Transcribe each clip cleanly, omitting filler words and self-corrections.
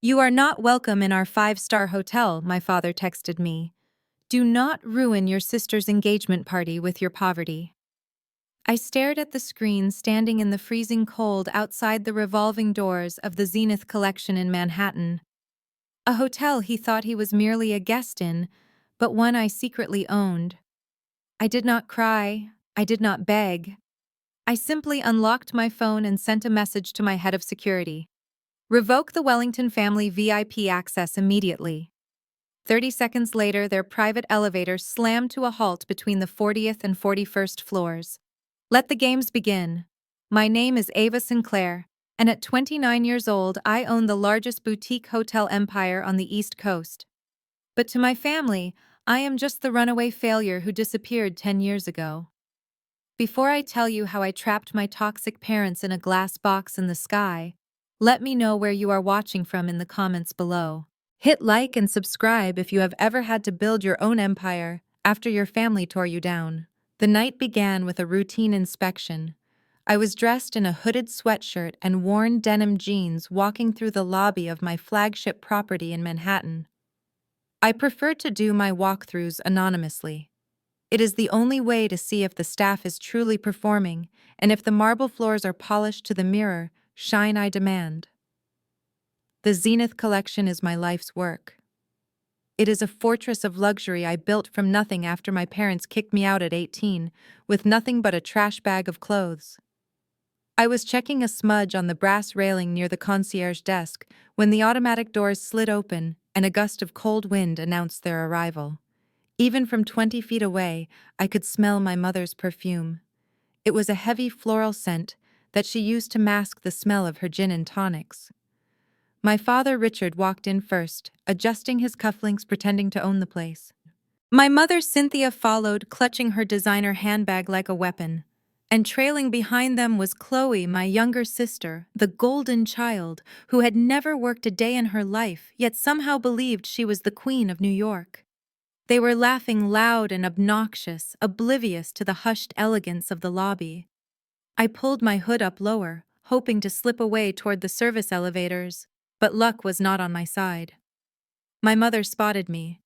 "You are not welcome in our five-star hotel," my father texted me. "Do not ruin your sister's engagement party with your poverty." I stared at the screen standing in the freezing cold outside the revolving doors of the Zenith Collection in Manhattan. A hotel he thought he was merely a guest in, but one I secretly owned. I did not cry. I did not beg. I simply unlocked my phone and sent a message to my head of security. "Revoke the Wellington family VIP access immediately." 30 seconds later, their private elevator slammed to a halt between the 40th and 41st floors. Let the games begin. My name is Ava Sinclair, and at 29 years old, I own the largest boutique hotel empire on the East Coast. But to my family, I am just the runaway failure who disappeared 10 years ago. Before I tell you how I trapped my toxic parents in a glass box in the sky, let me know where you are watching from in the comments below. Hit like and subscribe if you have ever had to build your own empire after your family tore you down. The night began with a routine inspection. I was dressed in a hooded sweatshirt and worn denim jeans walking through the lobby of my flagship property in Manhattan. I prefer to do my walkthroughs anonymously. It is the only way to see if the staff is truly performing and if the marble floors are polished to the mirror shine I demand. The Zenith Collection is my life's work. It is a fortress of luxury I built from nothing after my parents kicked me out at 18, with nothing but a trash bag of clothes. I was checking a smudge on the brass railing near the concierge desk when the automatic doors slid open and a gust of cold wind announced their arrival. Even from 20 feet away, I could smell my mother's perfume. It was a heavy floral scent that she used to mask the smell of her gin and tonics. My father Richard walked in first, adjusting his cufflinks, pretending to own the place. My mother Cynthia followed, clutching her designer handbag like a weapon. And trailing behind them was Chloe, my younger sister, the golden child, who had never worked a day in her life, yet somehow believed she was the queen of New York. They were laughing loud and obnoxious, oblivious to the hushed elegance of the lobby. I pulled my hood up lower, hoping to slip away toward the service elevators, but luck was not on my side. My mother spotted me.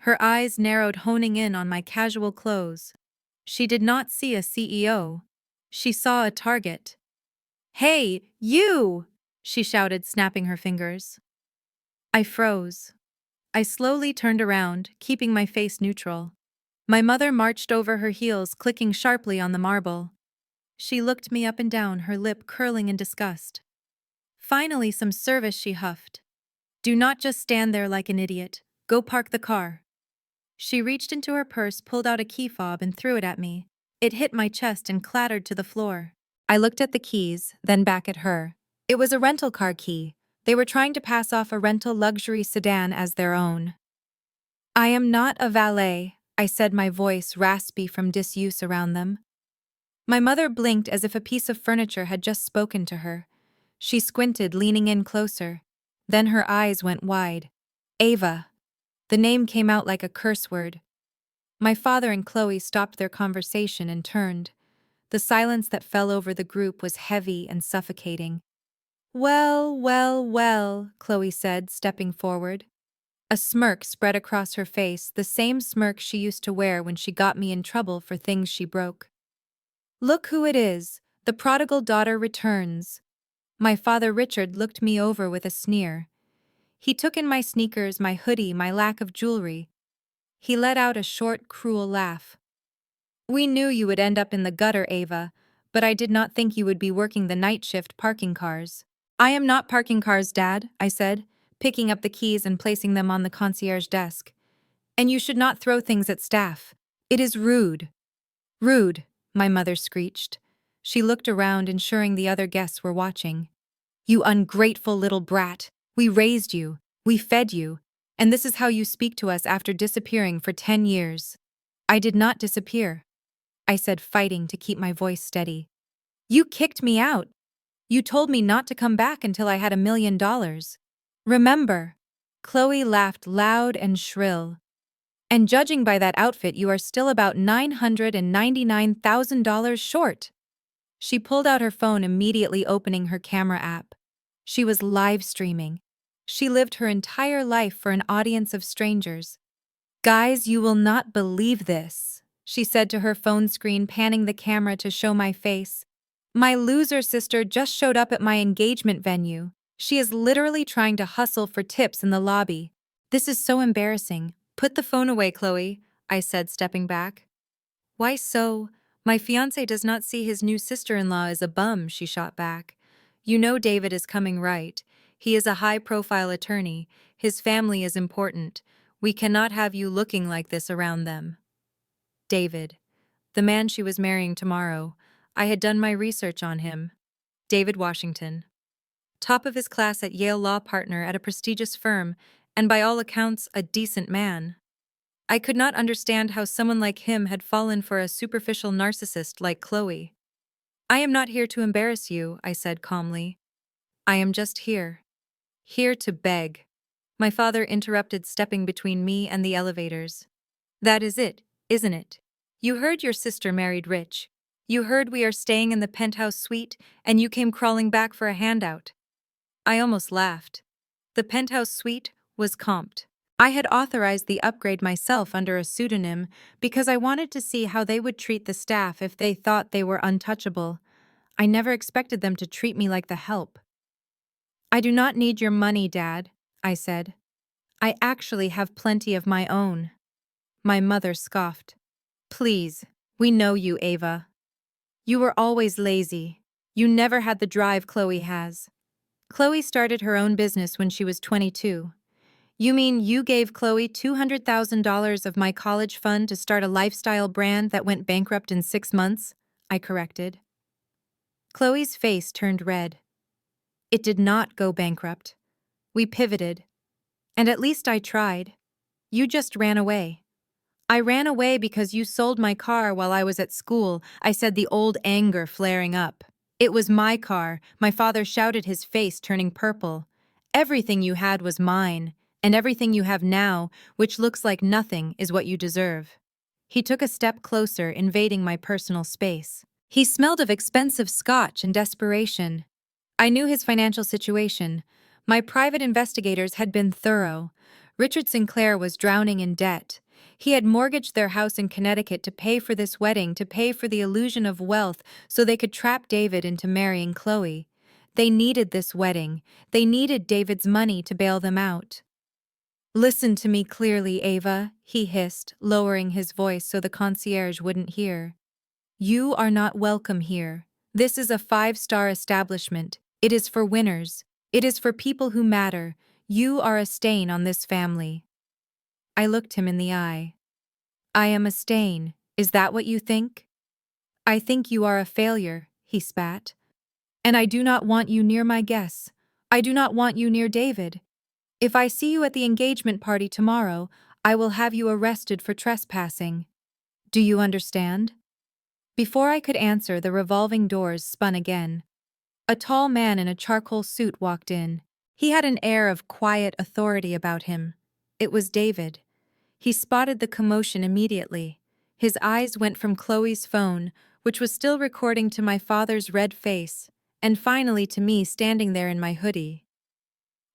Her eyes narrowed, honing in on my casual clothes. She did not see a CEO. She saw a target. "Hey, you!" she shouted, snapping her fingers. I froze. I slowly turned around, keeping my face neutral. My mother marched over her heels, clicking sharply on the marble. She looked me up and down, her lip curling in disgust. "Finally, some service," she huffed. "Do not just stand there like an idiot. Go park the car." She reached into her purse, pulled out a key fob, and threw it at me. It hit my chest and clattered to the floor. I looked at the keys, then back at her. It was a rental car key. They were trying to pass off a rental luxury sedan as their own. "I am not a valet," I said, my voice raspy from disuse around them. My mother blinked as if a piece of furniture had just spoken to her. She squinted, leaning in closer. Then her eyes went wide. "Ava." The name came out like a curse word. My father and Chloe stopped their conversation and turned. The silence that fell over the group was heavy and suffocating. "Well, well, well," Chloe said, stepping forward. A smirk spread across her face, the same smirk she used to wear when she got me in trouble for things she broke. "Look who it is, the prodigal daughter returns." My father Richard looked me over with a sneer. He took in my sneakers, my hoodie, my lack of jewelry. He let out a short, cruel laugh. "We knew you would end up in the gutter, Ava, but I did not think you would be working the night shift parking cars." "I am not parking cars, Dad," I said, picking up the keys and placing them on the concierge desk. "And you should not throw things at staff. It is rude." "Rude," my mother screeched. She looked around, ensuring the other guests were watching. "You ungrateful little brat. We raised you. We fed you. And this is how you speak to us after disappearing for 10 years. "I did not disappear," I said, fighting to keep my voice steady. "You kicked me out. You told me not to come back until I had $1 million. Remember?" Chloe laughed loud and shrill. "And judging by that outfit, you are still about $999,000 short." She pulled out her phone, immediately opening her camera app. She was live streaming. She lived her entire life for an audience of strangers. "Guys, you will not believe this," she said to her phone screen, panning the camera to show my face. "My loser sister just showed up at my engagement venue. She is literally trying to hustle for tips in the lobby. This is so embarrassing. Put the phone away, Chloe," I said, stepping back. "Why so? My fiancé does not see his new sister-in-law as a bum," she shot back. "You know David is coming, right? He is a high-profile attorney. His family is important. We cannot have you looking like this around them." David. The man she was marrying tomorrow. I had done my research on him. David Washington. Top of his class at Yale, law partner at a prestigious firm, and by all accounts, a decent man. I could not understand how someone like him had fallen for a superficial narcissist like Chloe. "I am not here to embarrass you," I said calmly. "I am just here to beg." My father interrupted, stepping between me and the elevators. "That is it, isn't it? You heard your sister married rich. You heard we are staying in the penthouse suite, and you came crawling back for a handout." I almost laughed. The penthouse suite was comped. I had authorized the upgrade myself under a pseudonym because I wanted to see how they would treat the staff if they thought they were untouchable. I never expected them to treat me like the help. "I do not need your money, Dad," I said. "I actually have plenty of my own." My mother scoffed. "Please, we know you, Ava. You were always lazy. You never had the drive Chloe has." "Chloe started her own business when she was 22. You mean you gave Chloe $200,000 of my college fund to start a lifestyle brand that went bankrupt in 6 months?" I corrected. Chloe's face turned red. "It did not go bankrupt. We pivoted. And at least I tried. You just ran away." "I ran away because you sold my car while I was at school," I said, the old anger flaring up. "It was my car," my father shouted, his face turning purple. "Everything you had was mine, and everything you have now, which looks like nothing, is what you deserve." He took a step closer, invading my personal space. He smelled of expensive scotch and desperation. I knew his financial situation. My private investigators had been thorough. Richard Sinclair was drowning in debt. He had mortgaged their house in Connecticut to pay for this wedding, to pay for the illusion of wealth so they could trap David into marrying Chloe. They needed this wedding. They needed David's money to bail them out. "Listen to me clearly, Ava," he hissed, lowering his voice so the concierge wouldn't hear. "You are not welcome here. This is a 5-star establishment. It is for winners. It is for people who matter. You are a stain on this family." I looked him in the eye. "I am a stain. Is that what you think?" "I think you are a failure," he spat. "And I do not want you near my guests. I do not want you near David. If I see you at the engagement party tomorrow, I will have you arrested for trespassing. Do you understand?" Before I could answer, the revolving doors spun again. A tall man in a charcoal suit walked in. He had an air of quiet authority about him. It was David. He spotted the commotion immediately. His eyes went from Chloe's phone, which was still recording, to my father's red face, and finally to me standing there in my hoodie.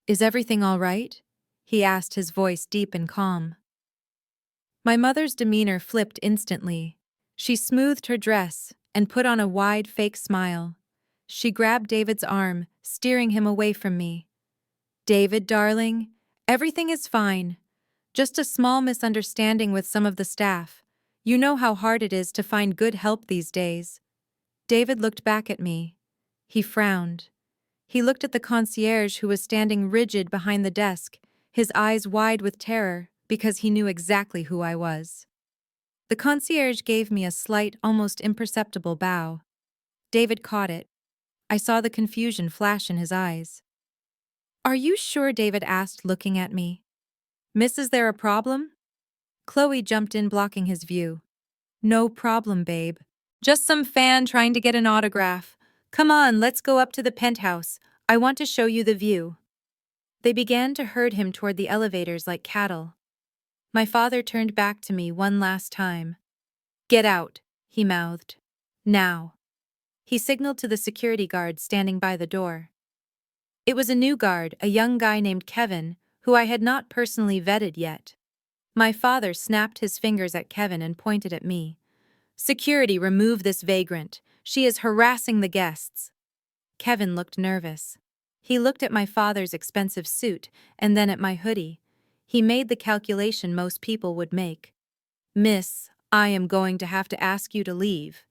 "Is everything all right?" he asked, his voice deep and calm. My mother's demeanor flipped instantly. She smoothed her dress and put on a wide, fake smile. She grabbed David's arm, steering him away from me. "David, darling, everything is fine. Just a small misunderstanding with some of the staff. You know how hard it is to find good help these days." David looked back at me. He frowned. He looked at the concierge, who was standing rigid behind the desk, his eyes wide with terror, because he knew exactly who I was. The concierge gave me a slight, almost imperceptible bow. David caught it. I saw the confusion flash in his eyes. "Are you sure?" David asked, looking at me. "Miss, is there a problem?" Chloe jumped in, blocking his view. "No problem, babe. Just some fan trying to get an autograph. Come on, let's go up to the penthouse. I want to show you the view." They began to herd him toward the elevators like cattle. My father turned back to me one last time. "Get out," he mouthed. "Now." He signaled to the security guard standing by the door. It was a new guard, a young guy named Kevin, who I had not personally vetted yet. My father snapped his fingers at Kevin and pointed at me. "Security, remove this vagrant. She is harassing the guests." Kevin looked nervous. He looked at my father's expensive suit and then at my hoodie. He made the calculation most people would make. "Miss, I am going to have to ask you to leave,"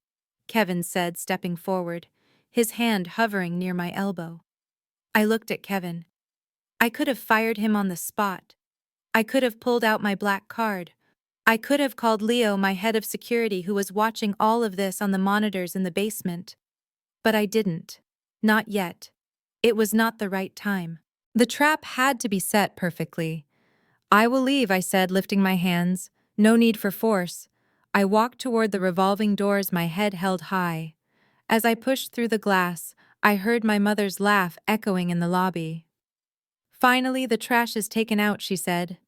Kevin said, stepping forward, his hand hovering near my elbow. I looked at Kevin. I could have fired him on the spot. I could have pulled out my black card. I could have called Leo, my head of security, who was watching all of this on the monitors in the basement. But I didn't. Not yet. It was not the right time. The trap had to be set perfectly. "I will leave," I said, lifting my hands. No need for force. I walked toward the revolving doors, my head held high. As I pushed through the glass, I heard my mother's laugh echoing in the lobby. "Finally, the trash is taken out," she said.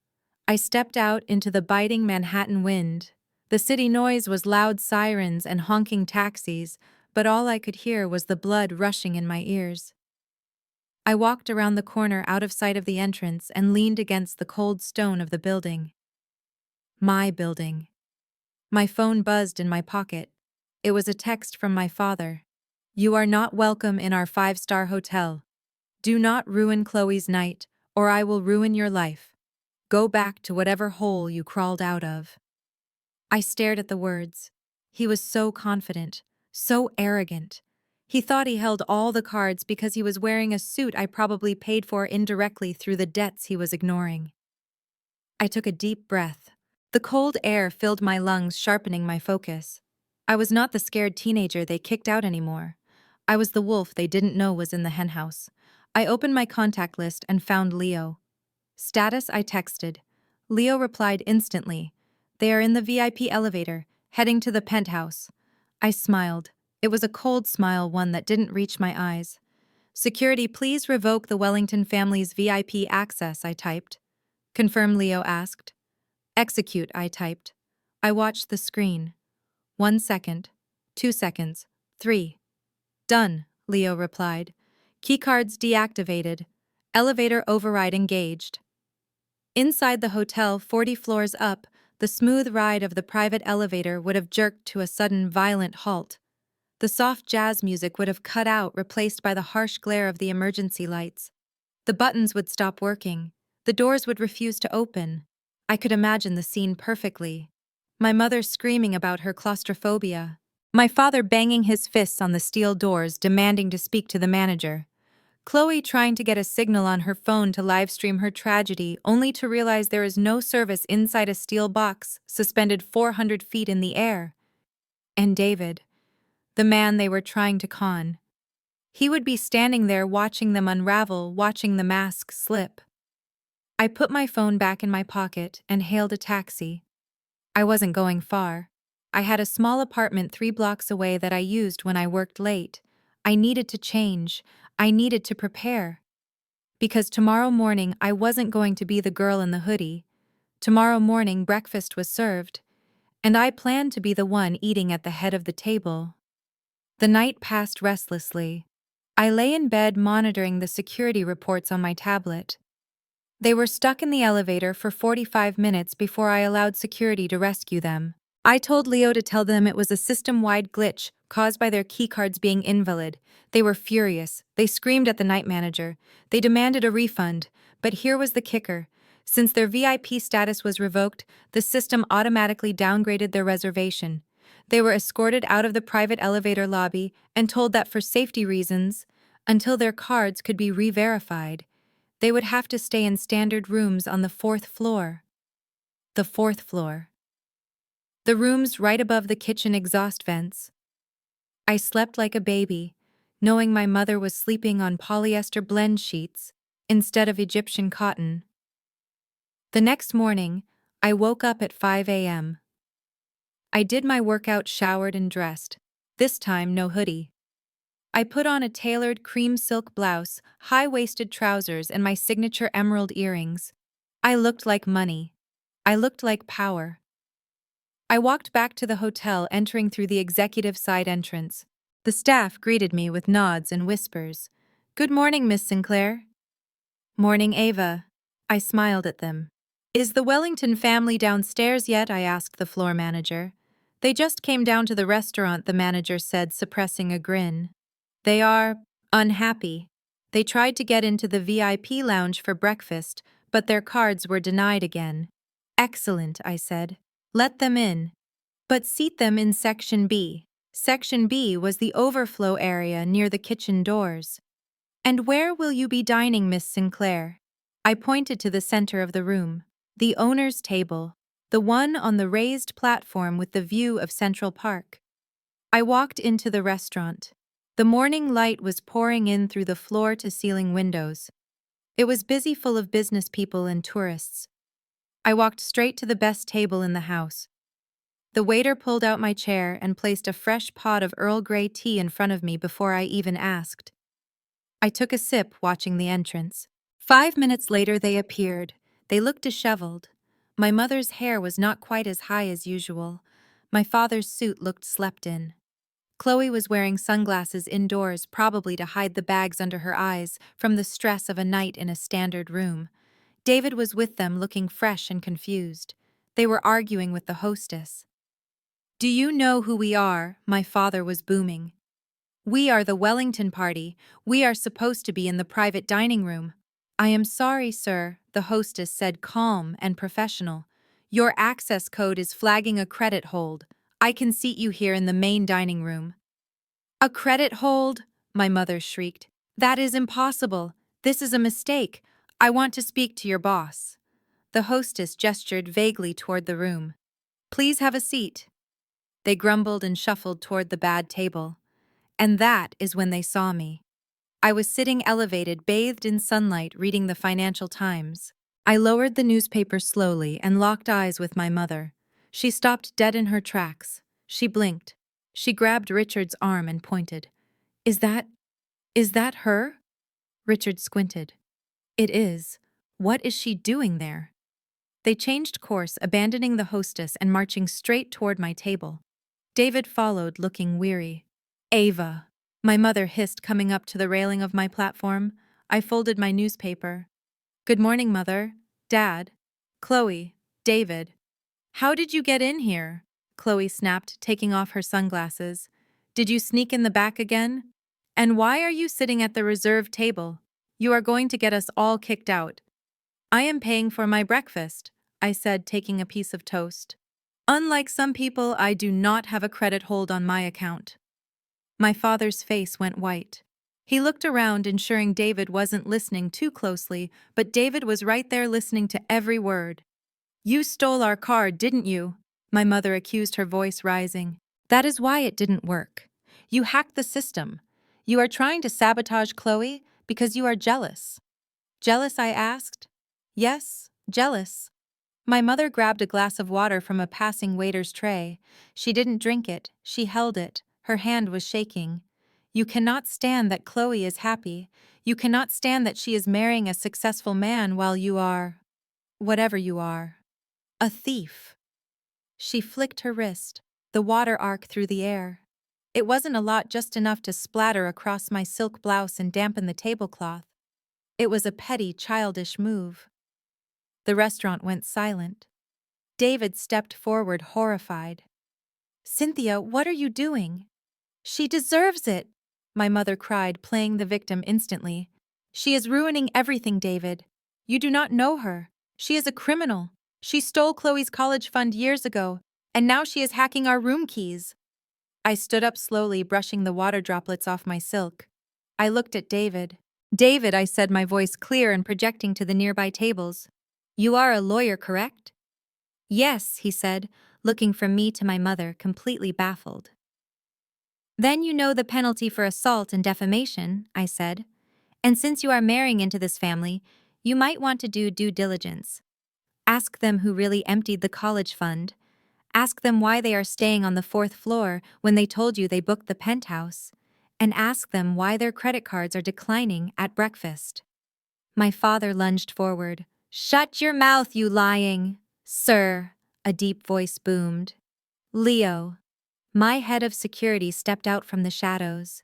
I stepped out into the biting Manhattan wind. The city noise was loud sirens and honking taxis, but all I could hear was the blood rushing in my ears. I walked around the corner out of sight of the entrance and leaned against the cold stone of the building. My building. My phone buzzed in my pocket. It was a text from my father. "You are not welcome in our 5-star hotel. Do not ruin Chloe's night, or I will ruin your life. Go back to whatever hole you crawled out of." I stared at the words. He was so confident, so arrogant. He thought he held all the cards because he was wearing a suit I probably paid for indirectly through the debts he was ignoring. I took a deep breath. The cold air filled my lungs, sharpening my focus. I was not the scared teenager they kicked out anymore. I was the wolf they didn't know was in the henhouse. I opened my contact list and found Leo. "Status," I texted. Leo replied instantly. "They are in the VIP elevator, heading to the penthouse." I smiled. It was a cold smile, one that didn't reach my eyes. "Security, please revoke the Wellington family's VIP access," I typed. "Confirm," Leo asked. "Execute," I typed. I watched the screen. 1 second, 2 seconds, 3. "Done," Leo replied. "Keycards deactivated. Elevator override engaged." Inside the hotel, 40 floors up, the smooth ride of the private elevator would have jerked to a sudden, violent halt. The soft jazz music would have cut out, replaced by the harsh glare of the emergency lights. The buttons would stop working. The doors would refuse to open. I could imagine the scene perfectly. My mother screaming about her claustrophobia. My father banging his fists on the steel doors, demanding to speak to the manager. Chloe trying to get a signal on her phone to livestream her tragedy, only to realize there is no service inside a steel box suspended 400 feet in the air. And David, the man they were trying to con. He would be standing there watching them unravel, watching the mask slip. I put my phone back in my pocket and hailed a taxi. I wasn't going far. I had a small apartment 3 blocks away that I used when I worked late. I needed to change. I needed to prepare. Because tomorrow morning I wasn't going to be the girl in the hoodie. Tomorrow morning breakfast was served, and I planned to be the one eating at the head of the table. The night passed restlessly. I lay in bed monitoring the security reports on my tablet. They were stuck in the elevator for 45 minutes before I allowed security to rescue them. I told Leo to tell them it was a system-wide glitch caused by their keycards being invalid. They were furious. They screamed at the night manager. They demanded a refund. But here was the kicker. Since their VIP status was revoked, the system automatically downgraded their reservation. They were escorted out of the private elevator lobby and told that for safety reasons, until their cards could be re-verified, they would have to stay in standard rooms on the 4th floor. The 4th floor. The rooms right above the kitchen exhaust vents. I slept like a baby, knowing my mother was sleeping on polyester blend sheets instead of Egyptian cotton. The next morning, I woke up at 5 a.m. I did my workout, showered and dressed. This time, no hoodie. I put on a tailored cream silk blouse, high-waisted trousers, and my signature emerald earrings. I looked like money. I looked like power. I walked back to the hotel, entering through the executive side entrance. The staff greeted me with nods and whispers. Good morning, Miss Sinclair. Morning, Ava. I smiled at them. Is the Wellington family downstairs yet? I asked the floor manager. They just came down to the restaurant, the manager said, suppressing a grin. They are unhappy. They tried to get into the VIP lounge for breakfast, but their cards were denied again. Excellent, I said. Let them in. But seat them in Section B. Section B was the overflow area near the kitchen doors. And where will you be dining, Miss Sinclair? I pointed to the center of the room. The owner's table. The one on the raised platform with the view of Central Park. I walked into the restaurant. The morning light was pouring in through the floor-to-ceiling windows. It was busy, full of business people and tourists. I walked straight to the best table in the house. The waiter pulled out my chair and placed a fresh pot of Earl Grey tea in front of me before I even asked. I took a sip, watching the entrance. 5 minutes later they appeared. They looked disheveled. My mother's hair was not quite as high as usual. My father's suit looked slept in. Chloe was wearing sunglasses indoors, probably to hide the bags under her eyes from the stress of a night in a standard room. David was with them, looking fresh and confused. They were arguing with the hostess. Do you know who we are? My father was booming. We are the Wellington party. We are supposed to be in the private dining room. I am sorry, sir, the hostess said, calm and professional. Your access code is flagging a credit hold. I can seat you here in the main dining room. A credit hold? My mother shrieked. That is impossible. This is a mistake. I want to speak to your boss. The hostess gestured vaguely toward the room. Please have a seat. They grumbled and shuffled toward the bad table. And that is when they saw me. I was sitting elevated, bathed in sunlight, reading the Financial Times. I lowered the newspaper slowly and locked eyes with my mother. She stopped dead in her tracks. She blinked. She grabbed Richard's arm and pointed. Is that her? Richard squinted. It is. What is she doing there? They changed course, abandoning the hostess and marching straight toward my table. David followed, looking weary. Ava, my mother hissed, coming up to the railing of my platform. I folded my newspaper. Good morning, Mother. Dad. Chloe. David. How did you get in here? Chloe snapped, taking off her sunglasses. Did you sneak in the back again? And why are you sitting at the reserved table? You are going to get us all kicked out. I am paying for my breakfast, I said, taking a piece of toast. Unlike some people, I do not have a credit hold on my account. My father's face went white. He looked around, ensuring David wasn't listening too closely, but David was right there, listening to every word. You stole our card, didn't you? My mother accused, her voice rising. That is why it didn't work. You hacked the system. You are trying to sabotage Chloe because you are jealous. Jealous, I asked. Yes, jealous. My mother grabbed a glass of water from a passing waiter's tray. She didn't drink it, she held it. Her hand was shaking. You cannot stand that Chloe is happy. You cannot stand that she is marrying a successful man while you are, whatever you are, a thief. She flicked her wrist, the water arc through the air. It wasn't a lot, just enough to splatter across my silk blouse and dampen the tablecloth. It was a petty, childish move. The restaurant went silent. David stepped forward, horrified. Cynthia, what are you doing? She deserves it, my mother cried, playing the victim instantly. She is ruining everything, David. You do not know her. She is a criminal. She stole Chloe's college fund years ago, and now she is hacking our room keys. I stood up slowly, brushing the water droplets off my silk. I looked at David. David, I said, my voice clear and projecting to the nearby tables. You are a lawyer, correct? Yes, he said, looking from me to my mother, completely baffled. Then you know the penalty for assault and defamation, I said. And since you are marrying into this family, you might want to do due diligence. Ask them who really emptied the college fund. Ask them why they are staying on the 4th floor when they told you they booked the penthouse. And ask them why their credit cards are declining at breakfast. My father lunged forward. Shut your mouth, you lying. Sir, a deep voice boomed. Leo. My head of security stepped out from the shadows.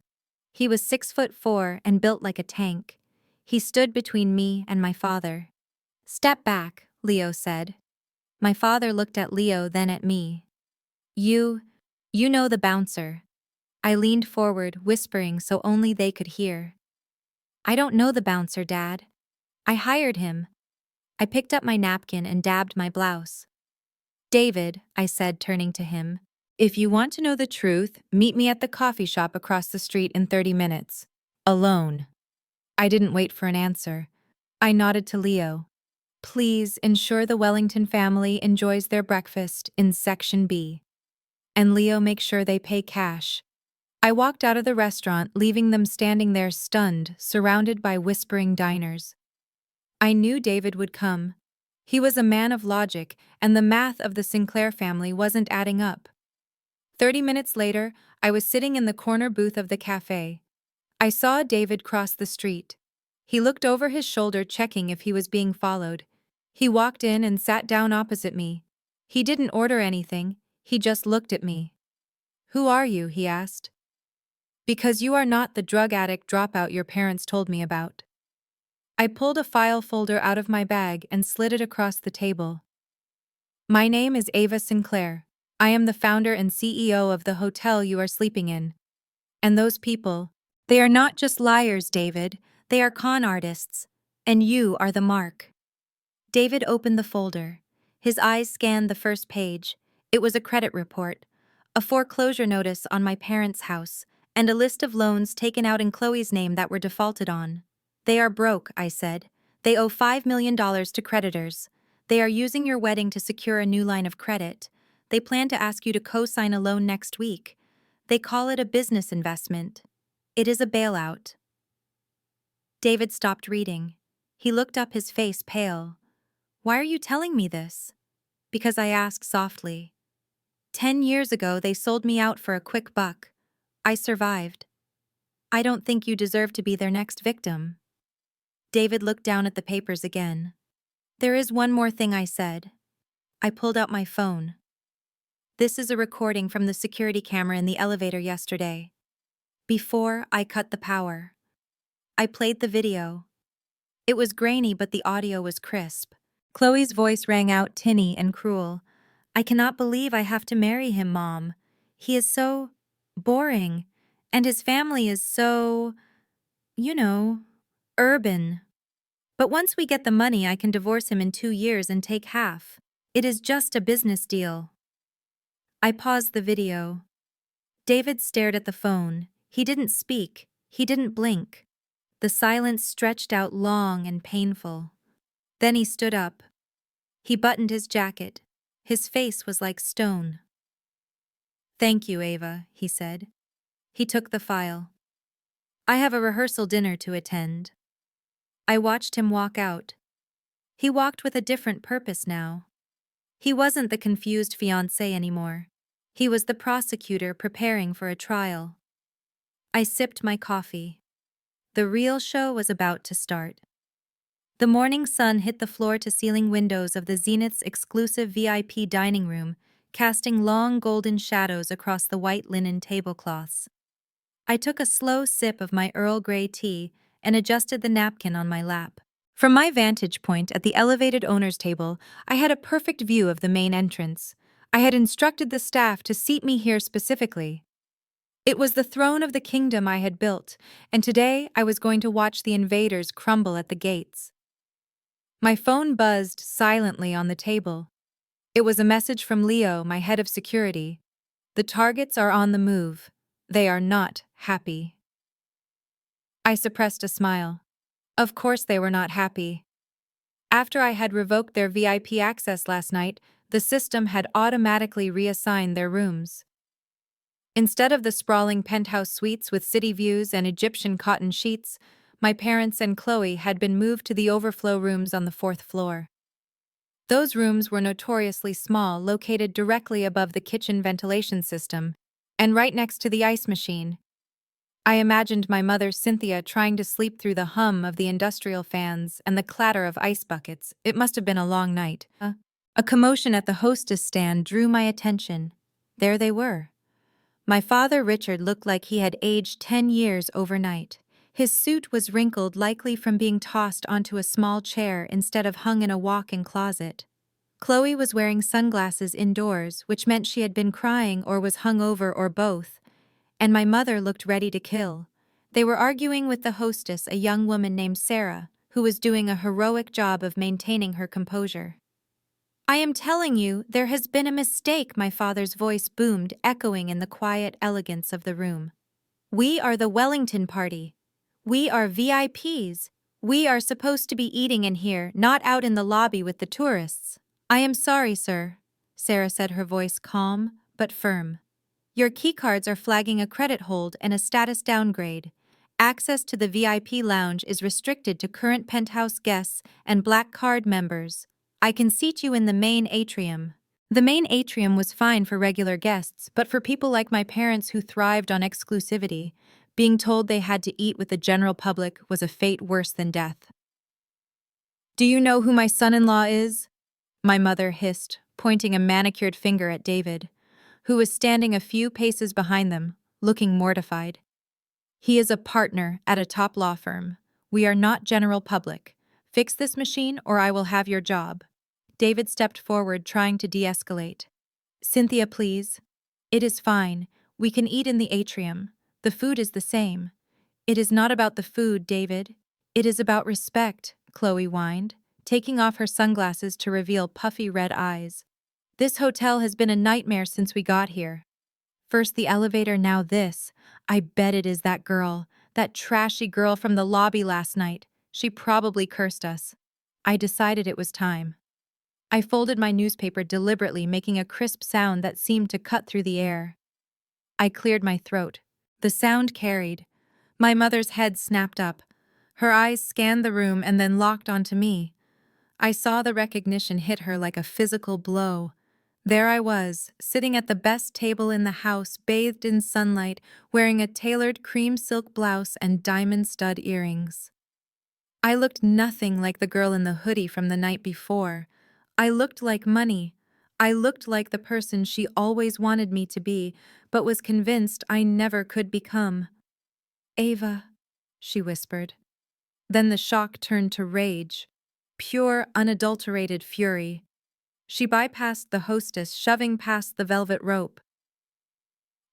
He was 6'4" and built like a tank. He stood between me and my father. "Step back," Leo said. My father looked at Leo, then at me. You know the bouncer." I leaned forward, whispering so only they could hear. "I don't know the bouncer, Dad. I hired him." I picked up my napkin and dabbed my blouse. "David," I said, turning to him, "if you want to know the truth, meet me at the coffee shop across the street in 30 minutes. Alone." I didn't wait for an answer. I nodded to Leo. "Please ensure the Wellington family enjoys their breakfast in Section B. And Leo, make sure they pay cash." I walked out of the restaurant, leaving them standing there stunned, surrounded by whispering diners. I knew David would come. He was a man of logic, and the math of the Sinclair family wasn't adding up. 30 minutes later, I was sitting in the corner booth of the cafe. I saw David cross the street. He looked over his shoulder, checking if he was being followed. He walked in and sat down opposite me. He didn't order anything, he just looked at me. "Who are you?" he asked. "Because you are not the drug addict dropout your parents told me about." I pulled a file folder out of my bag and slid it across the table. "My name is Ava Sinclair. I am the founder and CEO of the hotel you are sleeping in. And those people, they are not just liars, David. They are con artists. And you are the mark." David opened the folder. His eyes scanned the first page. It was a credit report, a foreclosure notice on my parents' house, and a list of loans taken out in Chloe's name that were defaulted on. "They are broke," I said. "They owe $5 million to creditors. They are using your wedding to secure a new line of credit. They plan to ask you to co-sign a loan next week. They call it a business investment. It is a bailout." David stopped reading. He looked up, his face pale. "Why are you telling me this?" "Because," I asked softly. 10 years ago, they sold me out for a quick buck. I survived. I don't think you deserve to be their next victim." David looked down at the papers again. "There is one more thing," I said. I pulled out my phone. "This is a recording from the security camera in the elevator yesterday. Before I cut the power." I played the video. It was grainy, but the audio was crisp. Chloe's voice rang out, tinny and cruel. "I cannot believe I have to marry him, Mom. He is so boring, and his family is so, urban. But once we get the money, I can divorce him in 2 years and take half. It is just a business deal." I paused the video. David stared at the phone. He didn't speak. He didn't blink. The silence stretched out long and painful. Then he stood up. He buttoned his jacket. His face was like stone. "Thank you, Ava," he said. He took the file. "I have a rehearsal dinner to attend." I watched him walk out. He walked with a different purpose now. He wasn't the confused fiancé anymore. He was the prosecutor preparing for a trial. I sipped my coffee. The real show was about to start. The morning sun hit the floor-to-ceiling windows of the Zenith's exclusive VIP dining room, casting long golden shadows across the white linen tablecloths. I took a slow sip of my Earl Grey tea and adjusted the napkin on my lap. From my vantage point at the elevated owner's table, I had a perfect view of the main entrance. I had instructed the staff to seat me here specifically. It was the throne of the kingdom I had built, and today I was going to watch the invaders crumble at the gates. My phone buzzed silently on the table. It was a message from Leo, my head of security. "The targets are on the move. They are not happy." I suppressed a smile. Of course they were not happy. After I had revoked their VIP access last night, the system had automatically reassigned their rooms. Instead of the sprawling penthouse suites with city views and Egyptian cotton sheets, my parents and Chloe had been moved to the overflow rooms on the 4th floor. Those rooms were notoriously small, located directly above the kitchen ventilation system, and right next to the ice machine. I imagined my mother, Cynthia, trying to sleep through the hum of the industrial fans and the clatter of ice buckets. It must have been a long night. A commotion at the hostess stand drew my attention. There they were. My father Richard looked like he had aged 10 years overnight. His suit was wrinkled, likely from being tossed onto a small chair instead of hung in a walk-in closet. Chloe was wearing sunglasses indoors, which meant she had been crying or was hungover or both, and my mother looked ready to kill. They were arguing with the hostess, a young woman named Sarah, who was doing a heroic job of maintaining her composure. "I am telling you, there has been a mistake," my father's voice boomed, echoing in the quiet elegance of the room. "We are the Wellington party. We are VIPs. We are supposed to be eating in here, not out in the lobby with the tourists." "I am sorry, sir," Sarah said, her voice calm but firm. "Your keycards are flagging a credit hold and a status downgrade. Access to the VIP lounge is restricted to current penthouse guests and black card members. I can seat you in the main atrium." The main atrium was fine for regular guests, but for people like my parents who thrived on exclusivity, being told they had to eat with the general public was a fate worse than death. "Do you know who my son-in-law is?" my mother hissed, pointing a manicured finger at David, who was standing a few paces behind them, looking mortified. "He is a partner at a top law firm. We are not general public. Fix this machine or I will have your job." David stepped forward, trying to de-escalate. "Cynthia, please. It is fine. We can eat in the atrium. The food is the same." "It is not about the food, David. It is about respect," Chloe whined, taking off her sunglasses to reveal puffy red eyes. "This hotel has been a nightmare since we got here. First the elevator, now this. I bet it is that girl, that trashy girl from the lobby last night. She probably cursed us." I decided it was time. I folded my newspaper deliberately, making a crisp sound that seemed to cut through the air. I cleared my throat. The sound carried. My mother's head snapped up. Her eyes scanned the room and then locked onto me. I saw the recognition hit her like a physical blow. There I was, sitting at the best table in the house, bathed in sunlight, wearing a tailored cream silk blouse and diamond stud earrings. I looked nothing like the girl in the hoodie from the night before. I looked like money. I looked like the person she always wanted me to be, but was convinced I never could become. "Ava," she whispered. Then the shock turned to rage. Pure, unadulterated fury. She bypassed the hostess, shoving past the velvet rope.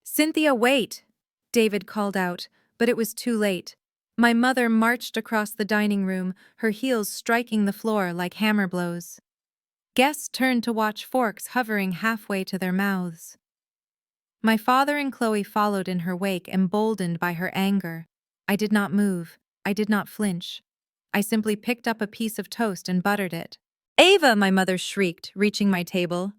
"Cynthia, wait!" David called out, but it was too late. My mother marched across the dining room, her heels striking the floor like hammer blows. Guests turned to watch, forks hovering halfway to their mouths. My father and Chloe followed in her wake, emboldened by her anger. I did not move. I did not flinch. I simply picked up a piece of toast and buttered it. "Ava!" my mother shrieked, reaching my table.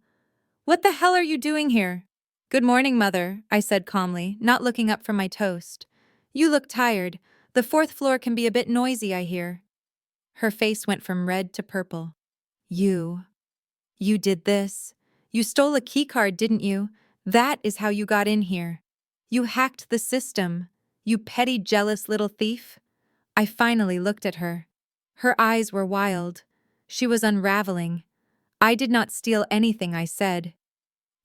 "What the hell are you doing here?" "Good morning, Mother," I said calmly, not looking up from my toast. "You look tired. The fourth floor can be a bit noisy, I hear." Her face went from red to purple. You did this? You stole a keycard, didn't you? That is how you got in here. You hacked the system. You petty, jealous little thief." I finally looked at her. Her eyes were wild. She was unraveling. "I did not steal anything," I said.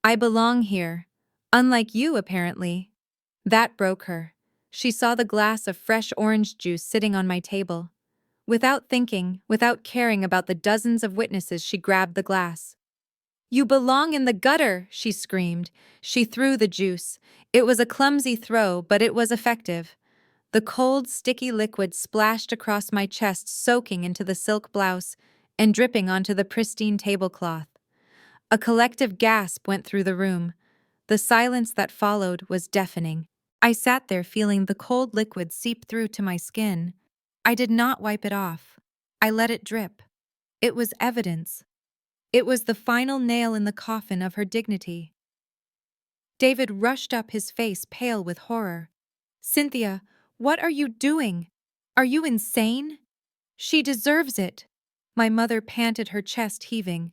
"I belong here. Unlike you, apparently." That broke her. She saw the glass of fresh orange juice sitting on my table. Without thinking, without caring about the dozens of witnesses, she grabbed the glass. "You belong in the gutter," she screamed. She threw the juice. It was a clumsy throw, but it was effective. The cold, sticky liquid splashed across my chest, soaking into the silk blouse and dripping onto the pristine tablecloth. A collective gasp went through the room. The silence that followed was deafening. I sat there feeling the cold liquid seep through to my skin. I did not wipe it off. I let it drip. It was evidence. It was the final nail in the coffin of her dignity. David rushed up, his face pale with horror. "Cynthia, what are you doing? Are you insane?" "She deserves it." My mother panted, her chest heaving.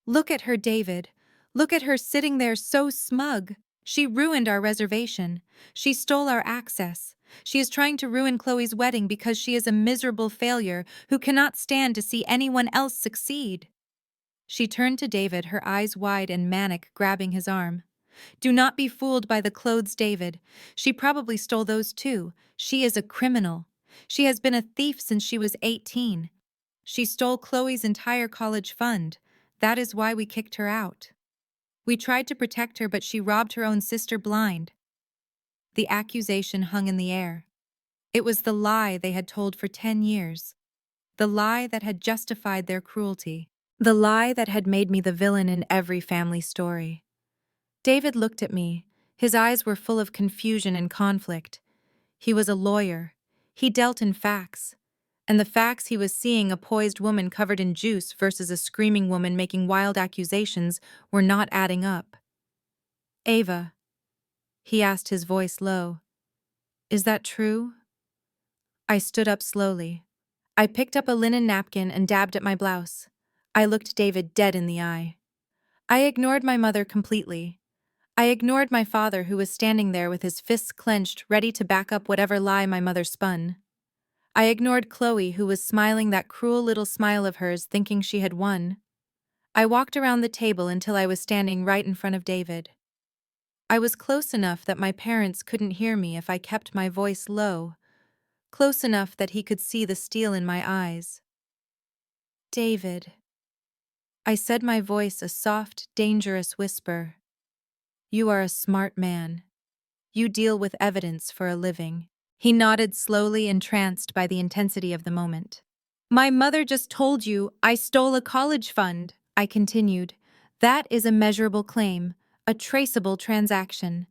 "Look at her, David. Look at her sitting there so smug. She ruined our reservation. She stole our access. She is trying to ruin Chloe's wedding because she is a miserable failure who cannot stand to see anyone else succeed." She turned to David, her eyes wide and manic, grabbing his arm. Do not be fooled by the clothes, David. She probably stole those too. She is a criminal. She has been a thief since she was 18. She stole Chloe's entire college fund. That is why we kicked her out. We tried to protect her, but she robbed her own sister blind. The accusation hung in the air. It was the lie they had told for 10 years. The lie that had justified their cruelty. The lie that had made me the villain in every family story. David looked at me. His eyes were full of confusion and conflict. He was a lawyer. He dealt in facts. And the facts he was seeing, a poised woman covered in juice versus a screaming woman making wild accusations, were not adding up. Ava, he asked, his voice low, is that true? I stood up slowly. I picked up a linen napkin and dabbed at my blouse. I looked David dead in the eye. I ignored my mother completely. I ignored my father, who was standing there with his fists clenched, ready to back up whatever lie my mother spun. I ignored Chloe, who was smiling that cruel little smile of hers, thinking she had won. I walked around the table until I was standing right in front of David. I was close enough that my parents couldn't hear me if I kept my voice low, close enough that he could see the steel in my eyes. David, I said, my voice a soft, dangerous whisper. You are a smart man. You deal with evidence for a living. He nodded slowly, entranced by the intensity of the moment. My mother just told you I stole a college fund, I continued. That is a measurable claim, a traceable transaction.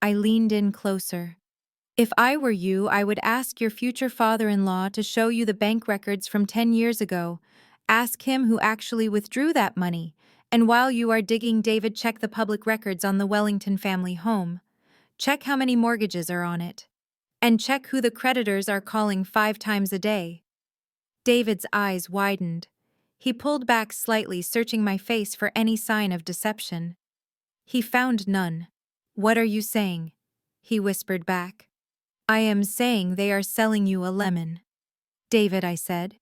I leaned in closer. If I were you, I would ask your future father-in-law to show you the bank records from 10 years ago. Ask him who actually withdrew that money. And while you are digging, David, check the public records on the Wellington family home. Check how many mortgages are on it. And check who the creditors are calling 5 times a day. David's eyes widened. He pulled back slightly, searching my face for any sign of deception. He found none. What are you saying? He whispered back. I am saying they are selling you a lemon. David, I said.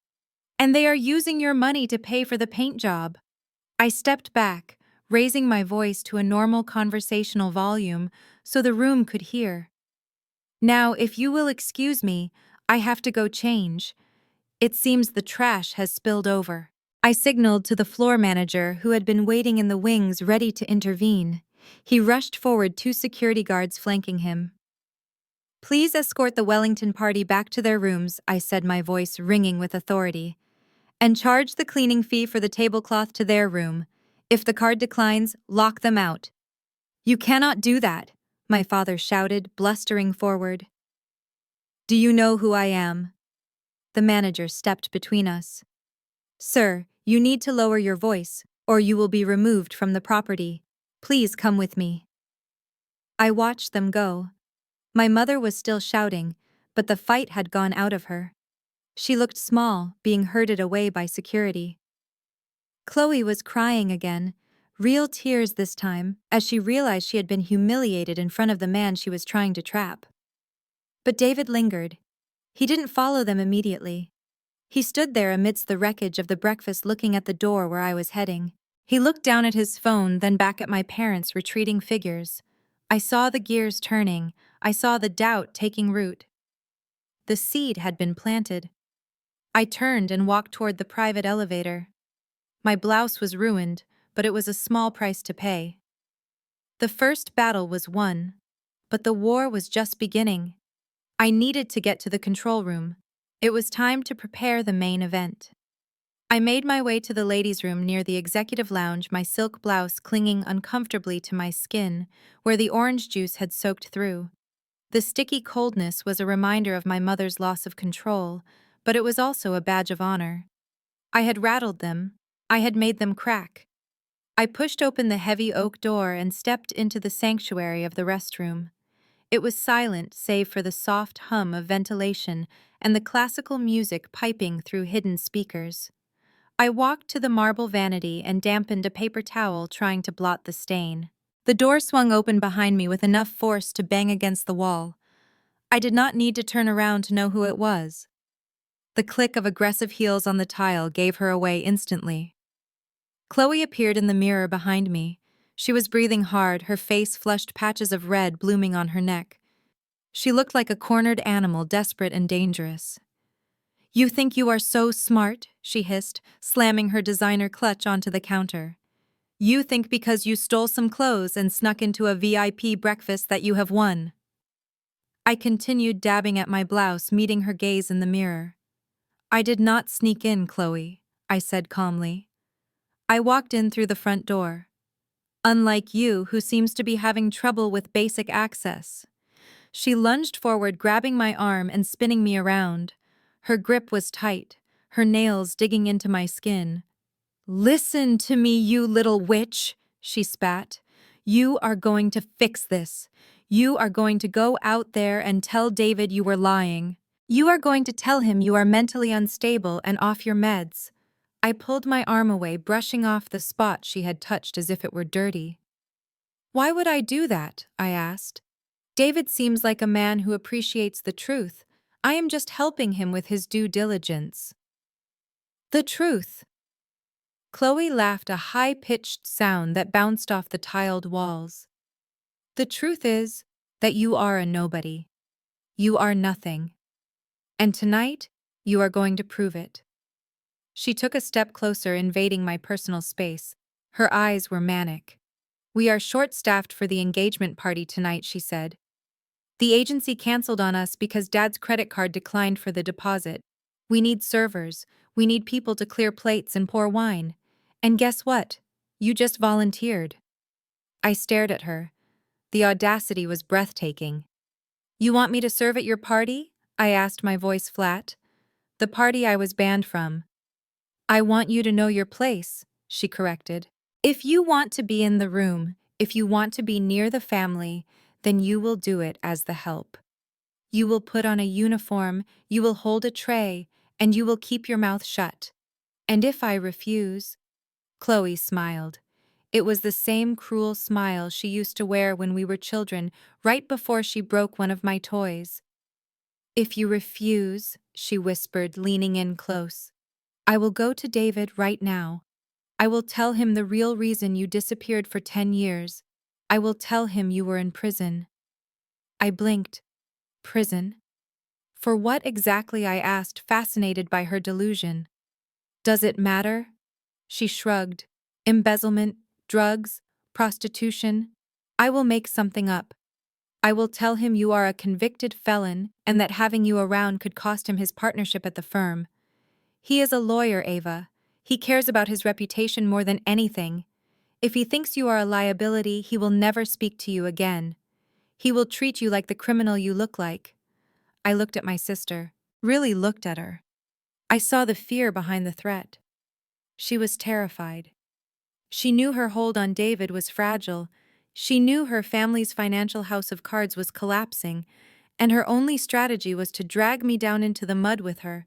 And they are using your money to pay for the paint job. I stepped back, raising my voice to a normal conversational volume so the room could hear. Now, if you will excuse me, I have to go change. It seems the trash has spilled over. I signaled to the floor manager, who had been waiting in the wings ready to intervene. He rushed forward, 2 security guards flanking him. Please escort the Wellington party back to their rooms, I said, my voice ringing with authority. And charge the cleaning fee for the tablecloth to their room. If the card declines, lock them out. You cannot do that, my father shouted, blustering forward. Do you know who I am? The manager stepped between us. Sir, you need to lower your voice, or you will be removed from the property. Please come with me. I watched them go. My mother was still shouting, but the fight had gone out of her. She looked small, being herded away by security. Chloe was crying again, real tears this time, as she realized she had been humiliated in front of the man she was trying to trap. But David lingered. He didn't follow them immediately. He stood there amidst the wreckage of the breakfast, looking at the door where I was heading. He looked down at his phone, then back at my parents' retreating figures. I saw the gears turning. I saw the doubt taking root. The seed had been planted. I turned and walked toward the private elevator. My blouse was ruined, but it was a small price to pay. The first battle was won, but the war was just beginning. I needed to get to the control room. It was time to prepare the main event. I made my way to the ladies' room near the executive lounge, my silk blouse clinging uncomfortably to my skin, where the orange juice had soaked through. The sticky coldness was a reminder of my mother's loss of control, but it was also a badge of honor. I had rattled them. I had made them crack. I pushed open the heavy oak door and stepped into the sanctuary of the restroom. It was silent save for the soft hum of ventilation and the classical music piping through hidden speakers. I walked to the marble vanity and dampened a paper towel, trying to blot the stain. The door swung open behind me with enough force to bang against the wall. I did not need to turn around to know who it was. The click of aggressive heels on the tile gave her away instantly. Chloe appeared in the mirror behind me. She was breathing hard, her face flushed, patches of red blooming on her neck. She looked like a cornered animal, desperate and dangerous. "You think you are so smart," she hissed, slamming her designer clutch onto the counter. "You think because you stole some clothes and snuck into a VIP breakfast that you have won." I continued dabbing at my blouse, meeting her gaze in the mirror. "I did not sneak in, Chloe," I said calmly. "I walked in through the front door. Unlike you, who seems to be having trouble with basic access." She lunged forward, grabbing my arm and spinning me around. Her grip was tight, her nails digging into my skin. "Listen to me, you little witch," she spat. "You are going to fix this. You are going to go out there and tell David you were lying. You are going to tell him you are mentally unstable and off your meds." I pulled my arm away, brushing off the spot she had touched as if it were dirty. "Why would I do that?" I asked. "David seems like a man who appreciates the truth. I am just helping him with his due diligence." "The truth?" Chloe laughed, a high-pitched sound that bounced off the tiled walls. "The truth is that you are a nobody. You are nothing. And tonight, you are going to prove it." She took a step closer, invading my personal space. Her eyes were manic. "We are short-staffed for the engagement party tonight," she said. "The agency canceled on us because Dad's credit card declined for the deposit. We need servers. We need people to clear plates and pour wine. And guess what? You just volunteered." I stared at her. The audacity was breathtaking. "You want me to serve at your party?" I asked, my voice flat. "The party I was banned from." "I want you to know your place," she corrected. "If you want to be in the room, if you want to be near the family, then you will do it as the help. You will put on a uniform, you will hold a tray, and you will keep your mouth shut. And if I refuse—" Chloe smiled. It was the same cruel smile she used to wear when we were children, right before she broke one of my toys. "If you refuse," she whispered, leaning in close, "I will go to David right now. I will tell him the real reason you disappeared for 10 years. I will tell him you were in prison." I blinked. "Prison? For what exactly?" I asked, fascinated by her delusion. "Does it matter?" She shrugged. "Embezzlement, drugs, prostitution. I will make something up. I will tell him you are a convicted felon and that having you around could cost him his partnership at the firm. He is a lawyer, Ava. He cares about his reputation more than anything. If he thinks you are a liability, he will never speak to you again. He will treat you like the criminal you look like." I looked at my sister, really looked at her. I saw the fear behind the threat. She was terrified. She knew her hold on David was fragile. She knew her family's financial house of cards was collapsing, and her only strategy was to drag me down into the mud with her.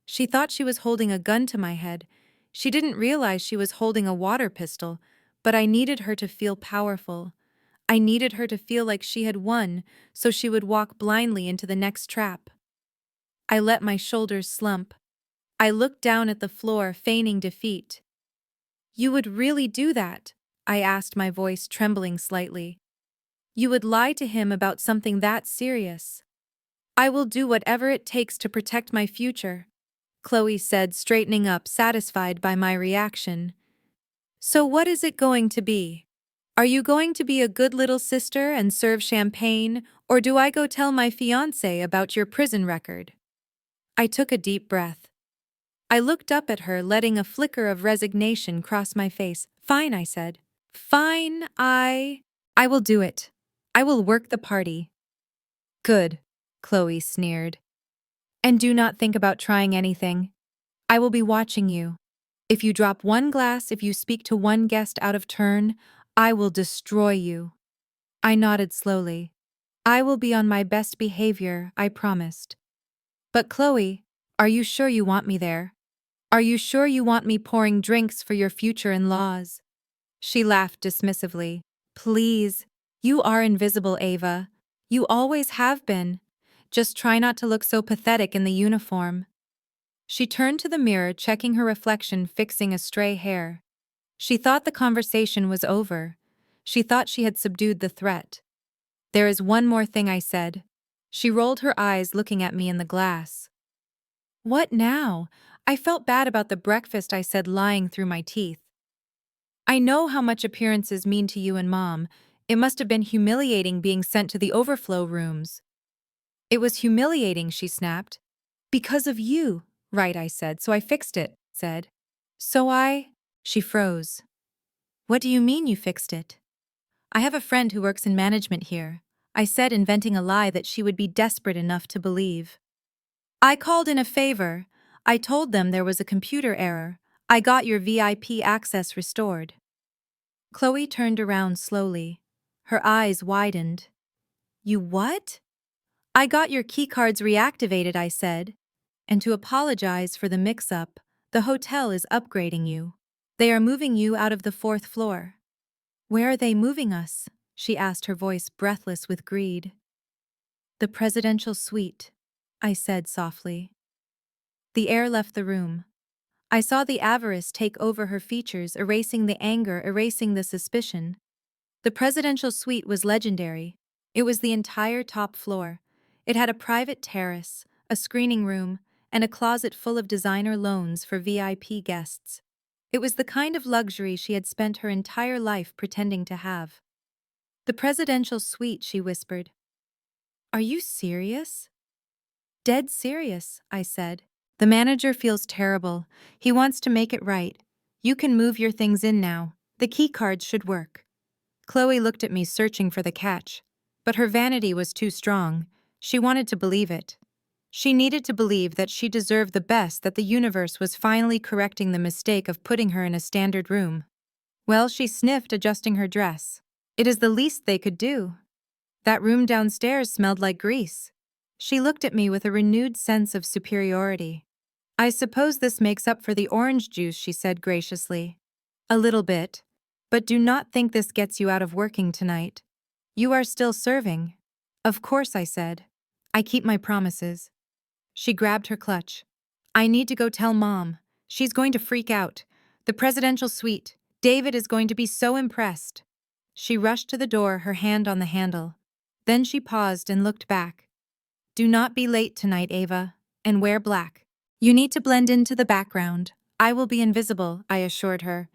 She thought she was holding a gun to my head. She didn't realize she was holding a water pistol, but I needed her to feel powerful. I needed her to feel like she had won, so she would walk blindly into the next trap. I let my shoulders slump. I looked down at the floor, feigning defeat. "You would really do that?" I asked, my voice trembling slightly. "You would lie to him about something that serious?" "I will do whatever it takes to protect my future," Chloe said, straightening up, satisfied by my reaction. "So what is it going to be? Are you going to be a good little sister and serve champagne, or do I go tell my fiancé about your prison record?" I took a deep breath. I looked up at her, letting a flicker of resignation cross my face. "Fine," I said. "Fine, I will do it. I will work the party." "Good," Chloe sneered. "And do not think about trying anything. I will be watching you. If you drop one glass, if you speak to one guest out of turn, I will destroy you." I nodded slowly. "I will be on my best behavior," I promised. "But Chloe, are you sure you want me there? Are you sure you want me pouring drinks for your future in-laws?" She laughed dismissively. "Please, you are invisible, Ava. You always have been. Just try not to look so pathetic in the uniform." She turned to the mirror, checking her reflection, fixing a stray hair. She thought the conversation was over. She thought she had subdued the threat. "There is one more thing," I said. She rolled her eyes, looking at me in the glass. "What now?" I felt bad about the breakfast, I said, lying through my teeth. "I know how much appearances mean to you and Mom. It must have been humiliating being sent to the overflow rooms." "It was humiliating," she snapped. "Because of you." "Right," I said, "so I fixed it," said. "So I—" She froze. "What do you mean you fixed it?" "I have a friend who works in management here," I said, inventing a lie that she would be desperate enough to believe. "I called in a favor. I told them there was a computer error. I got your VIP access restored." Chloe turned around slowly. Her eyes widened. "You what?" "I got your keycards reactivated," I said. "And to apologize for the mix-up, the hotel is upgrading you. They are moving you out of the 4th floor." "Where are they moving us?" she asked, her voice breathless with greed. "The presidential suite," I said softly. The air left the room. I saw the avarice take over her features, erasing the anger, erasing the suspicion. The presidential suite was legendary. It was the entire top floor. It had a private terrace, a screening room, and a closet full of designer loans for VIP guests. It was the kind of luxury she had spent her entire life pretending to have. "The presidential suite," she whispered. "Are you serious?" "Dead serious," I said. "The manager feels terrible. He wants to make it right. You can move your things in now. The key cards should work." Chloe looked at me, searching for the catch. But her vanity was too strong. She wanted to believe it. She needed to believe that she deserved the best, that the universe was finally correcting the mistake of putting her in a standard room. Well, she sniffed, adjusting her dress. "It is the least they could do. That room downstairs smelled like grease." She looked at me with a renewed sense of superiority. "I suppose this makes up for the orange juice," she said graciously. "A little bit. But do not think this gets you out of working tonight. You are still serving." "Of course," I said. "I keep my promises." She grabbed her clutch. "I need to go tell Mom. She's going to freak out. The presidential suite. David is going to be so impressed." She rushed to the door, her hand on the handle. Then she paused and looked back. "Do not be late tonight, Ava, and wear black. You need to blend into the background. I will be invisible," I assured her.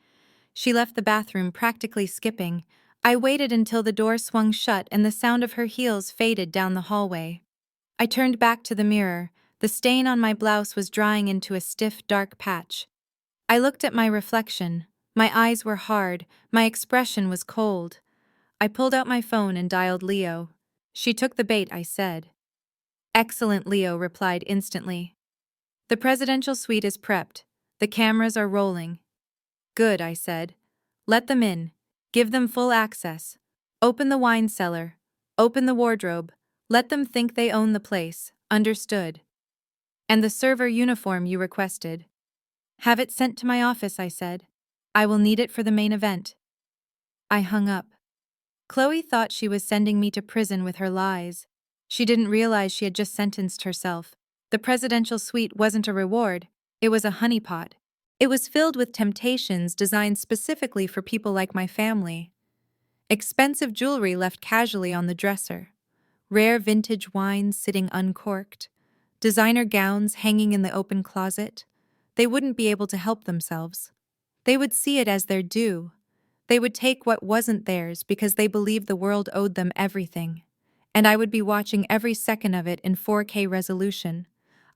She left the bathroom, practically skipping. I waited until the door swung shut and the sound of her heels faded down the hallway. I turned back to the mirror. The stain on my blouse was drying into a stiff, dark patch. I looked at my reflection. My eyes were hard, my expression was cold. I pulled out my phone and dialed Leo. "She took the bait," I said. "Excellent," Leo replied instantly. "The presidential suite is prepped. The cameras are rolling." "Good," I said. "Let them in. Give them full access. Open the wine cellar. Open the wardrobe. Let them think they own the place. Understood?" "And the server uniform you requested?" "Have it sent to my office," I said. "I will need it for the main event." I hung up. Chloe thought she was sending me to prison with her lies. She didn't realize she had just sentenced herself. The presidential suite wasn't a reward, it was a honeypot. It was filled with temptations designed specifically for people like my family. Expensive jewelry left casually on the dresser. Rare vintage wines sitting uncorked. Designer gowns hanging in the open closet. They wouldn't be able to help themselves. They would see it as their due. They would take what wasn't theirs because they believed the world owed them everything. And I would be watching every second of it in 4K resolution.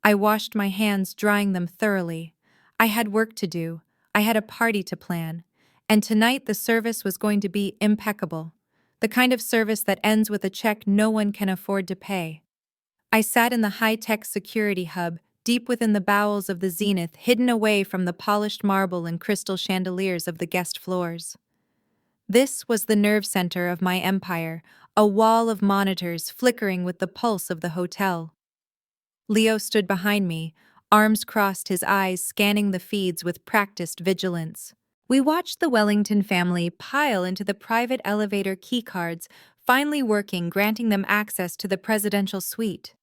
I washed my hands, drying them thoroughly. I had work to do. I had a party to plan. And tonight the service was going to be impeccable. The kind of service that ends with a check no one can afford to pay. I sat in the high-tech security hub, deep within the bowels of the Zenith, hidden away from the polished marble and crystal chandeliers of the guest floors. This was the nerve center of my empire, a wall of monitors flickering with the pulse of the hotel. Leo stood behind me, arms crossed, his eyes scanning the feeds with practiced vigilance. We watched the Wellington family pile into the private elevator keycards, finally working, granting them access to the presidential suite.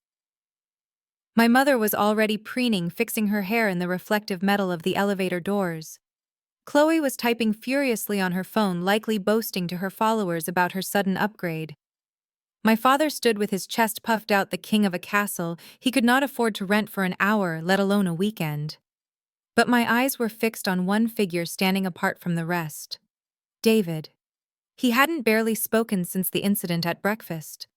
My mother was already preening, fixing her hair in the reflective metal of the elevator doors. Chloe was typing furiously on her phone, likely boasting to her followers about her sudden upgrade. My father stood with his chest puffed out, the king of a castle he could not afford to rent for an hour, let alone a weekend. But my eyes were fixed on one figure standing apart from the rest. David. He hadn't barely spoken since the incident at breakfast.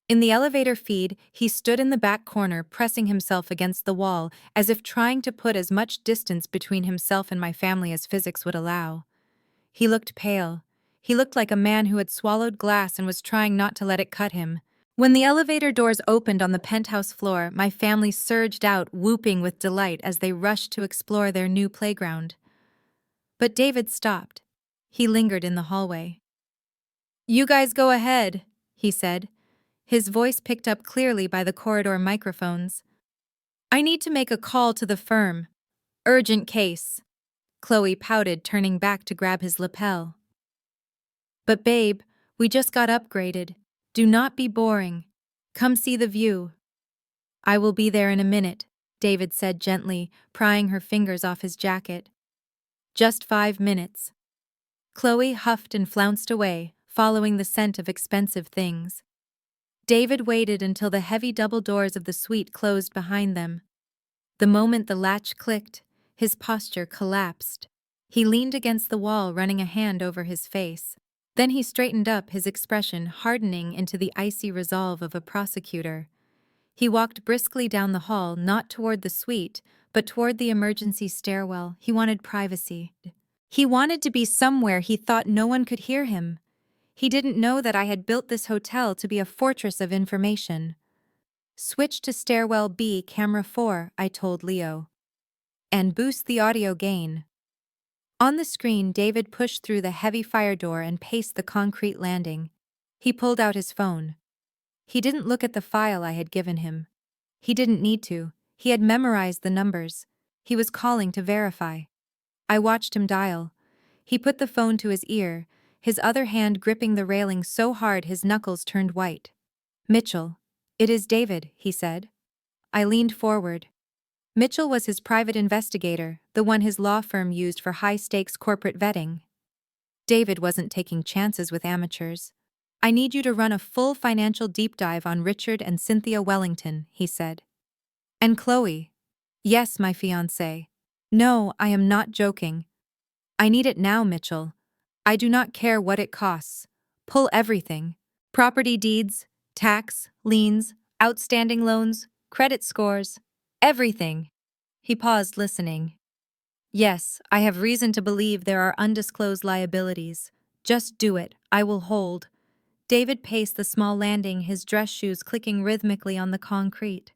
In the elevator feed, he stood in the back corner, pressing himself against the wall, as if trying to put as much distance between himself and my family as physics would allow. He looked pale. He looked like a man who had swallowed glass and was trying not to let it cut him. When the elevator doors opened on the penthouse floor, my family surged out, whooping with delight as they rushed to explore their new playground. But David stopped. He lingered in the hallway. "You guys go ahead," he said, his voice picked up clearly by the corridor microphones. "I need to make a call to the firm. Urgent case." Chloe pouted, turning back to grab his lapel. "But babe, we just got upgraded. Do not be boring. Come see the view." "I will be there in a minute," David said gently, prying her fingers off his jacket. "Just 5 minutes." Chloe huffed and flounced away, following the scent of expensive things. David waited until the heavy double doors of the suite closed behind them. The moment the latch clicked, his posture collapsed. He leaned against the wall, running a hand over his face. Then he straightened up, his expression hardening into the icy resolve of a prosecutor. He walked briskly down the hall, not toward the suite, but toward the emergency stairwell. He wanted privacy. He wanted to be somewhere he thought no one could hear him. He didn't know that I had built this hotel to be a fortress of information. "Switch to stairwell B, camera 4, I told Leo. "And boost the audio gain." On the screen, David pushed through the heavy fire door and paced the concrete landing. He pulled out his phone. He didn't look at the file I had given him. He didn't need to. He had memorized the numbers. He was calling to verify. I watched him dial. He put the phone to his ear, his other hand gripping the railing so hard his knuckles turned white. "Mitchell. It is David," he said. I leaned forward. Mitchell was his private investigator, the one his law firm used for high-stakes corporate vetting. David wasn't taking chances with amateurs. "I need you to run a full financial deep dive on Richard and Cynthia Wellington," he said. "And Chloe." "Yes, my fiancée." "No, I am not joking. I need it now, Mitchell. I do not care what it costs. Pull everything. Property deeds, tax, liens, outstanding loans, credit scores, everything." He paused, listening. "Yes, I have reason to believe there are undisclosed liabilities. Just do it. I will hold." David paced the small landing, his dress shoes clicking rhythmically on the concrete.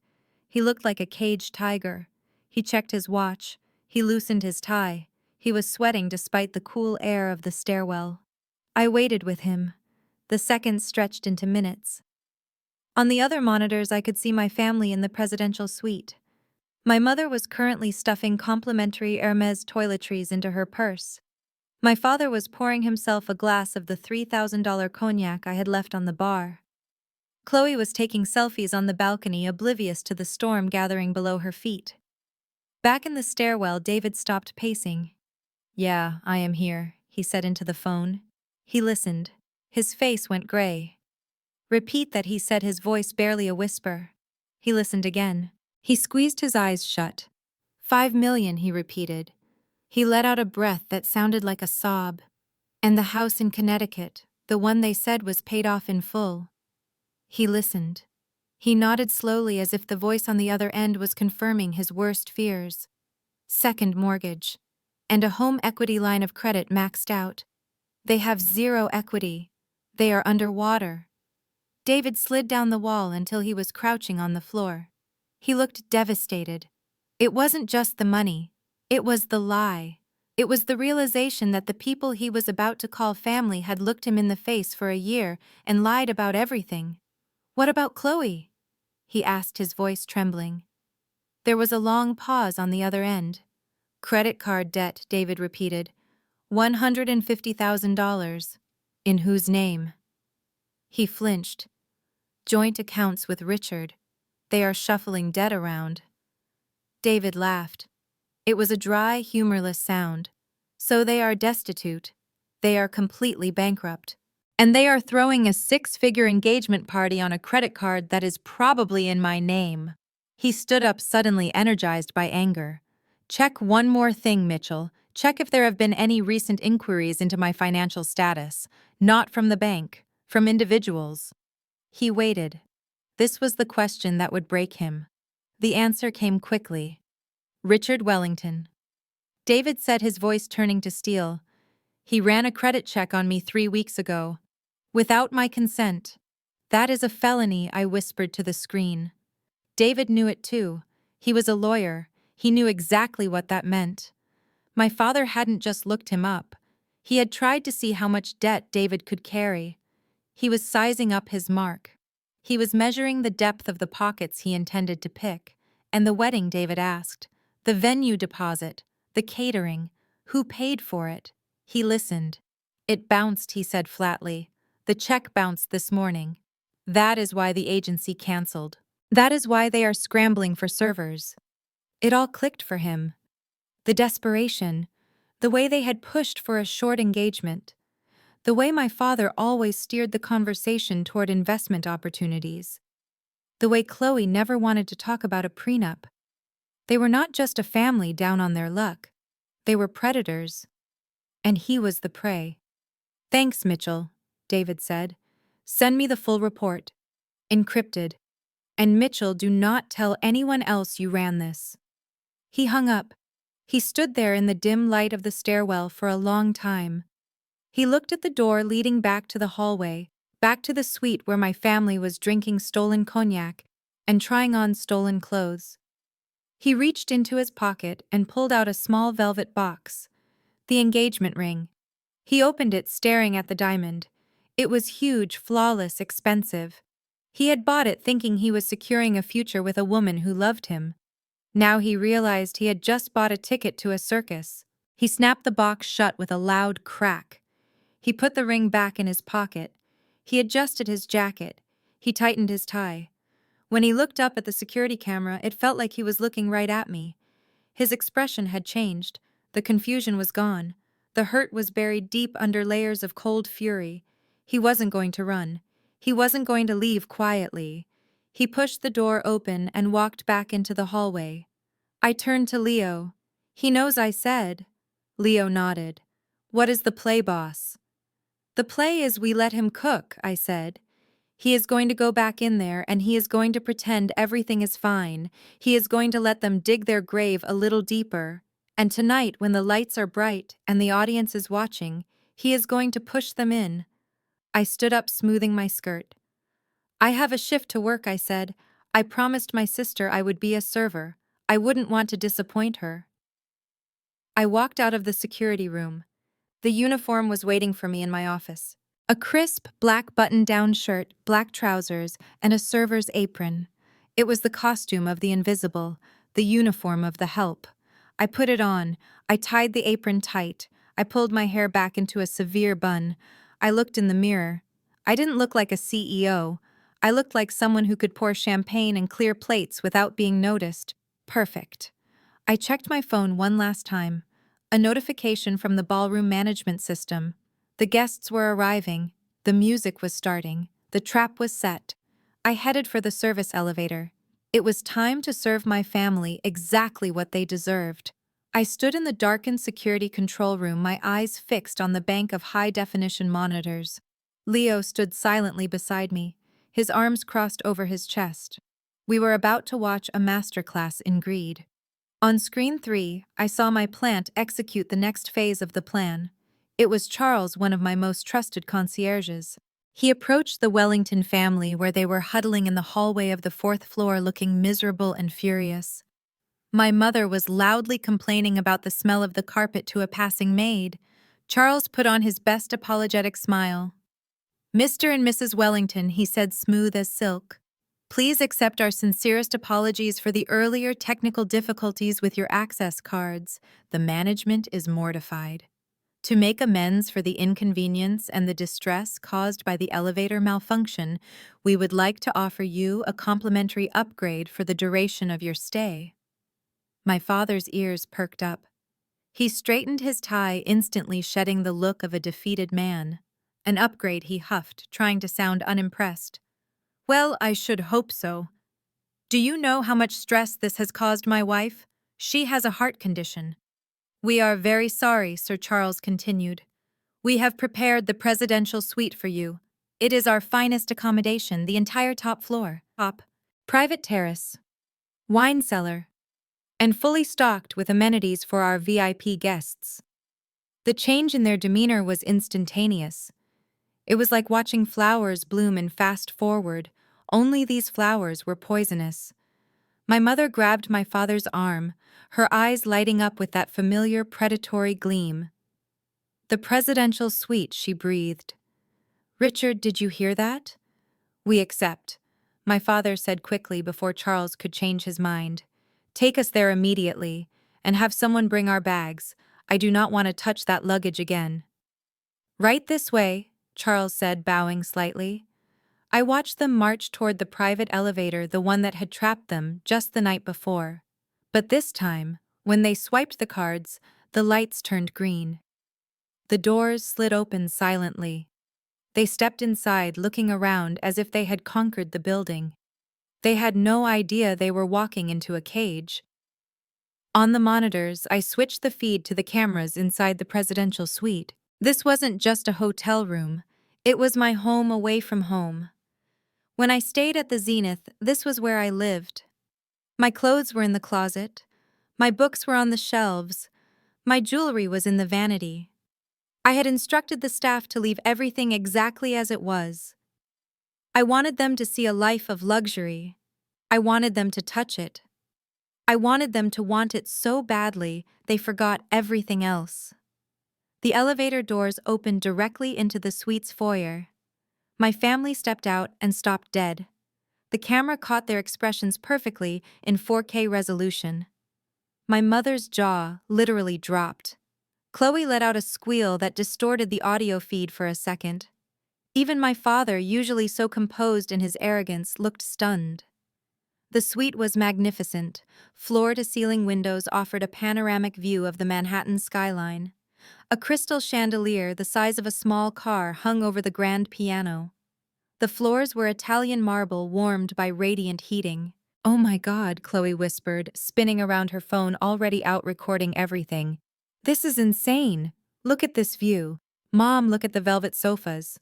He looked like a caged tiger. He checked his watch. He loosened his tie. He was sweating despite the cool air of the stairwell. I waited with him. The seconds stretched into minutes. On the other monitors, I could see my family in the presidential suite. My mother was currently stuffing complimentary Hermes toiletries into her purse. My father was pouring himself a glass of the $3,000 cognac I had left on the bar. Chloe was taking selfies on the balcony, oblivious to the storm gathering below her feet. Back in the stairwell, David stopped pacing. "Yeah, I am here," he said into the phone. He listened. His face went gray. "Repeat that," he said, his voice barely a whisper. He listened again. He squeezed his eyes shut. 5 million, he repeated. He let out a breath that sounded like a sob. "And the house in Connecticut, the one they said was paid off in full." He listened. He nodded slowly, as if the voice on the other end was confirming his worst fears. "Second mortgage. And a home equity line of credit maxed out. They have 0 equity. They are underwater." David slid down the wall until he was crouching on the floor. He looked devastated. It wasn't just the money. It was the lie. It was the realization that the people he was about to call family had looked him in the face for a year and lied about everything. "What about Chloe?" he asked, his voice trembling. There was a long pause on the other end. "Credit card debt," David repeated. $150,000. "In whose name?" He flinched. "Joint accounts with Richard. They are shuffling debt around." David laughed. It was a dry, humorless sound. So they are destitute. They are completely bankrupt. And they are throwing a six-figure engagement party on a credit card that is probably in my name. He stood up suddenly energized by anger. Check one more thing, Mitchell. Check if there have been any recent inquiries into my financial status. Not from the bank, from individuals. He waited. This was the question that would break him. The answer came quickly. Richard Wellington. David said, his voice turning to steel. He ran a credit check on me 3 weeks ago. Without my consent. That is a felony, I whispered to the screen. David knew it too. He was a lawyer. He knew exactly what that meant. My father hadn't just looked him up. He had tried to see how much debt David could carry. He was sizing up his mark. He was measuring the depth of the pockets he intended to pick. And the wedding, David asked. The venue deposit. The catering. Who paid for it? He listened. It bounced, he said flatly. The check bounced this morning. That is why the agency canceled. That is why they are scrambling for servers. It all clicked for him. The desperation. The way they had pushed for a short engagement. The way my father always steered the conversation toward investment opportunities. The way Chloe never wanted to talk about a prenup. They were not just a family down on their luck. They were predators. And he was the prey. Thanks, Mitchell, David said. Send me the full report. Encrypted. And Mitchell, do not tell anyone else you ran this. He hung up. He stood there in the dim light of the stairwell for a long time. He looked at the door leading back to the hallway, back to the suite where my family was drinking stolen cognac and trying on stolen clothes. He reached into his pocket and pulled out a small velvet box. The engagement ring. He opened it, staring at the diamond. It was huge, flawless, expensive. He had bought it thinking he was securing a future with a woman who loved him. Now he realized he had just bought a ticket to a circus. He snapped the box shut with a loud crack. He put the ring back in his pocket. He adjusted his jacket. He tightened his tie. When he looked up at the security camera, it felt like he was looking right at me. His expression had changed. The confusion was gone. The hurt was buried deep under layers of cold fury. He wasn't going to run. He wasn't going to leave quietly. He pushed the door open and walked back into the hallway. I turned to Leo. He knows I said. Leo nodded. What is the play, boss? The play is we let him cook, I said. He is going to go back in there and he is going to pretend everything is fine. He is going to let them dig their grave a little deeper. And tonight, when the lights are bright and the audience is watching, he is going to push them in. I stood up, smoothing my skirt. I have a shift to work, I said. I promised my sister I would be a server. I wouldn't want to disappoint her. I walked out of the security room. The uniform was waiting for me in my office. A crisp, black button-down shirt, black trousers, and a server's apron. It was the costume of the invisible, the uniform of the help. I put it on. I tied the apron tight. I pulled my hair back into a severe bun. I looked in the mirror. I didn't look like a CEO. I looked like someone who could pour champagne and clear plates without being noticed. Perfect. I checked my phone one last time. A notification from the ballroom management system. The guests were arriving. The music was starting. The trap was set. I headed for the service elevator. It was time to serve my family exactly what they deserved. I stood in the darkened security control room, my eyes fixed on the bank of high-definition monitors. Leo stood silently beside me, his arms crossed over his chest. We were about to watch a masterclass in greed. On screen 3, I saw my plant execute the next phase of the plan. It was Charles, one of my most trusted concierges. He approached the Wellington family where they were huddling in the hallway of the 4th floor looking miserable and furious. My mother was loudly complaining about the smell of the carpet to a passing maid. Charles put on his best apologetic smile. Mr. and Mrs. Wellington, he said, smooth as silk. Please accept our sincerest apologies for the earlier technical difficulties with your access cards. The management is mortified. To make amends for the inconvenience and the distress caused by the elevator malfunction, we would like to offer you a complimentary upgrade for the duration of your stay. My father's ears perked up. He straightened his tie, instantly shedding the look of a defeated man. An upgrade, he huffed, trying to sound unimpressed. Well, I should hope so. Do you know how much stress this has caused my wife? She has a heart condition. We are very sorry, Sir Charles continued. We have prepared the presidential suite for you. It is our finest accommodation, the entire top floor, private terrace, wine cellar, and fully stocked with amenities for our VIP guests. The change in their demeanor was instantaneous. It was like watching flowers bloom and fast forward, only these flowers were poisonous. My mother grabbed my father's arm, her eyes lighting up with that familiar predatory gleam. The presidential suite, she breathed. Richard, did you hear that? We accept, my father said quickly before Charles could change his mind. Take us there immediately, and have someone bring our bags. I do not want to touch that luggage again. Right this way, Charles said, bowing slightly. I watched them march toward the private elevator, the one that had trapped them just the night before. But this time, when they swiped the cards, the lights turned green. The doors slid open silently. They stepped inside, looking around as if they had conquered the building. They had no idea they were walking into a cage. On the monitors, I switched the feed to the cameras inside the presidential suite. This wasn't just a hotel room. It was my home away from home. When I stayed at the Zenith, this was where I lived. My clothes were in the closet. My books were on the shelves. My jewelry was in the vanity. I had instructed the staff to leave everything exactly as it was. I wanted them to see a life of luxury. I wanted them to touch it. I wanted them to want it so badly they forgot everything else. The elevator doors opened directly into the suite's foyer. My family stepped out and stopped dead. The camera caught their expressions perfectly in 4K resolution. My mother's jaw literally dropped. Chloe let out a squeal that distorted the audio feed for a second. Even my father, usually so composed in his arrogance, looked stunned. The suite was magnificent. Floor-to-ceiling windows offered a panoramic view of the Manhattan skyline. A crystal chandelier the size of a small car hung over the grand piano. The floors were Italian marble warmed by radiant heating. Oh my God, Chloe whispered, spinning around her phone, already out recording everything. This is insane. Look at this view. Mom, look at the velvet sofas.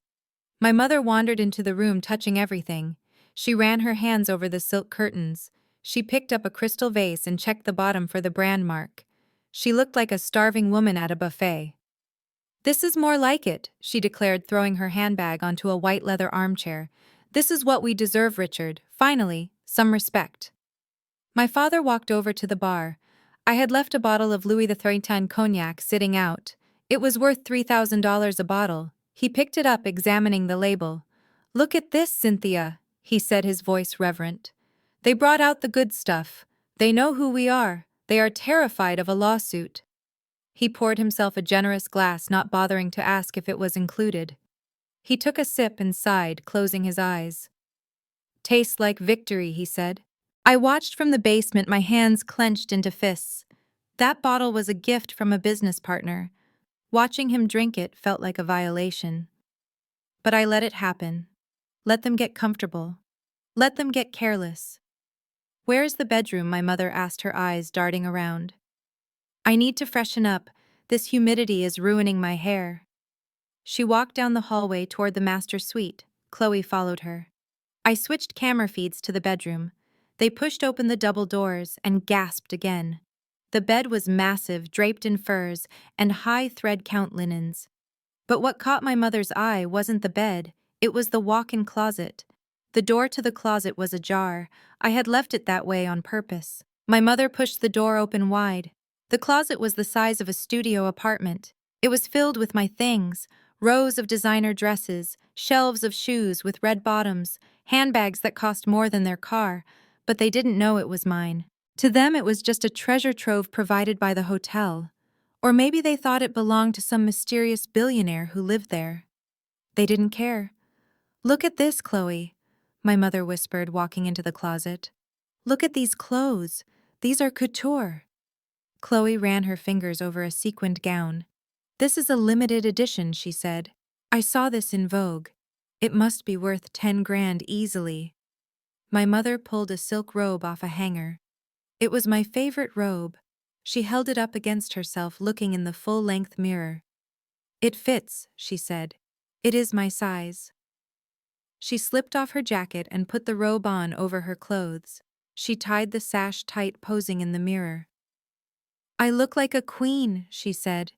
My mother wandered into the room, touching everything. She ran her hands over the silk curtains. She picked up a crystal vase and checked the bottom for the brand mark. She looked like a starving woman at a buffet. This is more like it, she declared, throwing her handbag onto a white leather armchair. This is what we deserve, Richard. Finally, some respect. My father walked over to the bar. I had left a bottle of Louis XIII cognac sitting out. It was worth $3,000 a bottle. He picked it up, examining the label. Look at this, Cynthia, he said, his voice reverent. They brought out the good stuff. They know who we are. They are terrified of a lawsuit. He poured himself a generous glass, not bothering to ask if it was included. He took a sip and sighed, closing his eyes. Tastes like victory, he said. I watched from the basement, my hands clenched into fists. That bottle was a gift from a business partner. Watching him drink it felt like a violation. But I let it happen. Let them get comfortable. Let them get careless. Where's the bedroom? My mother asked, her eyes darting around. I need to freshen up. This humidity is ruining my hair. She walked down the hallway toward the master suite. Chloe followed her. I switched camera feeds to the bedroom. They pushed open the double doors and gasped again. The bed was massive, draped in furs and high thread count linens. But what caught my mother's eye wasn't the bed, it was the walk-in closet. The door to the closet was ajar. I had left it that way on purpose. My mother pushed the door open wide. The closet was the size of a studio apartment. It was filled with my things, rows of designer dresses, shelves of shoes with red bottoms, handbags that cost more than their car, but they didn't know it was mine. To them it was just a treasure trove provided by the hotel. Or maybe they thought it belonged to some mysterious billionaire who lived there. They didn't care. Look at this, Chloe, my mother whispered, walking into the closet. Look at these clothes. These are couture. Chloe ran her fingers over a sequined gown. "This is a limited edition," she said. "I saw this in Vogue. It must be worth 10 grand easily." My mother pulled a silk robe off a hanger. It was my favorite robe. She held it up against herself, looking in the full-length mirror. "It fits," she said. "It is my size." She slipped off her jacket and put the robe on over her clothes. She tied the sash tight, posing in the mirror. "I look like a queen," she said.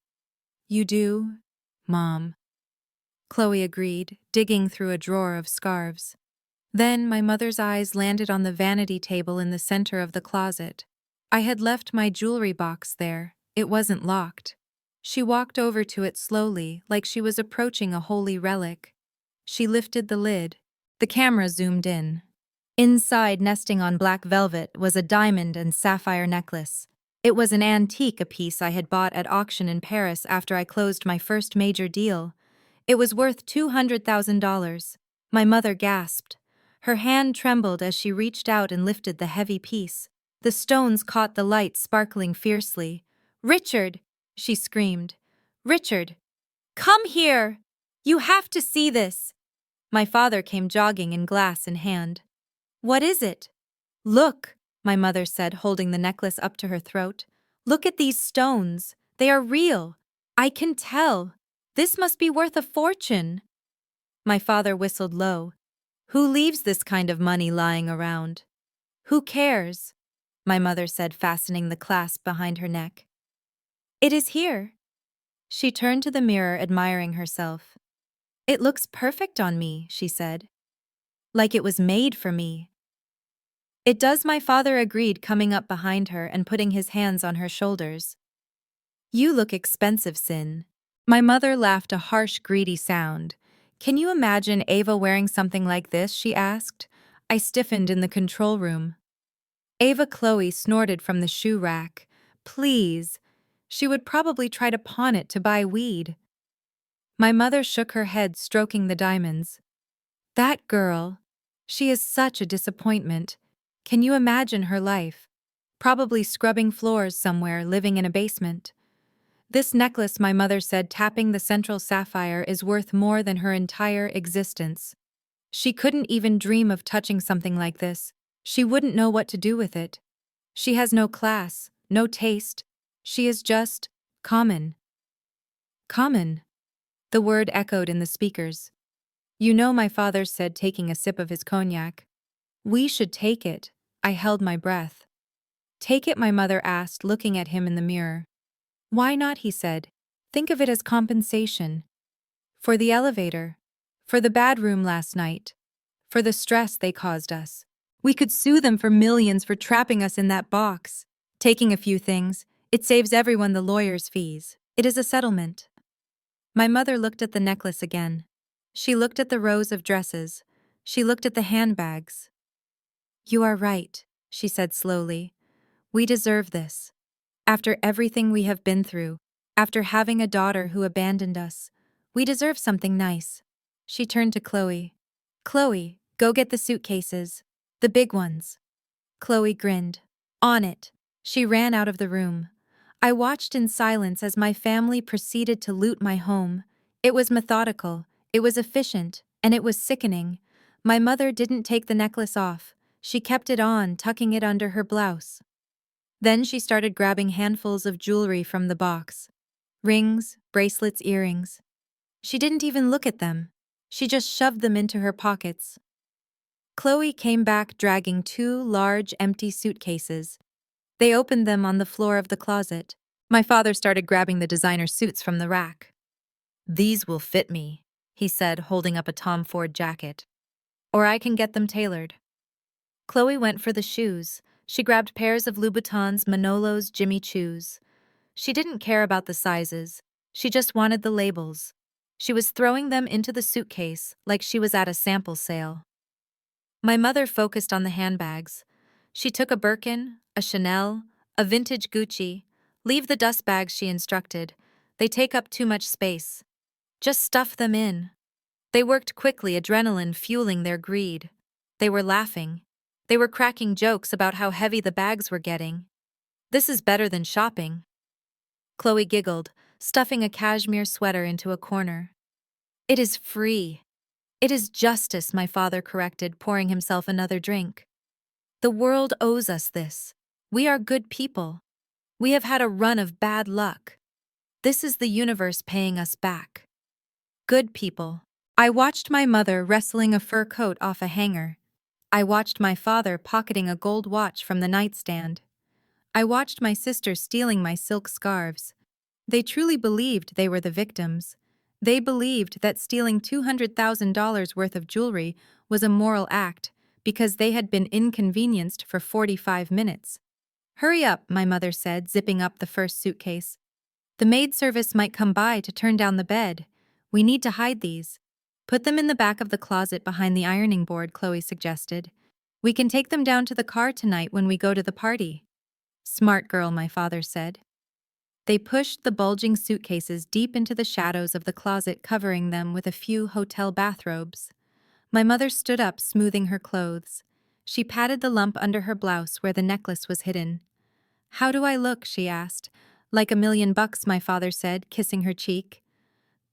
"You do, Mom," Chloe agreed, digging through a drawer of scarves. Then my mother's eyes landed on the vanity table in the center of the closet. I had left my jewelry box there. It wasn't locked. She walked over to it slowly, like she was approaching a holy relic. She lifted the lid. The camera zoomed in. Inside, nesting on black velvet, was a diamond and sapphire necklace. It was an antique, a piece I had bought at auction in Paris after I closed my first major deal. It was worth $200,000. My mother gasped. Her hand trembled as she reached out and lifted the heavy piece. The stones caught the light, sparkling fiercely. "Richard!" she screamed. "Richard! Come here! You have to see this!" My father came jogging in, glass in hand. "What is it?" "Look," my mother said, holding the necklace up to her throat. "Look at these stones. They are real. I can tell. This must be worth a fortune." My father whistled low. "Who leaves this kind of money lying around?" "Who cares?" my mother said, fastening the clasp behind her neck. "It is here." She turned to the mirror, admiring herself. "It looks perfect on me," she said. "Like it was made for me." "It does," my father agreed, coming up behind her and putting his hands on her shoulders. "You look expensive, Sin." My mother laughed, a harsh, greedy sound. "Can you imagine Ava wearing something like this?" she asked. I stiffened in the control room. Ava, Chloe snorted from the shoe rack. "Please." She would probably try to pawn it to buy weed. My mother shook her head, stroking the diamonds. "That girl. She is such a disappointment. Can you imagine her life? Probably scrubbing floors somewhere, living in a basement." "This necklace," my mother said, tapping the central sapphire, "is worth more than her entire existence. She couldn't even dream of touching something like this. She wouldn't know what to do with it. She has no class, no taste. She is just common." "Common?" The word echoed in the speakers. "You know," my father said, taking a sip of his cognac. "We should take it." I held my breath. "Take it?" my mother asked, looking at him in the mirror. "Why not?" he said. "Think of it as compensation. For the elevator. For the bad room last night. For the stress they caused us. We could sue them for millions for trapping us in that box. Taking a few things, it saves everyone the lawyer's fees. It is a settlement." My mother looked at the necklace again. She looked at the rows of dresses. She looked at the handbags. "You are right," she said slowly. "We deserve this. After everything we have been through, after having a daughter who abandoned us, we deserve something nice." She turned to Chloe. "Chloe, go get the suitcases. The big ones." Chloe grinned. "On it." She ran out of the room. I watched in silence as my family proceeded to loot my home. It was methodical, it was efficient, and it was sickening. My mother didn't take the necklace off. She kept it on, tucking it under her blouse. Then she started grabbing handfuls of jewelry from the box. Rings, bracelets, earrings. She didn't even look at them. She just shoved them into her pockets. Chloe came back dragging 2 large, empty suitcases. They opened them on the floor of the closet. My father started grabbing the designer suits from the rack. "These will fit me," he said, holding up a Tom Ford jacket. "Or I can get them tailored." Chloe went for the shoes. She grabbed pairs of Louboutins, Manolos, Jimmy Choos. She didn't care about the sizes. She just wanted the labels. She was throwing them into the suitcase like she was at a sample sale. My mother focused on the handbags. She took a Birkin, a Chanel, a vintage Gucci. "Leave the dust bags," she instructed. "They take up too much space. Just stuff them in." They worked quickly, adrenaline fueling their greed. They were laughing. They were cracking jokes about how heavy the bags were getting. This is better than shopping. Chloe giggled, stuffing a cashmere sweater into a corner. It is free. It is justice, my father corrected, pouring himself another drink. The world owes us this. We are good people. We have had a run of bad luck. This is the universe paying us back. Good people. I watched my mother wrestling a fur coat off a hanger. I watched my father pocketing a gold watch from the nightstand. I watched my sister stealing my silk scarves. They truly believed they were the victims. They believed that stealing $200,000 worth of jewelry was a moral act because they had been inconvenienced for 45 minutes. Hurry up, my mother said, zipping up the first suitcase. The maid service might come by to turn down the bed. We need to hide these. Put them in the back of the closet behind the ironing board, Chloe suggested. We can take them down to the car tonight when we go to the party. Smart girl, my father said. They pushed the bulging suitcases deep into the shadows of the closet, covering them with a few hotel bathrobes. My mother stood up, smoothing her clothes. She patted the lump under her blouse where the necklace was hidden. How do I look? She asked. Like $1,000,000, my father said, kissing her cheek.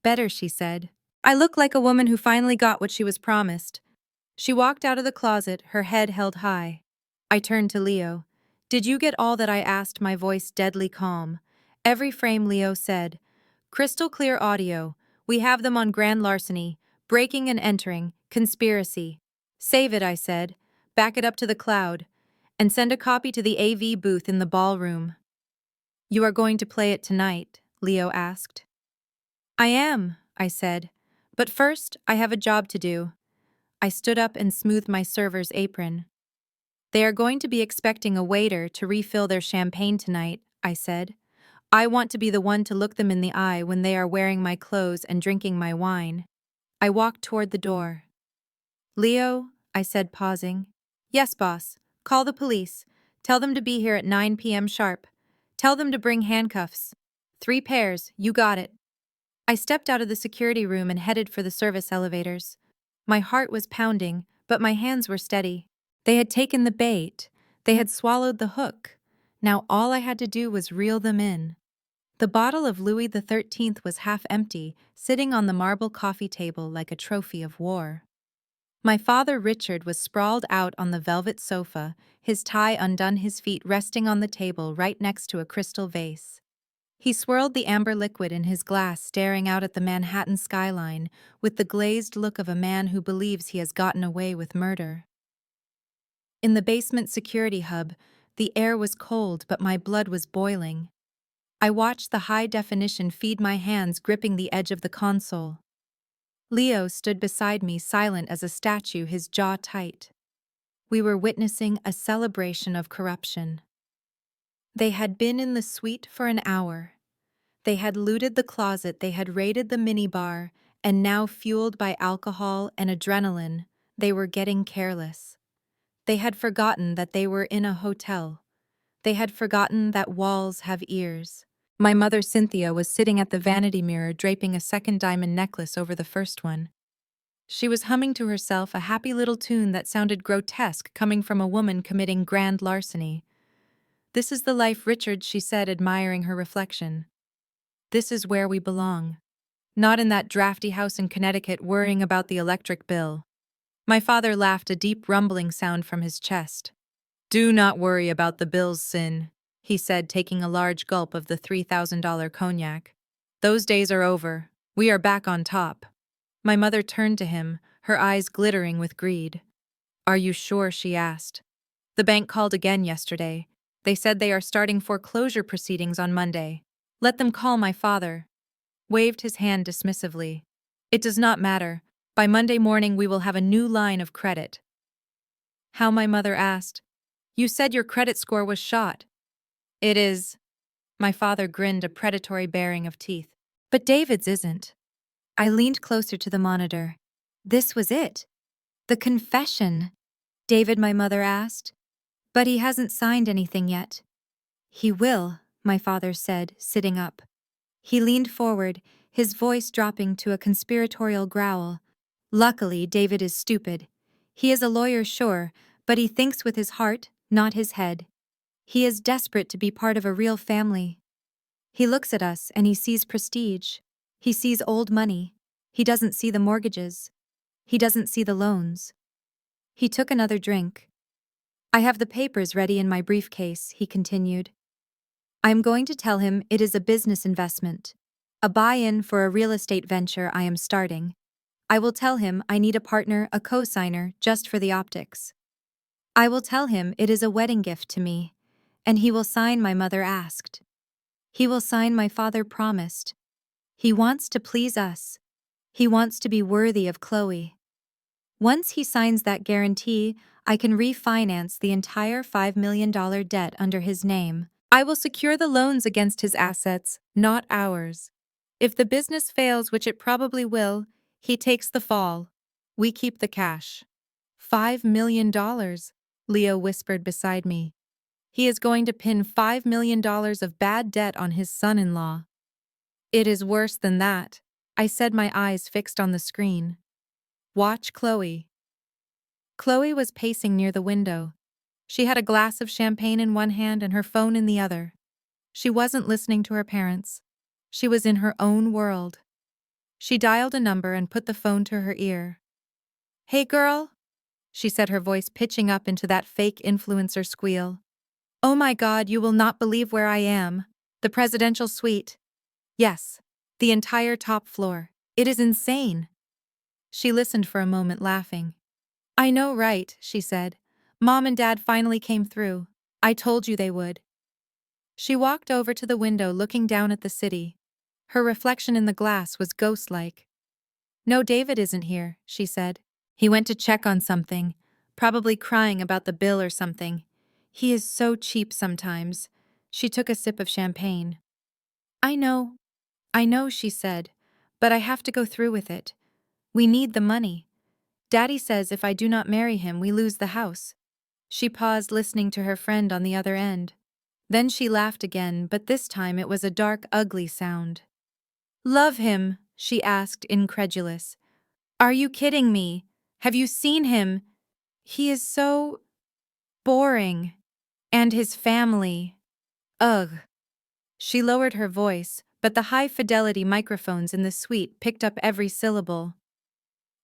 Better, she said. I look like a woman who finally got what she was promised. She walked out of the closet, her head held high. I turned to Leo. Did you get all that I asked? My voice deadly calm. Every frame, Leo said. Crystal clear audio. We have them on grand larceny, breaking and entering, conspiracy. Save it, I said. Back it up to the cloud. And send a copy to the AV booth in the ballroom. You are going to play it tonight? Leo asked. I am, I said. But first, I have a job to do. I stood up and smoothed my server's apron. They are going to be expecting a waiter to refill their champagne tonight, I said. I want to be the one to look them in the eye when they are wearing my clothes and drinking my wine. I walked toward the door. Leo, I said, pausing. Yes, boss. Call the police. Tell them to be here at 9 p.m. sharp. Tell them to bring handcuffs. 3 pairs, you got it. I stepped out of the security room and headed for the service elevators. My heart was pounding, but my hands were steady. They had taken the bait. They had swallowed the hook. Now all I had to do was reel them in. The bottle of Louis XIII was half empty, sitting on the marble coffee table like a trophy of war. My father Richard was sprawled out on the velvet sofa, his tie undone, his feet resting on the table right next to a crystal vase. He swirled the amber liquid in his glass, staring out at the Manhattan skyline with the glazed look of a man who believes he has gotten away with murder. In the basement security hub, the air was cold, but my blood was boiling. I watched the high-definition feed my hands, gripping the edge of the console. Leo stood beside me, silent as a statue, his jaw tight. We were witnessing a celebration of corruption. They had been in the suite for an hour. They had looted the closet, they had raided the minibar, and now, fueled by alcohol and adrenaline, they were getting careless. They had forgotten that they were in a hotel. They had forgotten that walls have ears. My mother Cynthia was sitting at the vanity mirror, draping a second diamond necklace over the first one. She was humming to herself a happy little tune that sounded grotesque coming from a woman committing grand larceny. This is the life, Richard, she said, admiring her reflection. This is where we belong. Not in that drafty house in Connecticut worrying about the electric bill. My father laughed, a deep rumbling sound from his chest. Do not worry about the bills, Sin, he said, taking a large gulp of the $3,000 cognac. Those days are over. We are back on top. My mother turned to him, her eyes glittering with greed. Are you sure? She asked. The bank called again yesterday. They said they are starting foreclosure proceedings on Monday. Let them call. My father waved his hand dismissively. It does not matter. By Monday morning we will have a new line of credit. How? My mother asked. You said your credit score was shot. It is. My father grinned, a predatory baring of teeth. But David's isn't. I leaned closer to the monitor. This was it. The confession. David, my mother asked. But he hasn't signed anything yet. He will, my father said, sitting up. He leaned forward, his voice dropping to a conspiratorial growl. Luckily, David is stupid. He is a lawyer, sure, but he thinks with his heart, not his head. He is desperate to be part of a real family. He looks at us and he sees prestige. He sees old money. He doesn't see the mortgages. He doesn't see the loans. He took another drink. I have the papers ready in my briefcase, he continued. I am going to tell him it is a business investment, a buy-in for a real estate venture I am starting. I will tell him I need a partner, a co-signer, just for the optics. I will tell him it is a wedding gift to me, and he will sign my mother asked. He will sign my father promised. He wants to please us. He wants to be worthy of Chloe. Once he signs that guarantee, I can refinance the entire $5 million debt under his name. I will secure the loans against his assets, not ours. If the business fails, which it probably will, he takes the fall. We keep the cash. $5 million, Leo whispered beside me. He is going to pin $5 million of bad debt on his son-in-law. It is worse than that, I said, my eyes fixed on the screen. Watch Chloe. Chloe was pacing near the window. She had a glass of champagne in one hand and her phone in the other. She wasn't listening to her parents. She was in her own world. She dialed a number and put the phone to her ear. Hey girl, she said, her voice pitching up into that fake influencer squeal. Oh my God, you will not believe where I am. The presidential suite. Yes, the entire top floor. It is insane. She listened for a moment, laughing. I know, right, she said. Mom and Dad finally came through. I told you they would. She walked over to the window, looking down at the city. Her reflection in the glass was ghost-like. No, David isn't here, she said. He went to check on something, probably crying about the bill or something. He is so cheap sometimes. She took a sip of champagne. I know, she said, but I have to go through with it. We need the money. Daddy says if I do not marry him, we lose the house. She paused, listening to her friend on the other end. Then she laughed again, but this time it was a dark, ugly sound. Love him? She asked, incredulous. Are you kidding me? Have you seen him? He is so boring. And his family. Ugh. She lowered her voice, but the high-fidelity microphones in the suite picked up every syllable.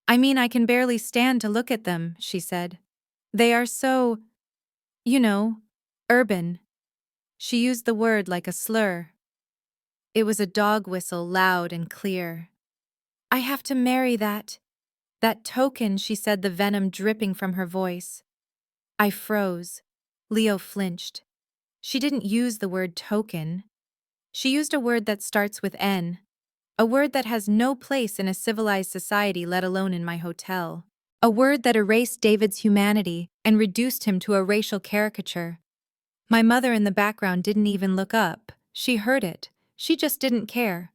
I mean, I can barely stand to look at them, she said. They are so, urban. She used the word like a slur. It was a dog whistle, loud and clear. I have to marry that token, she said, the venom dripping from her voice. I froze. Leo flinched. She didn't use the word token. She used a word that starts with N. A word that has no place in a civilized society, let alone in my hotel. A word that erased David's humanity and reduced him to a racial caricature. My mother in the background didn't even look up. She heard it. She just didn't care.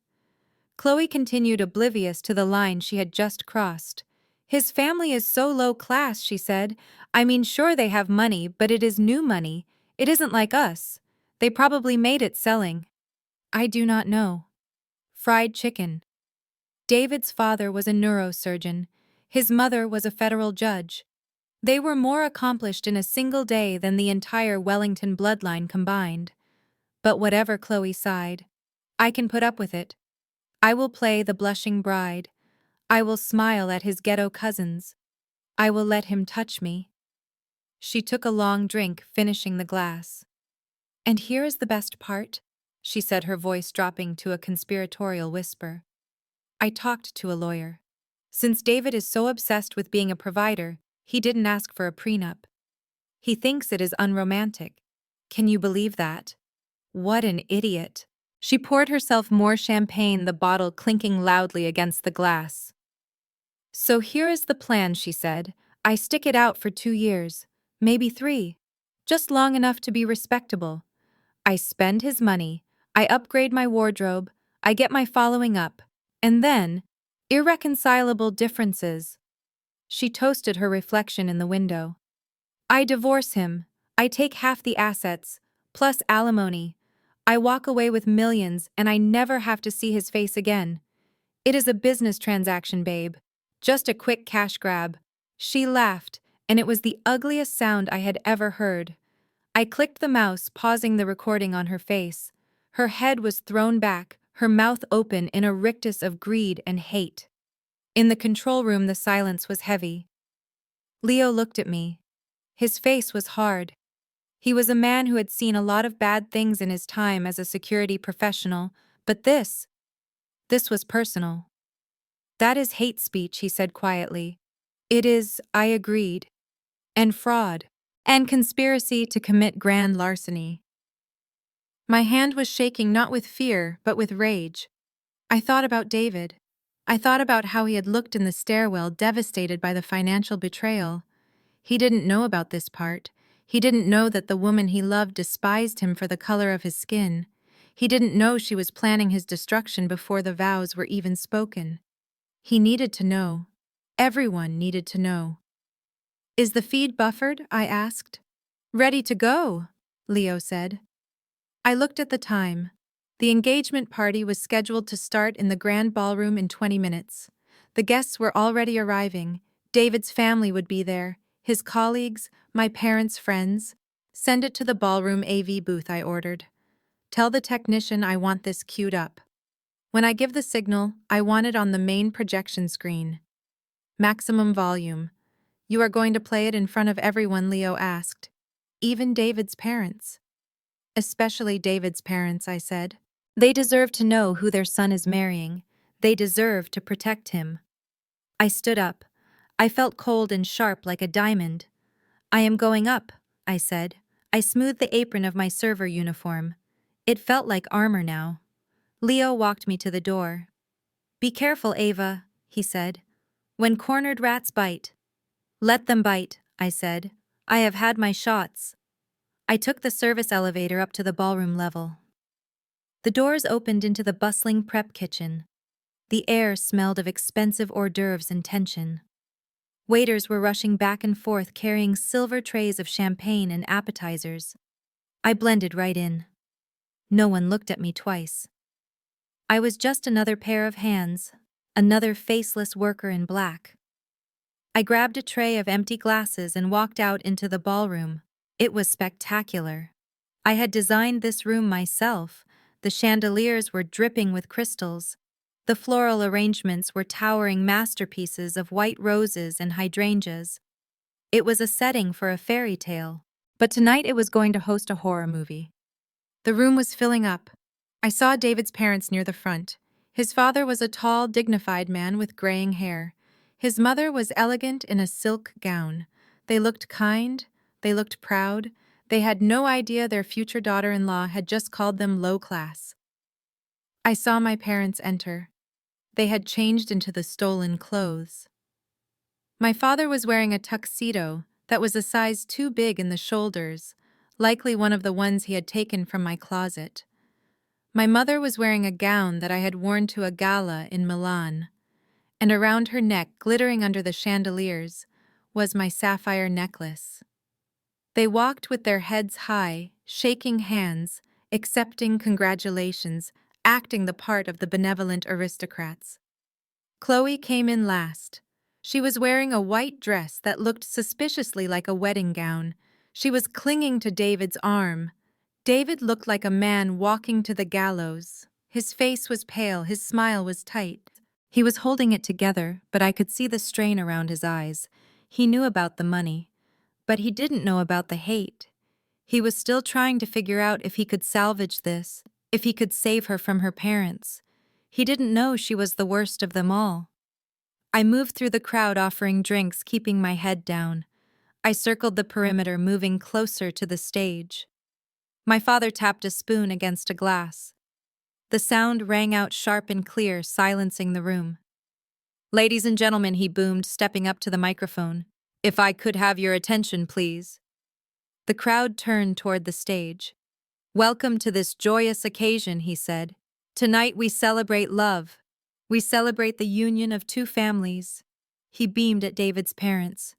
Chloe continued, oblivious to the line she had just crossed. His family is so low class, she said. I mean, sure, they have money, but it is new money. It isn't like us. They probably made it selling. I do not know. Fried chicken. David's father was a neurosurgeon. His mother was a federal judge. They were more accomplished in a single day than the entire Wellington bloodline combined. But whatever, Chloe sighed. I can put up with it. I will play the blushing bride. I will smile at his ghetto cousins. I will let him touch me. She took a long drink, finishing the glass. And here is the best part, she said, her voice dropping to a conspiratorial whisper. I talked to a lawyer. Since David is so obsessed with being a provider, he didn't ask for a prenup. He thinks it is unromantic. Can you believe that? What an idiot. She poured herself more champagne, the bottle clinking loudly against the glass. So here is the plan, she said. I stick it out for 2 years, maybe 3. Just long enough to be respectable. I spend his money, I upgrade my wardrobe, I get my following up, and then, irreconcilable differences. She toasted her reflection in the window. I divorce him, I take half the assets, plus alimony. I walk away with millions and I never have to see his face again. It is a business transaction, babe. Just a quick cash grab. She laughed, and it was the ugliest sound I had ever heard. I clicked the mouse, pausing the recording on her face. Her head was thrown back, her mouth open in a rictus of greed and hate. In the control room, the silence was heavy. Leo looked at me. His face was hard. He was a man who had seen a lot of bad things in his time as a security professional, but this was personal. That is hate speech, he said quietly. It is, I agreed. And fraud. And conspiracy to commit grand larceny. My hand was shaking not with fear, but with rage. I thought about David. I thought about how he had looked in the stairwell, devastated by the financial betrayal. He didn't know about this part. He didn't know that the woman he loved despised him for the color of his skin. He didn't know she was planning his destruction before the vows were even spoken. He needed to know. Everyone needed to know. Is the feed buffered? I asked. Ready to go, Leo said. I looked at the time. The engagement party was scheduled to start in the grand ballroom in 20 minutes. The guests were already arriving. David's family would be there, his colleagues, my parents' friends. Send it to the ballroom AV booth, I ordered. Tell the technician I want this queued up. When I give the signal, I want it on the main projection screen. Maximum volume. You are going to play it in front of everyone, Leo asked. Even David's parents. Especially David's parents, I said. They deserve to know who their son is marrying. They deserve to protect him. I stood up. I felt cold and sharp like a diamond. I am going up, I said. I smoothed the apron of my server uniform. It felt like armor now. Leo walked me to the door. Be careful, Ava, he said. When cornered rats bite. Let them bite, I said. I have had my shots. I took the service elevator up to the ballroom level. The doors opened into the bustling prep kitchen. The air smelled of expensive hors d'oeuvres and tension. Waiters were rushing back and forth carrying silver trays of champagne and appetizers. I blended right in. No one looked at me twice. I was just another pair of hands, another faceless worker in black. I grabbed a tray of empty glasses and walked out into the ballroom. It was spectacular. I had designed this room myself. The chandeliers were dripping with crystals. The floral arrangements were towering masterpieces of white roses and hydrangeas. It was a setting for a fairy tale. But tonight it was going to host a horror movie. The room was filling up. I saw David's parents near the front. His father was a tall, dignified man with graying hair. His mother was elegant in a silk gown. They looked kind. They looked proud. They had no idea their future daughter-in-law had just called them low class. I saw my parents enter. They had changed into the stolen clothes. My father was wearing a tuxedo that was a size too big in the shoulders, likely one of the ones he had taken from my closet. My mother was wearing a gown that I had worn to a gala in Milan, and around her neck, glittering under the chandeliers, was my sapphire necklace. They walked with their heads high, shaking hands, accepting congratulations, acting the part of the benevolent aristocrats. Chloe came in last. She was wearing a white dress that looked suspiciously like a wedding gown. She was clinging to David's arm. David looked like a man walking to the gallows. His face was pale, his smile was tight. He was holding it together, but I could see the strain around his eyes. He knew about the money, but he didn't know about the hate. He was still trying to figure out if he could salvage this, if he could save her from her parents. He didn't know she was the worst of them all. I moved through the crowd offering drinks, keeping my head down. I circled the perimeter, moving closer to the stage. My father tapped a spoon against a glass. The sound rang out sharp and clear, silencing the room. Ladies and gentlemen, he boomed, stepping up to the microphone. If I could have your attention, please. The crowd turned toward the stage. Welcome to this joyous occasion, he said. Tonight we celebrate love. We celebrate the union of two families. He beamed at David's parents.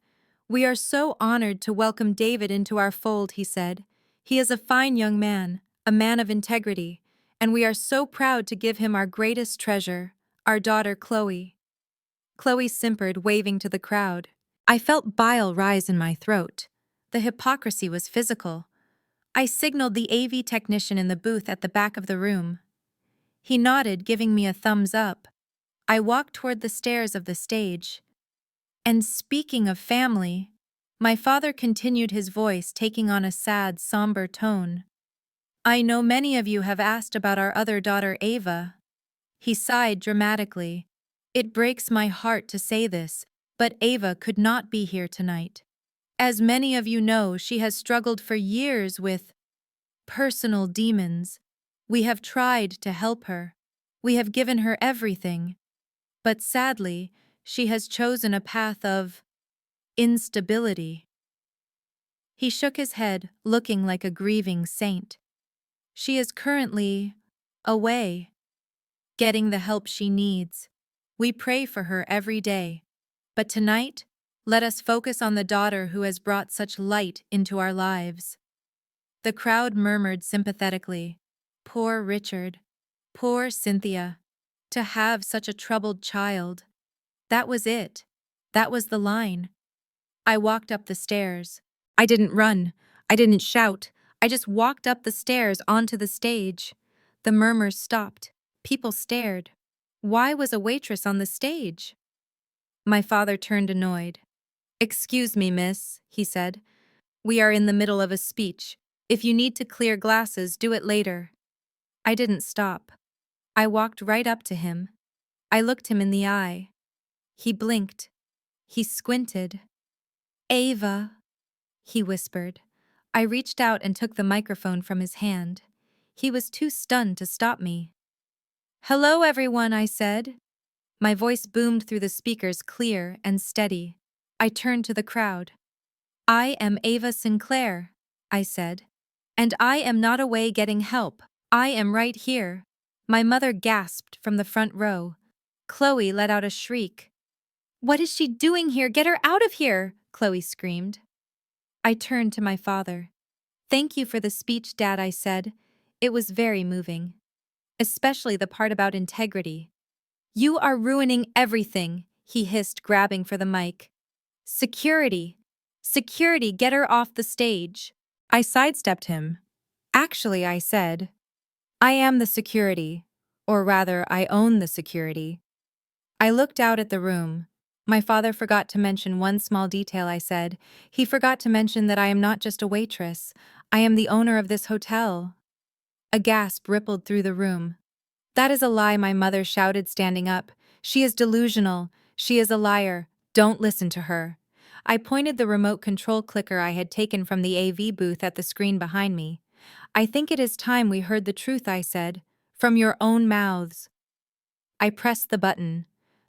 We are so honored to welcome David into our fold, he said. He is a fine young man, a man of integrity, and we are so proud to give him our greatest treasure, our daughter Chloe. Chloe simpered, waving to the crowd. I felt bile rise in my throat. The hypocrisy was physical. I signaled the AV technician in the booth at the back of the room. He nodded, giving me a thumbs up. I walked toward the stairs of the stage. And speaking of family, my father continued, his voice taking on a sad, somber tone. I know many of you have asked about our other daughter, Ava. He sighed dramatically. It breaks my heart to say this, but Ava could not be here tonight. As many of you know, she has struggled for years with personal demons. We have tried to help her. We have given her everything. But sadly, she has chosen a path of instability. He shook his head, looking like a grieving saint. She is currently away, getting the help she needs. We pray for her every day. But tonight, let us focus on the daughter who has brought such light into our lives. The crowd murmured sympathetically. Poor Richard. Poor Cynthia. To have such a troubled child. That was it. That was the line. I walked up the stairs. I didn't run. I didn't shout. I just walked up the stairs onto the stage. The murmurs stopped. People stared. Why was a waitress on the stage? My father turned annoyed. Excuse me, miss, he said. We are in the middle of a speech. If you need to clear glasses, do it later. I didn't stop. I walked right up to him. I looked him in the eye. He blinked. He squinted. Ava, he whispered. I reached out and took the microphone from his hand. He was too stunned to stop me. Hello, everyone, I said. My voice boomed through the speakers, clear and steady. I turned to the crowd. I am Ava Sinclair, I said. And I am not away getting help. I am right here. My mother gasped from the front row. Chloe let out a shriek. What is she doing here? Get her out of here, Chloe screamed. I turned to my father. Thank you for the speech, Dad, I said. It was very moving. Especially the part about integrity. You are ruining everything, he hissed, grabbing for the mic. Security! Security, get her off the stage. I sidestepped him. Actually, I said, I am the security. Or rather, I own the security. I looked out at the room. My father forgot to mention one small detail, I said. He forgot to mention that I am not just a waitress. I am the owner of this hotel. A gasp rippled through the room. That is a lie, my mother shouted, standing up. She is delusional. She is a liar. Don't listen to her. I pointed the remote control clicker I had taken from the AV booth at the screen behind me. I think it is time we heard the truth, I said. From your own mouths. I pressed the button.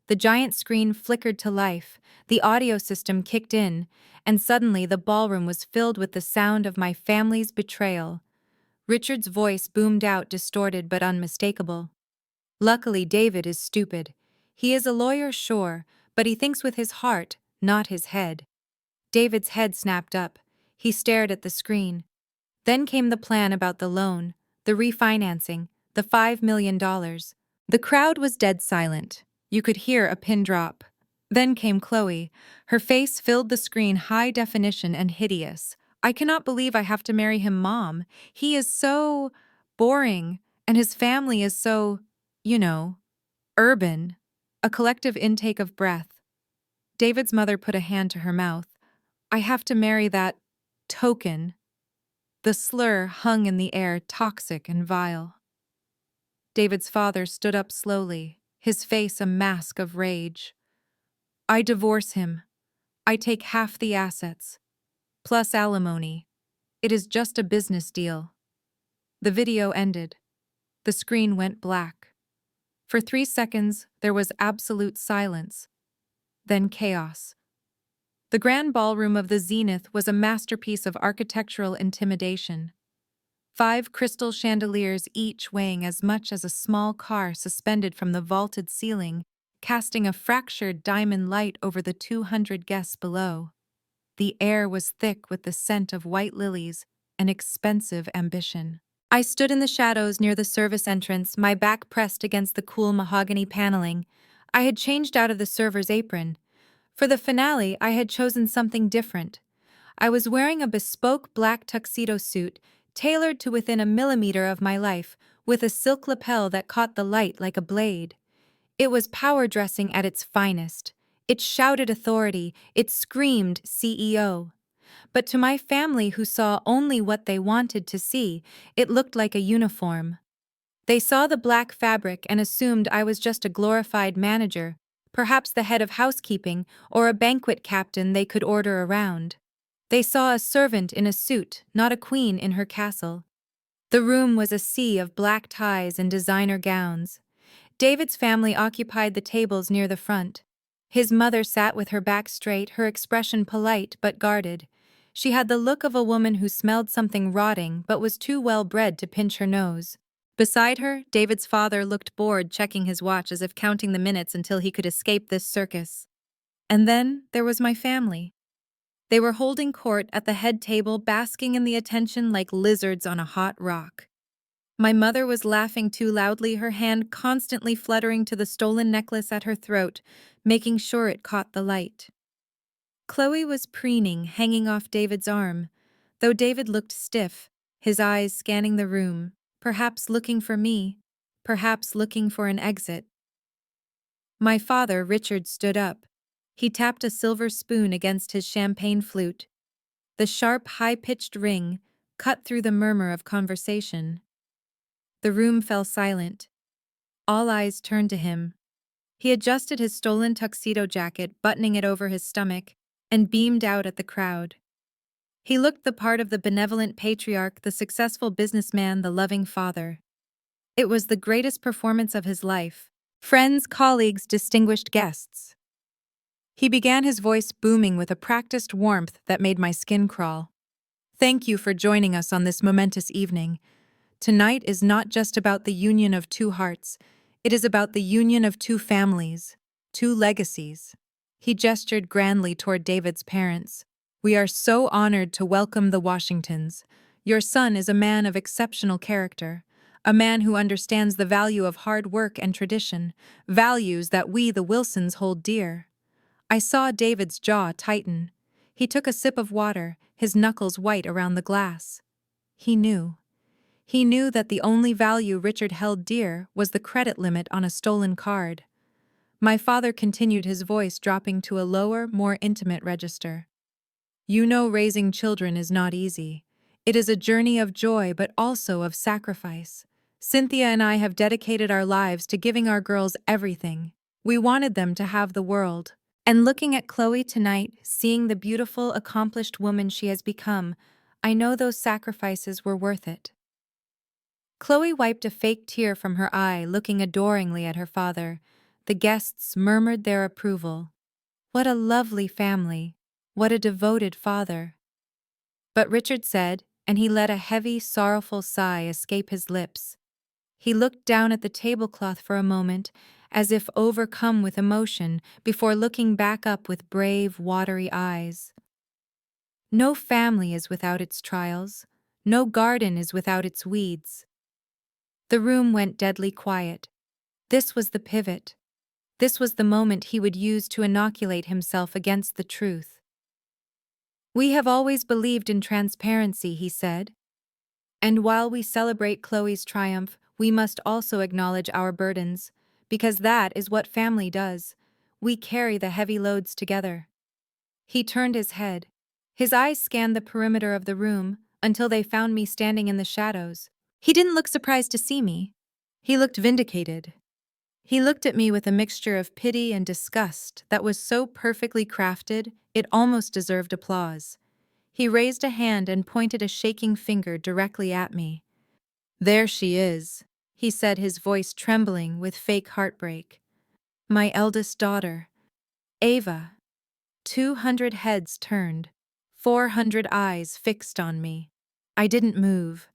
The giant screen flickered to life, the audio system kicked in, and suddenly the ballroom was filled with the sound of my family's betrayal. Richard's voice boomed out, distorted but unmistakable. Luckily, David is stupid. He is a lawyer, sure, but he thinks with his heart, not his head. David's head snapped up. He stared at the screen. Then came the plan about the loan, the refinancing, the $5 million. The crowd was dead silent. You could hear a pin drop. Then came Chloe. Her face filled the screen, high definition and hideous. I cannot believe I have to marry him, Mom. He is so boring, and his family is so, urban. A collective intake of breath. David's mother put a hand to her mouth. I have to marry that token. The slur hung in the air, toxic and vile. David's father stood up slowly, his face a mask of rage. I divorce him. I take half the assets, plus alimony. It is just a business deal. The video ended. The screen went black. For 3 seconds, there was absolute silence. Then chaos. The grand ballroom of the Zenith was a masterpiece of architectural intimidation. 5 crystal chandeliers, each weighing as much as a small car, suspended from the vaulted ceiling, casting a fractured diamond light over the 200 guests below. The air was thick with the scent of white lilies and expensive ambition. I stood in the shadows near the service entrance, my back pressed against the cool mahogany paneling. I had changed out of the server's apron. For the finale, I had chosen something different. I was wearing a bespoke black tuxedo suit, tailored to within a millimeter of my life, with a silk lapel that caught the light like a blade. It was power dressing at its finest. It shouted authority, it screamed CEO. But to my family, who saw only what they wanted to see, it looked like a uniform. They saw the black fabric and assumed I was just a glorified manager, perhaps the head of housekeeping or a banquet captain they could order around. They saw a servant in a suit, not a queen in her castle. The room was a sea of black ties and designer gowns. David's family occupied the tables near the front. His mother sat with her back straight, her expression polite but guarded. She had the look of a woman who smelled something rotting but was too well-bred to pinch her nose. Beside her, David's father looked bored, checking his watch as if counting the minutes until he could escape this circus. And then there was my family. They were holding court at the head table, basking in the attention like lizards on a hot rock. My mother was laughing too loudly, her hand constantly fluttering to the stolen necklace at her throat, making sure it caught the light. Chloe was preening, hanging off David's arm, though David looked stiff, his eyes scanning the room, perhaps looking for me, perhaps looking for an exit. My father, Richard, stood up. He tapped a silver spoon against his champagne flute. The sharp, high-pitched ring cut through the murmur of conversation. The room fell silent. All eyes turned to him. He adjusted his stolen tuxedo jacket, buttoning it over his stomach, and beamed out at the crowd. He looked the part of the benevolent patriarch, the successful businessman, the loving father. It was the greatest performance of his life. Friends, colleagues, distinguished guests. He began, his voice booming with a practiced warmth that made my skin crawl. Thank you for joining us on this momentous evening. Tonight is not just about the union of two hearts. It is about the union of two families, two legacies. He gestured grandly toward David's parents. We are so honored to welcome the Washingtons. Your son is a man of exceptional character, a man who understands the value of hard work and tradition, values that we, the Wilsons, hold dear. I saw David's jaw tighten. He took a sip of water, his knuckles white around the glass. He knew. He knew that the only value Richard held dear was the credit limit on a stolen card. My father continued, his voice dropping to a lower, more intimate register. You know, raising children is not easy. It is a journey of joy but also of sacrifice. Cynthia and I have dedicated our lives to giving our girls everything. We wanted them to have the world. And looking at Chloe tonight, seeing the beautiful, accomplished woman she has become, I know those sacrifices were worth it. Chloe wiped a fake tear from her eye, looking adoringly at her father. The guests murmured their approval. What a lovely family. What a devoted father. But Richard said, and he let a heavy, sorrowful sigh escape his lips. He looked down at the tablecloth for a moment, as if overcome with emotion, before looking back up with brave, watery eyes. No family is without its trials. No garden is without its weeds. The room went deadly quiet. This was the pivot. This was the moment he would use to inoculate himself against the truth. We have always believed in transparency, he said. And while we celebrate Chloe's triumph, we must also acknowledge our burdens, because that is what family does. We carry the heavy loads together. He turned his head. His eyes scanned the perimeter of the room until they found me standing in the shadows. He didn't look surprised to see me. He looked vindicated. He looked at me with a mixture of pity and disgust that was so perfectly crafted it almost deserved applause. He raised a hand and pointed a shaking finger directly at me. There she is, he said, his voice trembling with fake heartbreak. My eldest daughter, Ava. 200 heads turned, 400 eyes fixed on me. I didn't move.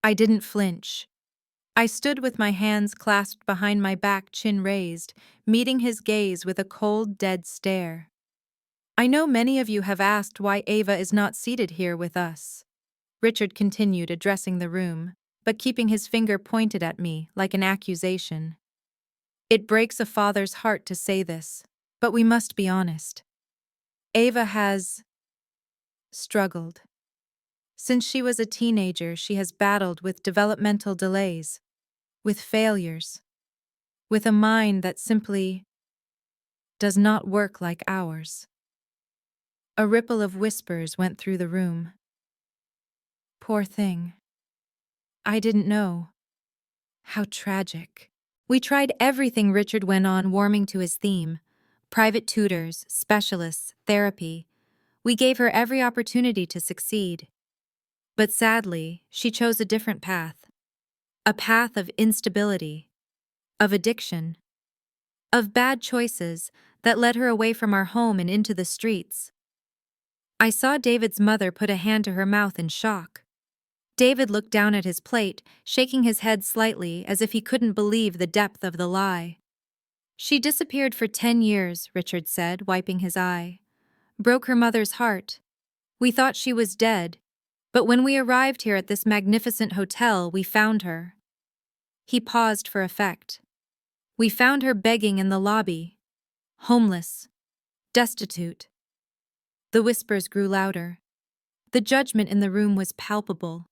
I didn't flinch. I stood with my hands clasped behind my back, chin raised, meeting his gaze with a cold, dead stare. I know many of you have asked why Ava is not seated here with us. Richard continued, addressing the room, but keeping his finger pointed at me like an accusation. It breaks a father's heart to say this, but we must be honest. Ava has struggled. Since she was a teenager, she has battled with developmental delays, with failures, with a mind that simply does not work like ours. A ripple of whispers went through the room. Poor thing. I didn't know. How tragic. We tried everything, Richard went on, warming to his theme. Private tutors, specialists, therapy. We gave her every opportunity to succeed. But sadly, she chose a different path. A path of instability, of addiction, of bad choices that led her away from our home and into the streets. I saw David's mother put a hand to her mouth in shock. David looked down at his plate, shaking his head slightly as if he couldn't believe the depth of the lie. She disappeared for 10 years, Richard said, wiping his eye. Broke her mother's heart. We thought she was dead, but when we arrived here at this magnificent hotel, we found her. He paused for effect. We found her begging in the lobby. Homeless. Destitute. The whispers grew louder. The judgment in the room was palpable.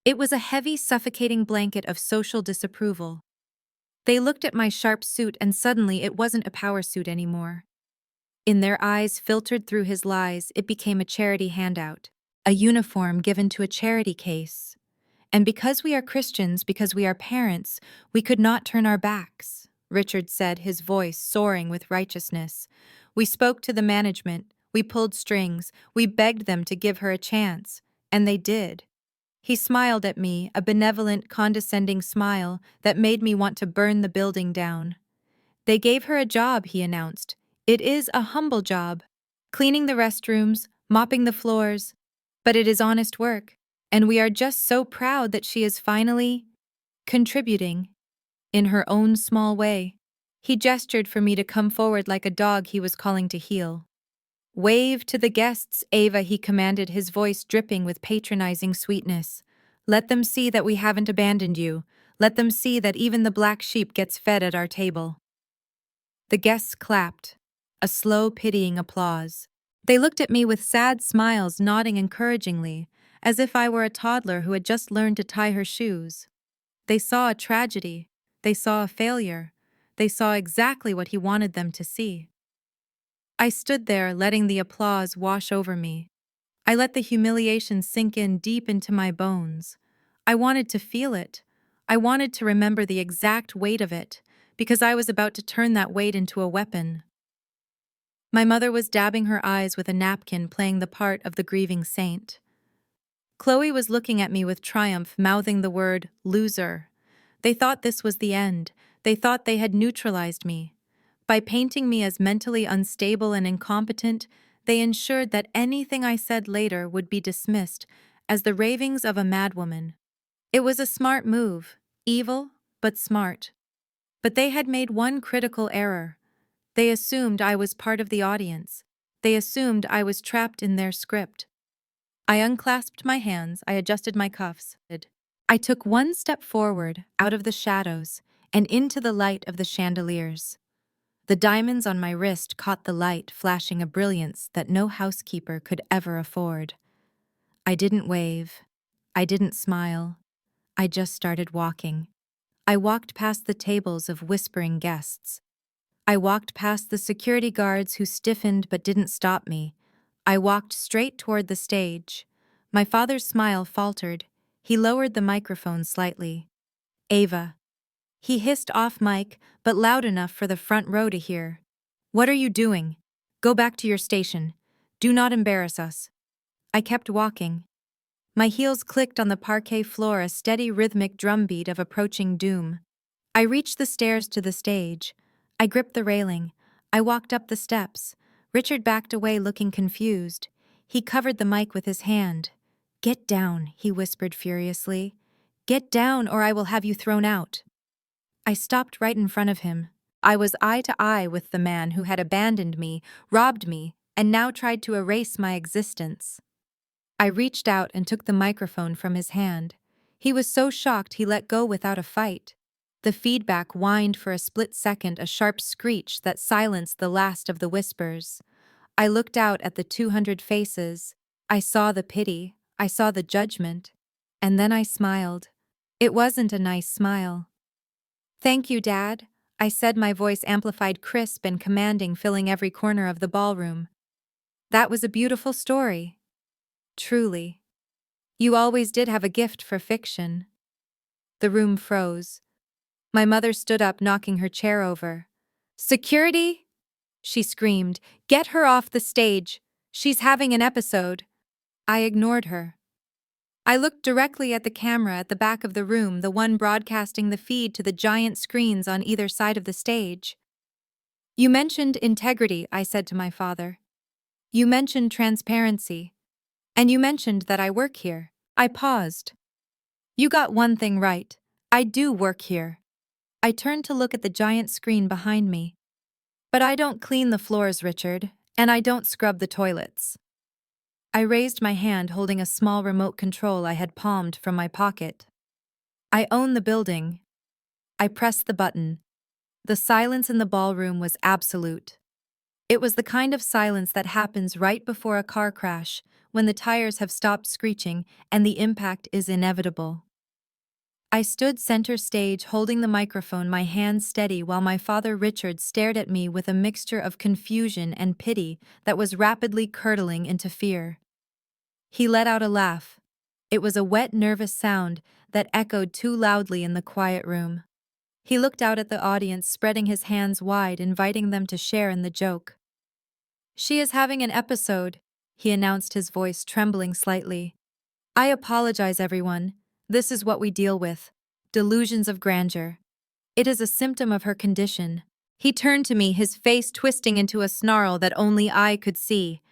It was a heavy, suffocating blanket of social disapproval. They looked at my sharp suit and suddenly it wasn't a power suit anymore. In their eyes filtered through his lies, it became a charity handout, a uniform given to a charity case. And because we are Christians, because we are parents, we could not turn our backs, Richard said, his voice soaring with righteousness. We spoke to the management, we pulled strings, we begged them to give her a chance, and they did. He smiled at me, a benevolent, condescending smile that made me want to burn the building down. They gave her a job, he announced. It is a humble job. Cleaning the restrooms, mopping the floors. But it is honest work, and we are just so proud that she is finally contributing in her own small way. He gestured for me to come forward like a dog he was calling to heel. Wave to the guests, Ava, he commanded, his voice dripping with patronizing sweetness. Let them see that we haven't abandoned you. Let them see that even the black sheep gets fed at our table. The guests clapped, a slow, pitying applause. They looked at me with sad smiles, nodding encouragingly, as if I were a toddler who had just learned to tie her shoes. They saw a tragedy. They saw a failure. They saw exactly what he wanted them to see. I stood there, letting the applause wash over me. I let the humiliation sink in deep into my bones. I wanted to feel it. I wanted to remember the exact weight of it, because I was about to turn that weight into a weapon. My mother was dabbing her eyes with a napkin, playing the part of the grieving saint. Chloe was looking at me with triumph, mouthing the word, loser. They thought this was the end. They thought they had neutralized me. By painting me as mentally unstable and incompetent, they ensured that anything I said later would be dismissed as the ravings of a madwoman. It was a smart move, evil, but smart. But they had made one critical error. They assumed I was part of the audience. They assumed I was trapped in their script. I unclasped my hands, I adjusted my cuffs. I took one step forward, out of the shadows, and into the light of the chandeliers. The diamonds on my wrist caught the light, flashing a brilliance that no housekeeper could ever afford. I didn't wave. I didn't smile. I just started walking. I walked past the tables of whispering guests. I walked past the security guards who stiffened but didn't stop me. I walked straight toward the stage. My father's smile faltered. He lowered the microphone slightly. Ava. He hissed off mic, but loud enough for the front row to hear. What are you doing? Go back to your station. Do not embarrass us. I kept walking. My heels clicked on the parquet floor, a steady rhythmic drumbeat of approaching doom. I reached the stairs to the stage. I gripped the railing. I walked up the steps. Richard backed away, looking confused. He covered the mic with his hand. Get down, he whispered furiously. Get down, or I will have you thrown out. I stopped right in front of him. I was eye to eye with the man who had abandoned me, robbed me, and now tried to erase my existence. I reached out and took the microphone from his hand. He was so shocked he let go without a fight. The feedback whined for a split second, a sharp screech that silenced the last of the whispers. I looked out at the 200 faces. I saw the pity. I saw the judgment. And then I smiled. It wasn't a nice smile. "Thank you, Dad," I said, my voice amplified, crisp and commanding, filling every corner of the ballroom. "That was a beautiful story. Truly. You always did have a gift for fiction." The room froze. My mother stood up, knocking her chair over. "Security!" she screamed. "Get her off the stage. She's having an episode." I ignored her. I looked directly at the camera at the back of the room, the one broadcasting the feed to the giant screens on either side of the stage. "You mentioned integrity," I said to my father. "You mentioned transparency. And you mentioned that I work here." I paused. "You got one thing right. I do work here." I turned to look at the giant screen behind me. "But I don't clean the floors, Richard, and I don't scrub the toilets." I raised my hand, holding a small remote control I had palmed from my pocket. "I own the building." I pressed the button. The silence in the ballroom was absolute. It was the kind of silence that happens right before a car crash, when the tires have stopped screeching and the impact is inevitable. I stood center stage, holding the microphone, my hands steady, while my father Richard stared at me with a mixture of confusion and pity that was rapidly curdling into fear. He let out a laugh. It was a wet, nervous sound that echoed too loudly in the quiet room. He looked out at the audience, spreading his hands wide, inviting them to share in the joke. "She is having an episode," he announced, his voice trembling slightly. "I apologize, everyone. This is what we deal with. Delusions of grandeur. It is a symptom of her condition." He turned to me, his face twisting into a snarl that only I could see.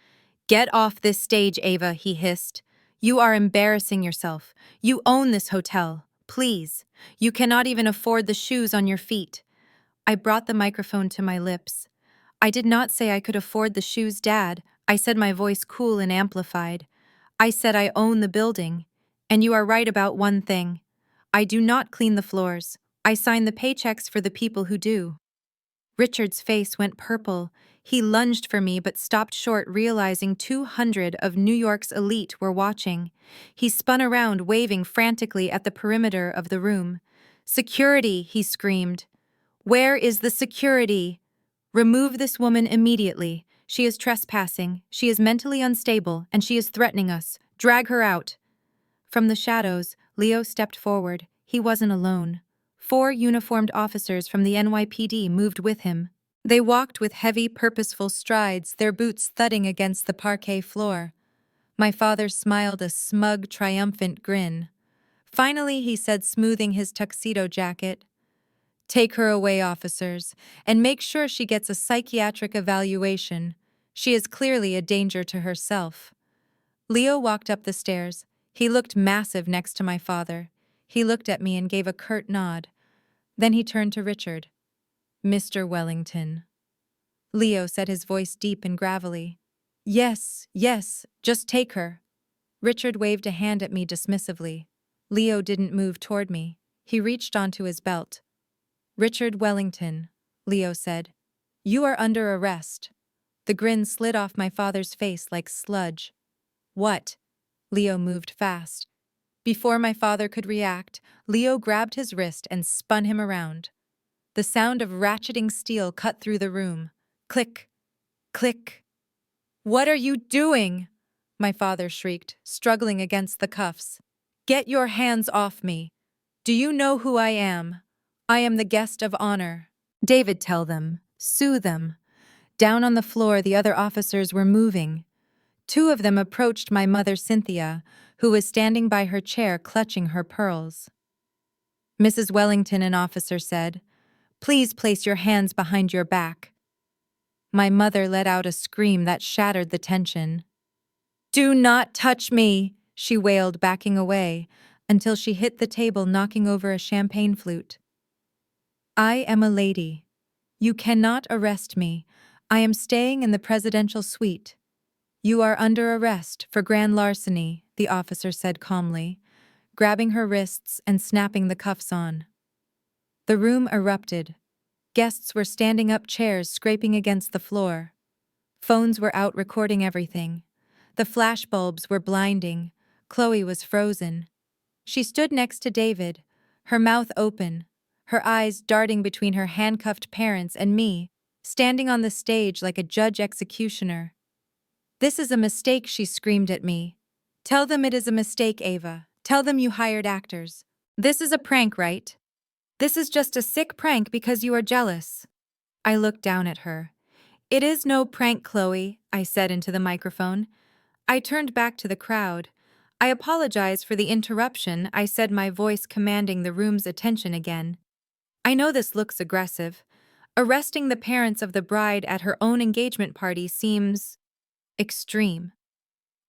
"Get off this stage, Ava," he hissed. "You are embarrassing yourself. You own this hotel. Please. You cannot even afford the shoes on your feet." I brought the microphone to my lips. "I did not say I could afford the shoes, Dad," I said, my voice cool and amplified. "I said I own the building. And you are right about one thing. I do not clean the floors. I sign the paychecks for the people who do." Richard's face went purple. He lunged for me but stopped short, realizing 200 of New York's elite were watching. He spun around, waving frantically at the perimeter of the room. "Security!" he screamed. "Where is the security? Remove this woman immediately. She is trespassing, she is mentally unstable, and she is threatening us. Drag her out." From the shadows, Leo stepped forward. He wasn't alone. 4 uniformed officers from the NYPD moved with him. They walked with heavy, purposeful strides, their boots thudding against the parquet floor. My father smiled a smug, triumphant grin. Finally, he said, smoothing his tuxedo jacket, "Take her away, officers, and make sure she gets a psychiatric evaluation. She is clearly a danger to herself." Leo walked up the stairs. He looked massive next to my father. He looked at me and gave a curt nod. Then he turned to Richard. "Mr. Wellington." Leo said, his voice deep and gravelly. Yes, just take her." Richard waved a hand at me dismissively. Leo didn't move toward me. He reached onto his belt. "Richard Wellington," Leo said. "You are under arrest." The grin slid off my father's face like sludge. "What?" Leo moved fast. Before my father could react, Leo grabbed his wrist and spun him around. The sound of ratcheting steel cut through the room. Click, click. "What are you doing?" my father shrieked, struggling against the cuffs. "Get your hands off me. Do you know who I am? I am the guest of honor." "David, tell them. Sue them." Down on the floor, the other officers were moving. 2 of them approached my mother, Cynthia, who was standing by her chair clutching her pearls. "Mrs. Wellington," an officer said, "please place your hands behind your back." My mother let out a scream that shattered the tension. "Do not touch me," she wailed, backing away, until she hit the table, knocking over a champagne flute. "I am a lady. You cannot arrest me. I am staying in the presidential suite." "You are under arrest for grand larceny," the officer said calmly, grabbing her wrists and snapping the cuffs on. The room erupted. Guests were standing up, chairs scraping against the floor. Phones were out recording everything. The flashbulbs were blinding. Chloe was frozen. She stood next to David, her mouth open, her eyes darting between her handcuffed parents and me, standing on the stage like a judge executioner. "This is a mistake," she screamed at me. "Tell them it is a mistake, Ava. Tell them you hired actors. This is a prank, right? This is just a sick prank because you are jealous." I looked down at her. "It is no prank, Chloe," I said into the microphone. I turned back to the crowd. "I apologize for the interruption," I said, my voice commanding the room's attention again. "I know this looks aggressive. Arresting the parents of the bride at her own engagement party seems extreme."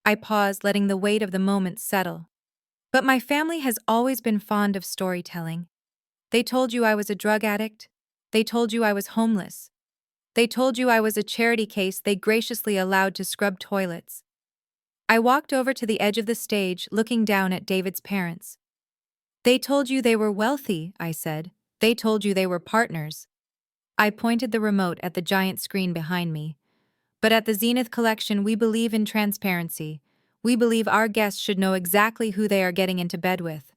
I paused, letting the weight of the moment settle. "But my family has always been fond of storytelling. They told you I was a drug addict. They told you I was homeless. They told you I was a charity case they graciously allowed to scrub toilets." I walked over to the edge of the stage, looking down at David's parents. "They told you they were wealthy," I said. "They told you they were partners." I pointed the remote at the giant screen behind me. "But at the Zenith Collection, we believe in transparency. We believe our guests should know exactly who they are getting into bed with."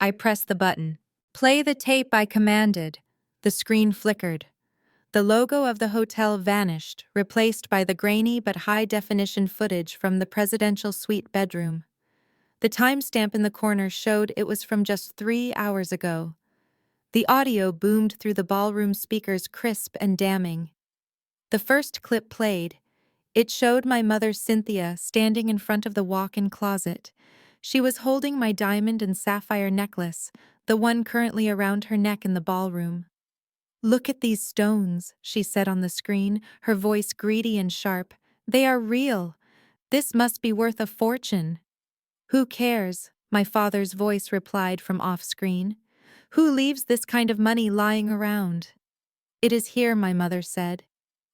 I pressed the button. "Play the tape," I commanded. The screen flickered. The logo of the hotel vanished, replaced by the grainy but high-definition footage from the presidential suite bedroom. The timestamp in the corner showed it was from just 3 hours ago. The audio boomed through the ballroom speakers, crisp and damning. The first clip played. It showed my mother, Cynthia, standing in front of the walk-in closet. She was holding my diamond and sapphire necklace, the one currently around her neck in the ballroom. "Look at these stones," she said on the screen, her voice greedy and sharp. "They are real. This must be worth a fortune." "Who cares?" my father's voice replied from off-screen. "Who leaves this kind of money lying around?" "It is here," my mother said.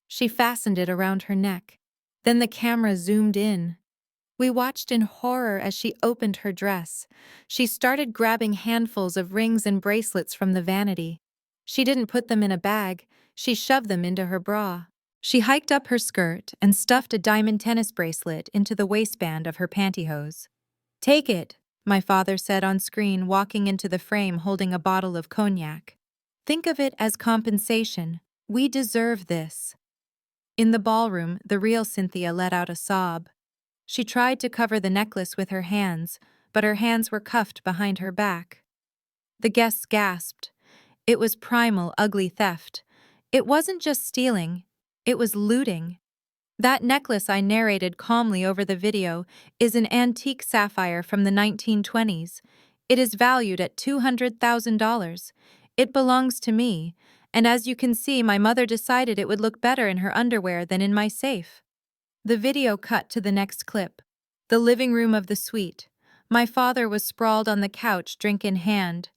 She fastened it around her neck. Then the camera zoomed in. We watched in horror as she opened her dress. She started grabbing handfuls of rings and bracelets from the vanity. She didn't put them in a bag, she shoved them into her bra. She hiked up her skirt and stuffed a diamond tennis bracelet into the waistband of her pantyhose. "Take it," my father said on screen, walking into the frame holding a bottle of cognac. "Think of it as compensation. We deserve this." In the ballroom, the real Cynthia let out a sob. She tried to cover the necklace with her hands, but her hands were cuffed behind her back. The guests gasped. It was primal, ugly theft. It wasn't just stealing, it was looting. That necklace, I narrated calmly over the video, is an antique sapphire from the 1920s. It is valued at $200,000. It belongs to me, and as you can see, my mother decided it would look better in her underwear than in my safe. The video cut to the next clip. The living room of the suite. My father was sprawled on the couch, drink in hand.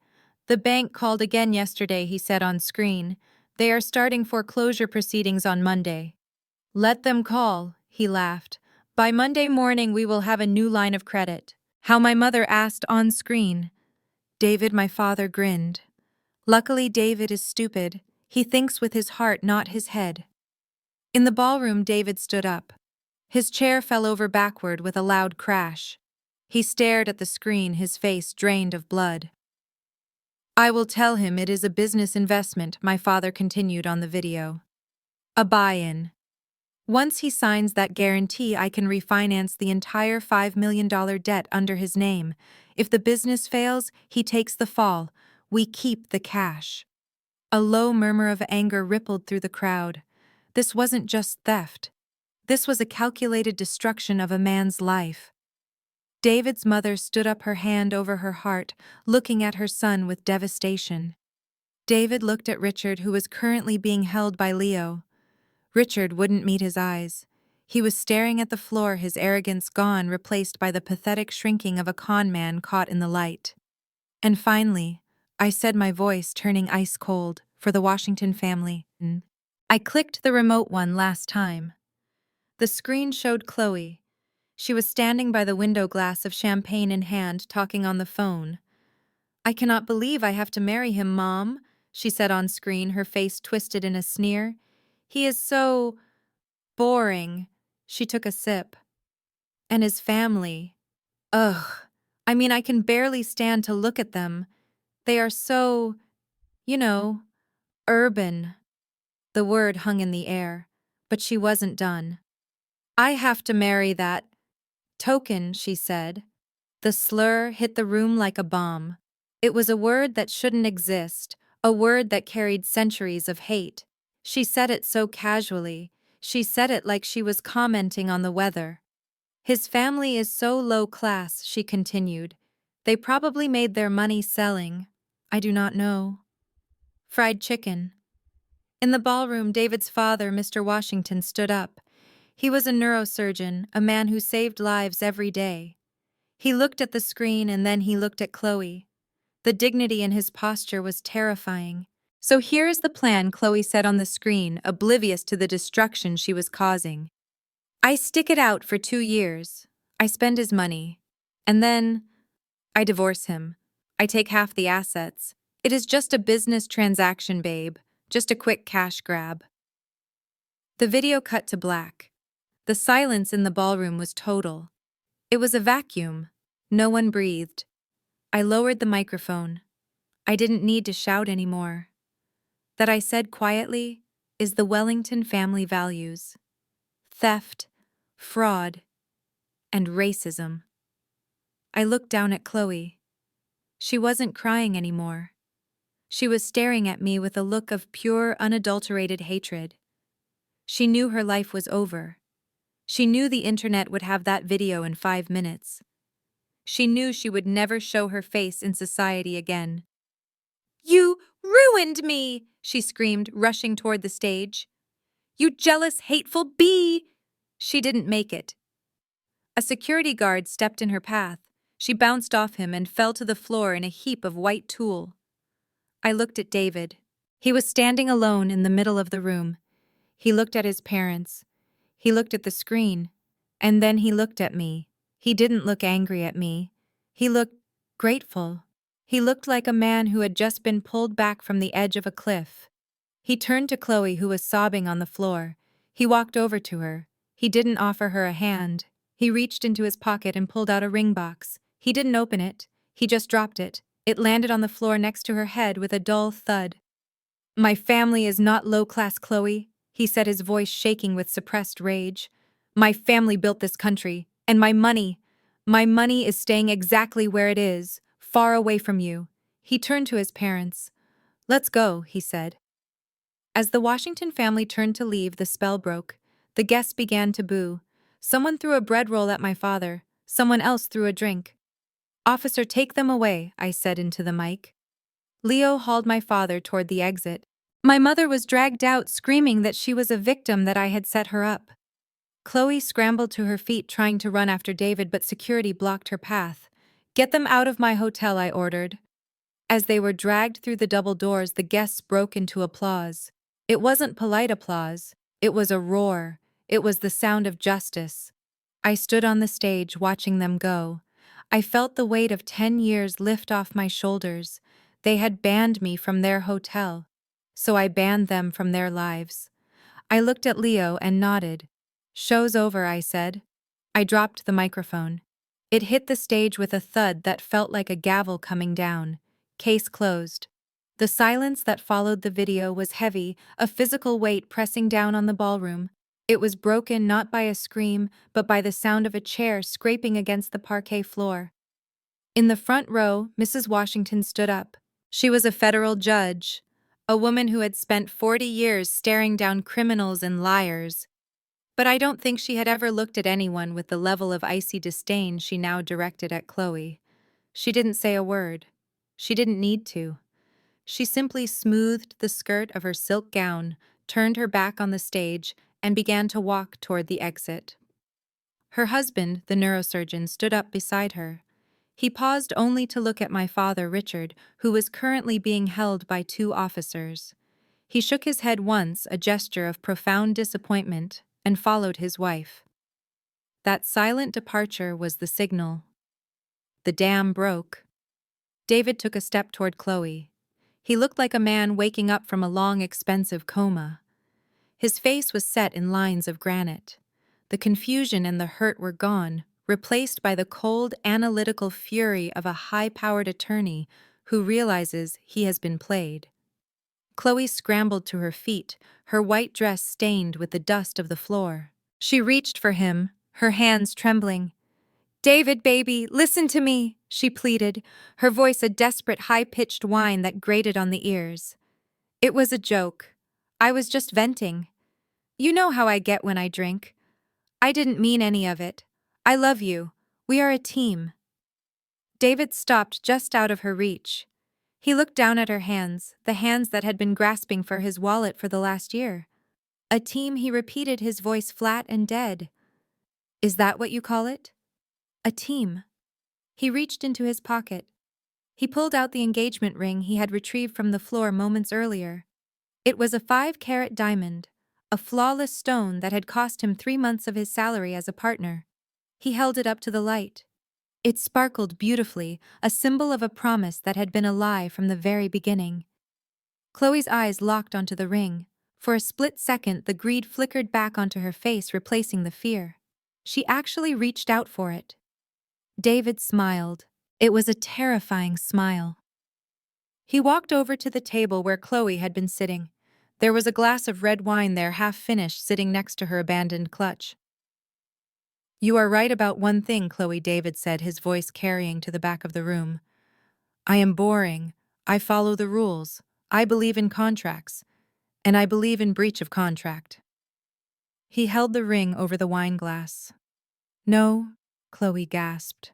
"The bank called again yesterday," he said on screen. "They are starting foreclosure proceedings on Monday." "Let them call," he laughed. "By Monday morning we will have a new line of credit." How my mother asked on screen. David, my father, grinned. Luckily, David is stupid. He thinks with his heart, not his head. In the ballroom, David stood up. His chair fell over backward with a loud crash. He stared at the screen, his face drained of blood. "I will tell him it is a business investment," my father continued on the video. "A buy-in. Once he signs that guarantee, I can refinance the entire $5 million debt under his name. If the business fails, he takes the fall. We keep the cash." A low murmur of anger rippled through the crowd. This wasn't just theft. This was a calculated destruction of a man's life. David's mother stood up, her hand over her heart, looking at her son with devastation. David looked at Richard, who was currently being held by Leo. Richard wouldn't meet his eyes. He was staring at the floor, his arrogance gone, replaced by the pathetic shrinking of a con man caught in the light. And finally, I said, my voice turning ice cold, "For the Washington family." I clicked the remote one last time. The screen showed Chloe. She was standing by the window, glass of champagne in hand, talking on the phone. "I cannot believe I have to marry him, Mom," she said on screen, her face twisted in a sneer. "He is so boring." She took a sip. "And his family." Ugh. I mean, I can barely stand to look at them. They are so, you know, urban. The word hung in the air, but she wasn't done. I have to marry that token, she said. The slur hit the room like a bomb. It was a word that shouldn't exist, a word that carried centuries of hate. She said it so casually. She said it like she was commenting on the weather. His family is so low class, she continued. They probably made their money selling. I do not know. Fried chicken. In the ballroom, David's father, Mr. Washington, stood up. He was a neurosurgeon, a man who saved lives every day. He looked at the screen and then he looked at Chloe. The dignity in his posture was terrifying. So here is the plan, Chloe said on the screen, oblivious to the destruction she was causing. I stick it out for 2 years. I spend his money. And then I divorce him. I take half the assets. It is just a business transaction, babe. Just a quick cash grab. The video cut to black. The silence in the ballroom was total. It was a vacuum. No one breathed. I lowered the microphone. I didn't need to shout anymore. That I said quietly is the Wellington family values: theft, fraud, and racism. I looked down at Chloe. She wasn't crying anymore. She was staring at me with a look of pure, unadulterated hatred. She knew her life was over. She knew the internet would have that video in 5 minutes. She knew she would never show her face in society again. You ruined me, she screamed, rushing toward the stage. You jealous, hateful bee! She didn't make it. A security guard stepped in her path. She bounced off him and fell to the floor in a heap of white tulle. I looked at David. He was standing alone in the middle of the room. He looked at his parents. He looked at the screen. And then he looked at me. He didn't look angry at me. He looked grateful. He looked like a man who had just been pulled back from the edge of a cliff. He turned to Chloe, who was sobbing on the floor. He walked over to her. He didn't offer her a hand. He reached into his pocket and pulled out a ring box. He didn't open it. He just dropped it. It landed on the floor next to her head with a dull thud. My family is not low-class, Chloe, he said, his voice shaking with suppressed rage. My family built this country, and my money is staying exactly where it is, far away from you. He turned to his parents. Let's go, he said. As the Washington family turned to leave, the spell broke. The guests began to boo. Someone threw a bread roll at my father. Someone else threw a drink. Officer, take them away, I said into the mic. Leo hauled my father toward the exit. My mother was dragged out, screaming that she was a victim, that I had set her up. Chloe scrambled to her feet, trying to run after David, but security blocked her path. Get them out of my hotel, I ordered. As they were dragged through the double doors, the guests broke into applause. It wasn't polite applause. It was a roar. It was the sound of justice. I stood on the stage watching them go. I felt the weight of 10 years lift off my shoulders. They had banned me from their hotel, so I banned them from their lives. I looked at Leo and nodded. Show's over, I said. I dropped the microphone. It hit the stage with a thud that felt like a gavel coming down. Case closed. The silence that followed the video was heavy, a physical weight pressing down on the ballroom. It was broken not by a scream, but by the sound of a chair scraping against the parquet floor. In the front row, Mrs. Washington stood up. She was a federal judge, a woman who had spent 40 years staring down criminals and liars. But I don't think she had ever looked at anyone with the level of icy disdain she now directed at Chloe. She didn't say a word. She didn't need to. She simply smoothed the skirt of her silk gown, turned her back on the stage, and began to walk toward the exit. Her husband, the neurosurgeon, stood up beside her. He paused only to look at my father, Richard, who was currently being held by 2 officers. He shook his head once, a gesture of profound disappointment, and followed his wife. That silent departure was the signal. The dam broke. David took a step toward Chloe. He looked like a man waking up from a long, expensive coma. His face was set in lines of granite. The confusion and the hurt were gone, replaced by the cold, analytical fury of a high-powered attorney who realizes he has been played. Chloe scrambled to her feet, her white dress stained with the dust of the floor. She reached for him, her hands trembling. "David, baby, listen to me," she pleaded, her voice a desperate high-pitched whine that grated on the ears. "It was a joke. I was just venting. You know how I get when I drink. I didn't mean any of it. I love you. We are a team." David stopped just out of her reach. He looked down at her hands, the hands that had been grasping for his wallet for the last year. "A team," he repeated, his voice flat and dead. "Is that what you call it? A team?" He reached into his pocket. He pulled out the engagement ring he had retrieved from the floor moments earlier. It was a 5-carat diamond, a flawless stone that had cost him 3 months of his salary as a partner. He held it up to the light. It sparkled beautifully, a symbol of a promise that had been a lie from the very beginning. Chloe's eyes locked onto the ring. For a split second, the greed flickered back onto her face, replacing the fear. She actually reached out for it. David smiled. It was a terrifying smile. He walked over to the table where Chloe had been sitting. There was a glass of red wine there, half-finished, sitting next to her abandoned clutch. "You are right about one thing," Chloe, David said, his voice carrying to the back of the room. "I am boring. I follow the rules. I believe in contracts. And I believe in breach of contract." He held the ring over the wine glass. "No," Chloe gasped.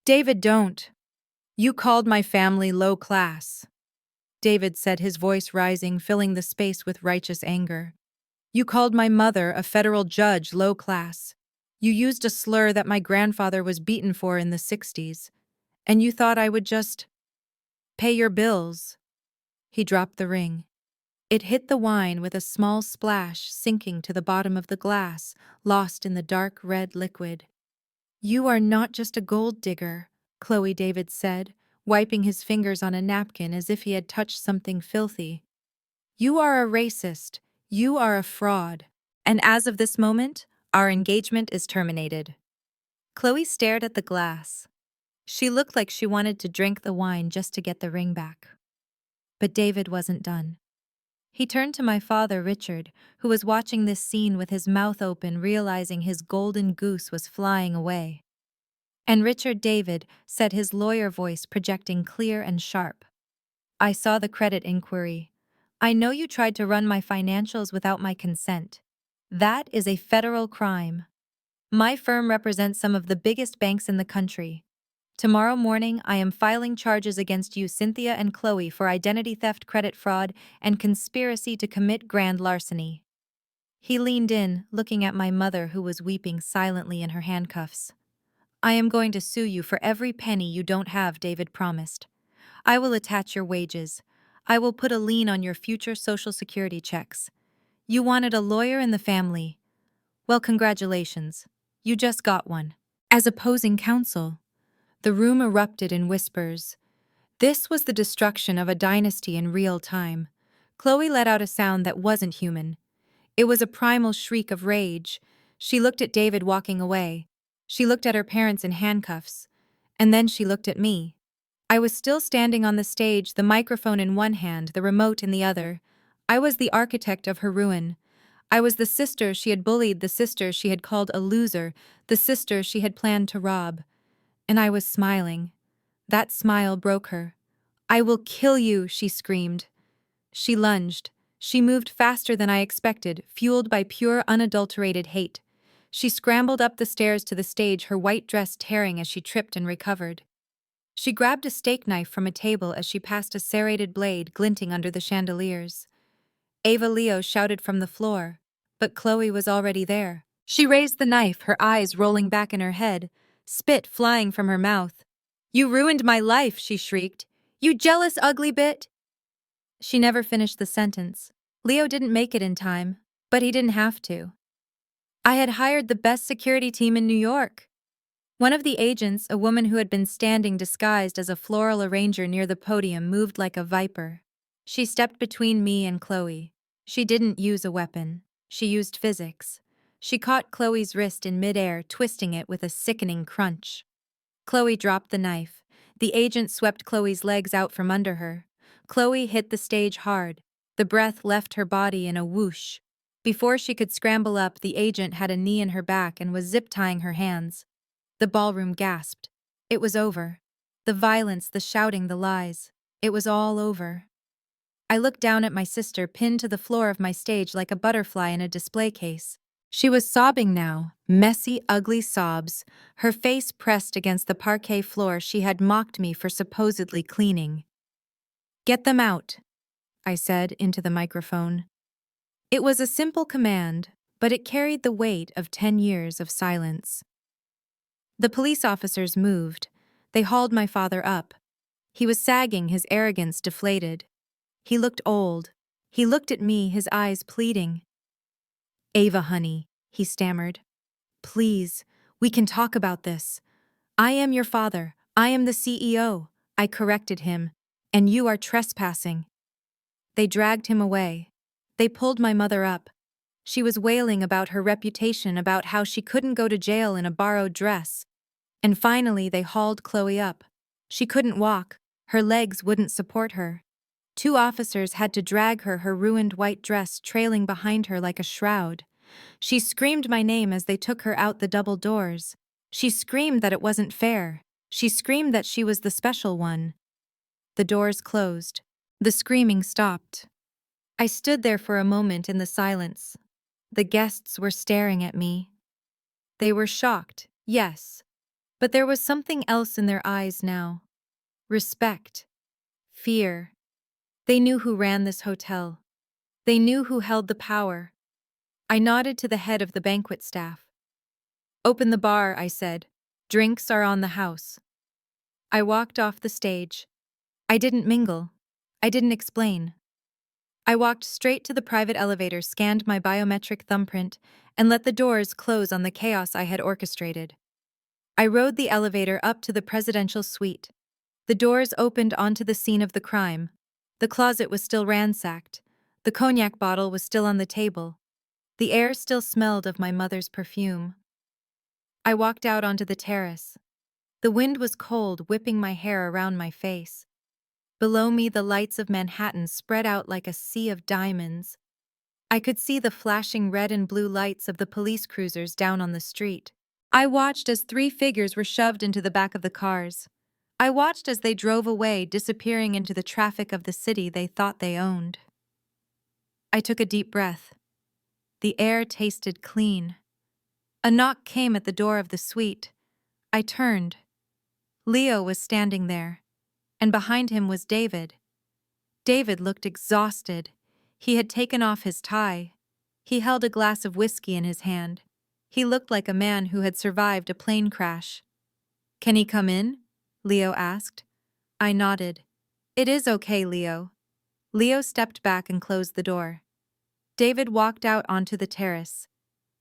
"David, don't. You called my family low class," David said, his voice rising, filling the space with righteous anger. "You called my mother, a federal judge, low class. You used a slur that my grandfather was beaten for in the 60s. And you thought I would just pay your bills." He dropped the ring. It hit the wine with a small splash, sinking to the bottom of the glass, lost in the dark red liquid. "You are not just a gold digger," Chloe, David said, wiping his fingers on a napkin as if he had touched something filthy. "You are a racist. You are a fraud. And as of this moment, our engagement is terminated." Chloe stared at the glass. She looked like she wanted to drink the wine just to get the ring back. But David wasn't done. He turned to my father, Richard, who was watching this scene with his mouth open, realizing his golden goose was flying away. "And Richard," David said, his lawyer voice projecting clear and sharp, "I saw the credit inquiry. I know you tried to run my financials without my consent. That is a federal crime. My firm represents some of the biggest banks in the country. Tomorrow morning, I am filing charges against you, Cynthia and Chloe, for identity theft, credit fraud, and conspiracy to commit grand larceny." He leaned in, looking at my mother, who was weeping silently in her handcuffs. "I am going to sue you for every penny you don't have," David promised. "I will attach your wages. I will put a lien on your future Social Security checks. You wanted a lawyer in the family. Well, congratulations. You just got one." As opposing counsel, the room erupted in whispers. This was the destruction of a dynasty in real time. Chloe let out a sound that wasn't human. It was a primal shriek of rage. She looked at David walking away. She looked at her parents in handcuffs. And then she looked at me. I was still standing on the stage, the microphone in one hand, the remote in the other. I was the architect of her ruin. I was the sister she had bullied, the sister she had called a loser, the sister she had planned to rob. And I was smiling. That smile broke her. "I will kill you," she screamed. She lunged. She moved faster than I expected, fueled by pure, unadulterated hate. She scrambled up the stairs to the stage, her white dress tearing as she tripped and recovered. She grabbed a steak knife from a table as she passed a serrated blade glinting under the chandeliers. Ava Leo shouted from the floor, but Chloe was already there. She raised the knife, her eyes rolling back in her head, spit flying from her mouth. "You ruined my life," she shrieked. "You jealous, ugly bit!" She never finished the sentence. Leo didn't make it in time, but he didn't have to. I had hired the best security team in New York. One of the agents, a woman who had been standing disguised as a floral arranger near the podium, moved like a viper. She stepped between me and Chloe. She didn't use a weapon. She used physics. She caught Chloe's wrist in midair, twisting it with a sickening crunch. Chloe dropped the knife. The agent swept Chloe's legs out from under her. Chloe hit the stage hard. The breath left her body in a whoosh. Before she could scramble up, the agent had a knee in her back and was zip-tying her hands. The ballroom gasped. It was over. The violence, the shouting, the lies. It was all over. I looked down at my sister, pinned to the floor of my stage like a butterfly in a display case. She was sobbing now, messy, ugly sobs, her face pressed against the parquet floor she had mocked me for supposedly cleaning. "Get them out," I said into the microphone. It was a simple command, but it carried the weight of 10 years of silence. The police officers moved. They hauled my father up. He was sagging, his arrogance deflated. He looked old. He looked at me, his eyes pleading. "Ava, honey," he stammered. "Please, we can talk about this. I am your father. I am the CEO. I corrected him. And you are trespassing." They dragged him away. They pulled my mother up. She was wailing about her reputation, about how she couldn't go to jail in a borrowed dress. And finally they hauled Chloe up. She couldn't walk. Her legs wouldn't support her. 2 officers had to drag her, her ruined white dress trailing behind her like a shroud. She screamed my name as they took her out the double doors. She screamed that it wasn't fair. She screamed that she was the special one. The doors closed. The screaming stopped. I stood there for a moment in the silence. The guests were staring at me. They were shocked, yes, but there was something else in their eyes now. Respect. Fear. They knew who ran this hotel. They knew who held the power. I nodded to the head of the banquet staff. "Open the bar," I said. "Drinks are on the house." I walked off the stage. I didn't mingle. I didn't explain. I walked straight to the private elevator, scanned my biometric thumbprint, and let the doors close on the chaos I had orchestrated. I rode the elevator up to the presidential suite. The doors opened onto the scene of the crime. The closet was still ransacked. The cognac bottle was still on the table. The air still smelled of my mother's perfume. I walked out onto the terrace. The wind was cold, whipping my hair around my face. Below me, the lights of Manhattan spread out like a sea of diamonds. I could see the flashing red and blue lights of the police cruisers down on the street. I watched as 3 figures were shoved into the back of the cars. I watched as they drove away, disappearing into the traffic of the city they thought they owned. I took a deep breath. The air tasted clean. A knock came at the door of the suite. I turned. Leo was standing there, and behind him was David. David looked exhausted. He had taken off his tie. He held a glass of whiskey in his hand. He looked like a man who had survived a plane crash. "Can he come in?" Leo asked. I nodded. "It is okay, Leo." Leo stepped back and closed the door. David walked out onto the terrace.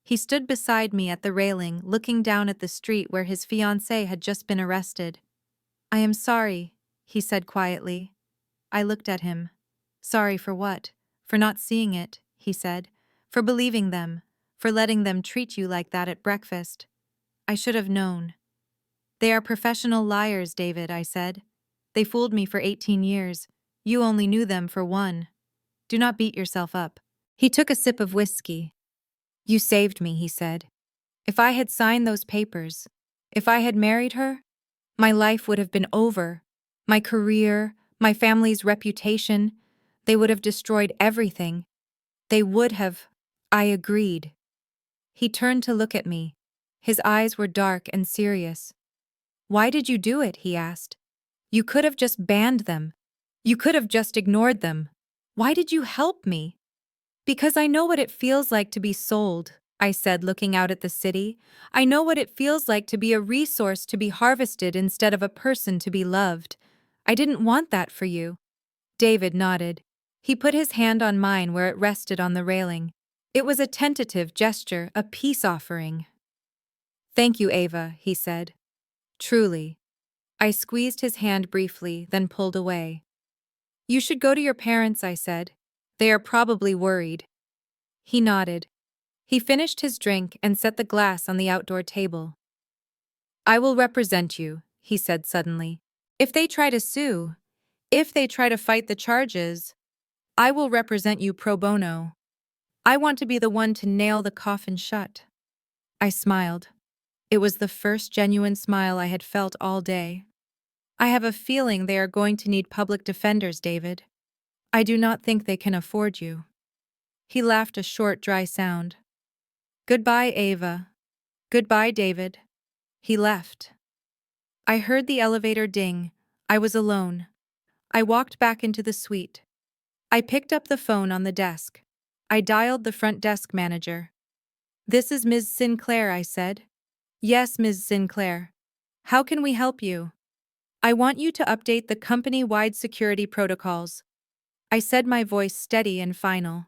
He stood beside me at the railing, looking down at the street where his fiancée had just been arrested. "I am sorry," he said quietly. I looked at him. "Sorry for what?" "For not seeing it," he said. "For believing them. For letting them treat you like that at breakfast. I should have known." "They are professional liars, David," I said. "They fooled me for 18 years. You only knew them for 1. Do not beat yourself up." He took a sip of whiskey. "You saved me," he said. "If I had signed those papers, if I had married her, my life would have been over. My career, my family's reputation, they would have destroyed everything. They would have." I agreed. He turned to look at me. His eyes were dark and serious. "Why did you do it?" he asked. "You could have just banned them. You could have just ignored them. Why did you help me?" "Because I know what it feels like to be sold," I said, looking out at the city. "I know what it feels like to be a resource to be harvested instead of a person to be loved. I didn't want that for you." David nodded. He put his hand on mine where it rested on the railing. It was a tentative gesture, a peace offering. "Thank you, Ava," he said. "Truly." I squeezed his hand briefly, then pulled away. "You should go to your parents," I said. "They are probably worried." He nodded. He finished his drink and set the glass on the outdoor table. "I will represent you," he said suddenly. "If they try to sue, if they try to fight the charges, I will represent you pro bono. I want to be the one to nail the coffin shut." I smiled. It was the first genuine smile I had felt all day. "I have a feeling they are going to need public defenders, David. I do not think they can afford you." He laughed a short, dry sound. "Goodbye, Ava. Goodbye, David." He left. I heard the elevator ding. I was alone. I walked back into the suite. I picked up the phone on the desk. I dialed the front desk manager. "This is Ms. Sinclair," I said. "Yes, Ms. Sinclair. How can we help you?" "I want you to update the company-wide security protocols." I said, my voice steady and final.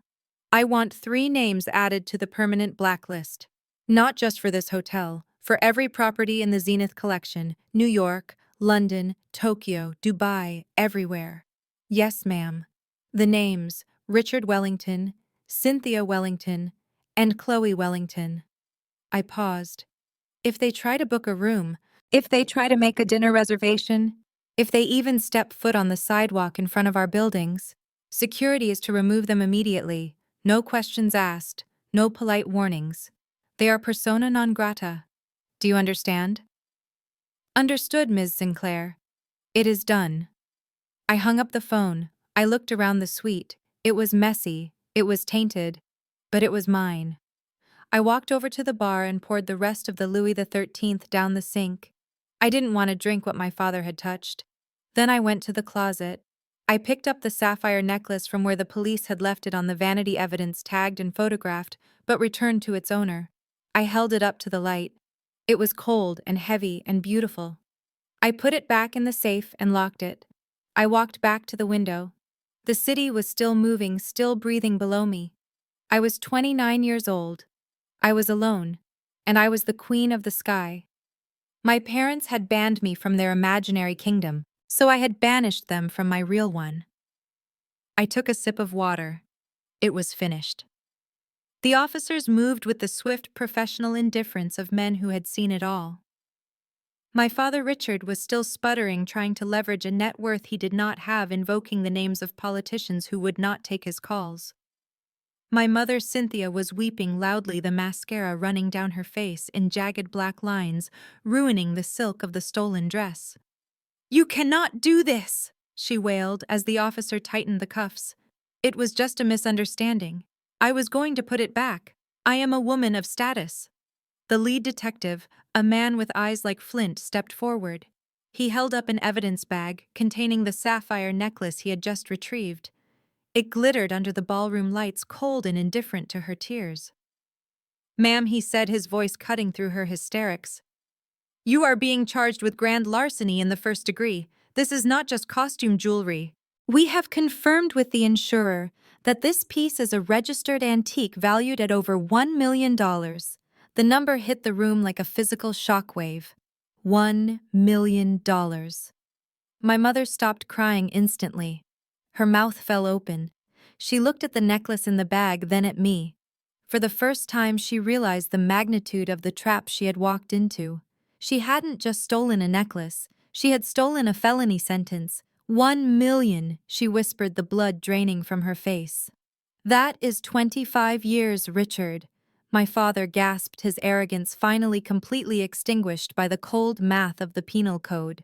"I want 3 names added to the permanent blacklist. Not just for this hotel, for every property in the Zenith Collection, New York, London, Tokyo, Dubai, everywhere." "Yes, ma'am." The names: Richard Wellington, Cynthia Wellington, and Chloe Wellington. I paused. If they try to book a room, if they try to make a dinner reservation, if they even step foot on the sidewalk in front of our buildings, security is to remove them immediately, no questions asked, no polite warnings. They are persona non grata. Do you understand? "Understood, Ms. Sinclair. It is done." I hung up the phone. I looked around the suite. It was messy, it was tainted, but it was mine. I walked over to the bar and poured the rest of the Louis XIII down the sink. I didn't want to drink what my father had touched. Then I went to the closet. I picked up the sapphire necklace from where the police had left it on the vanity evidence tagged and photographed, but returned to its owner. I held it up to the light. It was cold and heavy and beautiful. I put it back in the safe and locked it. I walked back to the window. The city was still moving, still breathing below me. I was 29 years old. I was alone, and I was the queen of the sky. My parents had banned me from their imaginary kingdom, so I had banished them from my real one. I took a sip of water. It was finished. The officers moved with the swift professional indifference of men who had seen it all. My father Richard was still sputtering, trying to leverage a net worth he did not have, invoking the names of politicians who would not take his calls. My mother Cynthia was weeping loudly, the mascara running down her face in jagged black lines, ruining the silk of the stolen dress. "You cannot do this," she wailed as the officer tightened the cuffs. "It was just a misunderstanding. I was going to put it back. I am a woman of status." The lead detective, a man with eyes like flint, stepped forward. He held up an evidence bag containing the sapphire necklace he had just retrieved. It glittered under the ballroom lights, cold and indifferent to her tears. "Ma'am," he said, his voice cutting through her hysterics, "you are being charged with grand larceny in the 1st degree. This is not just costume jewelry. We have confirmed with the insurer that this piece is a registered antique valued at over $1 million. The number hit the room like a physical shockwave. $1 million. My mother stopped crying instantly. Her mouth fell open. She looked at the necklace in the bag, then at me. For the first time, she realized the magnitude of the trap she had walked into. She hadn't just stolen a necklace. She had stolen a felony sentence. 1 million, she whispered, the blood draining from her face. "That is 25 years, Richard." My father gasped, his arrogance finally completely extinguished by the cold math of the penal code.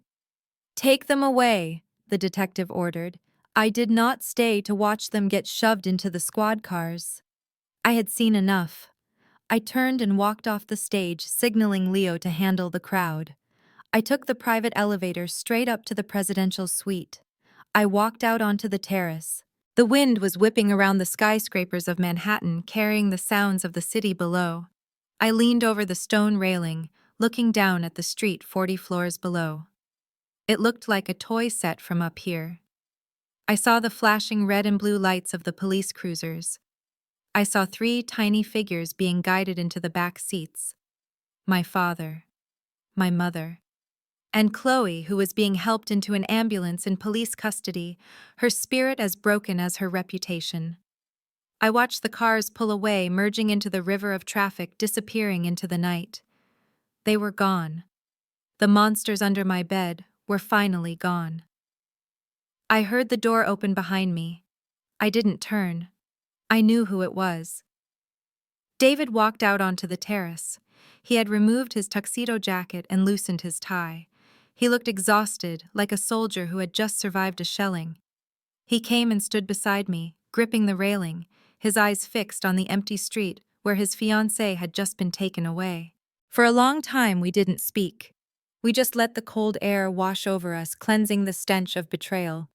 "Take them away," the detective ordered. I did not stay to watch them get shoved into the squad cars. I had seen enough. I turned and walked off the stage, signaling Leo to handle the crowd. I took the private elevator straight up to the presidential suite. I walked out onto the terrace. The wind was whipping around the skyscrapers of Manhattan, carrying the sounds of the city below. I leaned over the stone railing, looking down at the street 40 floors below. It looked like a toy set from up here. I saw the flashing red and blue lights of the police cruisers. I saw 3 tiny figures being guided into the back seats. My father, my mother, and Chloe, who was being helped into an ambulance in police custody, her spirit as broken as her reputation. I watched the cars pull away, merging into the river of traffic, disappearing into the night. They were gone. The monsters under my bed were finally gone. I heard the door open behind me. I didn't turn. I knew who it was. David walked out onto the terrace. He had removed his tuxedo jacket and loosened his tie. He looked exhausted, like a soldier who had just survived a shelling. He came and stood beside me, gripping the railing, his eyes fixed on the empty street where his fiancée had just been taken away. For a long time we didn't speak. We just let the cold air wash over us, cleansing the stench of betrayal.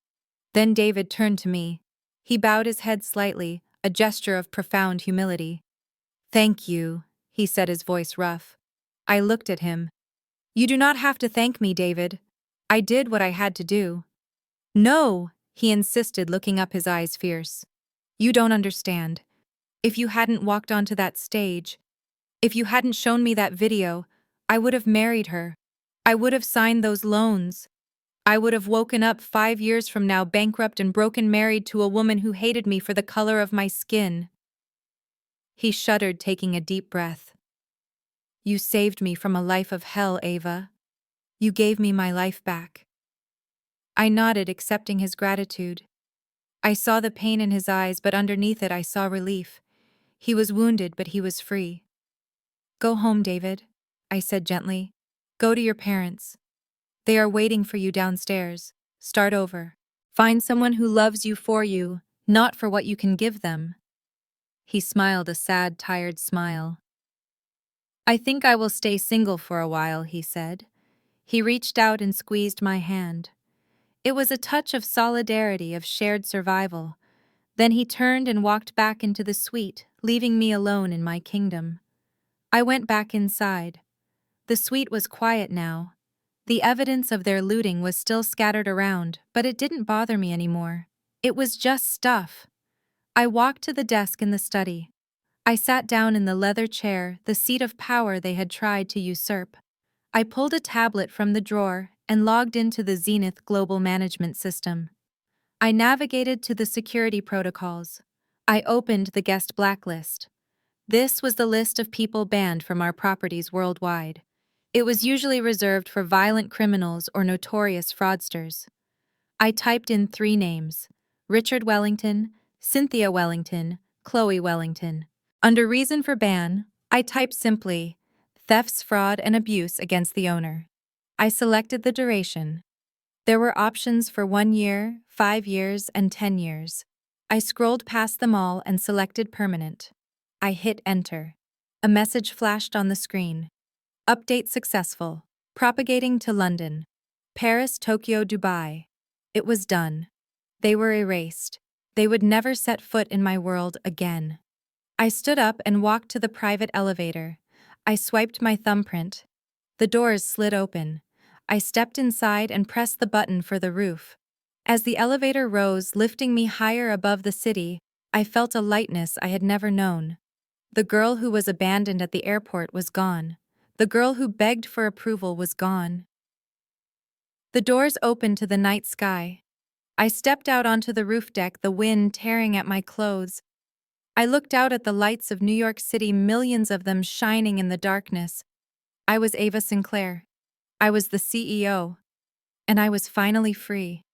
Then David turned to me. He bowed his head slightly, a gesture of profound humility. "Thank you," he said, his voice rough. I looked at him. "You do not have to thank me, David. I did what I had to do." "No," he insisted, looking up, his eyes fierce. "You don't understand. If you hadn't walked onto that stage, if you hadn't shown me that video, I would have married her. I would have signed those loans. I would have woken up 5 years from now bankrupt and broken, married to a woman who hated me for the color of my skin." He shuddered, taking a deep breath. "You saved me from a life of hell, Ava. You gave me my life back." I nodded, accepting his gratitude. I saw the pain in his eyes, but underneath it I saw relief. He was wounded, but he was free. "Go home, David," I said gently. "Go to your parents. They are waiting for you downstairs. Start over. Find someone who loves you for you, not for what you can give them." He smiled, a sad, tired smile. "I think I will stay single for a while," he said. He reached out and squeezed my hand. It was a touch of solidarity, of shared survival. Then he turned and walked back into the suite, leaving me alone in my kingdom. I went back inside. The suite was quiet now. The evidence of their looting was still scattered around, but it didn't bother me anymore. It was just stuff. I walked to the desk in the study. I sat down in the leather chair, the seat of power they had tried to usurp. I pulled a tablet from the drawer and logged into the Zenith Global Management System. I navigated to the security protocols. I opened the guest blacklist. This was the list of people banned from our properties worldwide. It was usually reserved for violent criminals or notorious fraudsters. I typed in 3 names: Richard Wellington, Cynthia Wellington, Chloe Wellington. Under reason for ban, I typed simply, thefts, fraud, and abuse against the owner. I selected the duration. There were options for 1 year, 5 years, and 10 years. I scrolled past them all and selected permanent. I hit enter. A message flashed on the screen. Update successful. Propagating to London, Paris, Tokyo, Dubai. It was done. They were erased. They would never set foot in my world again. I stood up and walked to the private elevator. I swiped my thumbprint. The doors slid open. I stepped inside and pressed the button for the roof. As the elevator rose, lifting me higher above the city, I felt a lightness I had never known. The girl who was abandoned at the airport was gone. The girl who begged for approval was gone. The doors opened to the night sky. I stepped out onto the roof deck, the wind tearing at my clothes. I looked out at the lights of New York City, millions of them shining in the darkness. I was Ava Sinclair. I was the CEO. And I was finally free.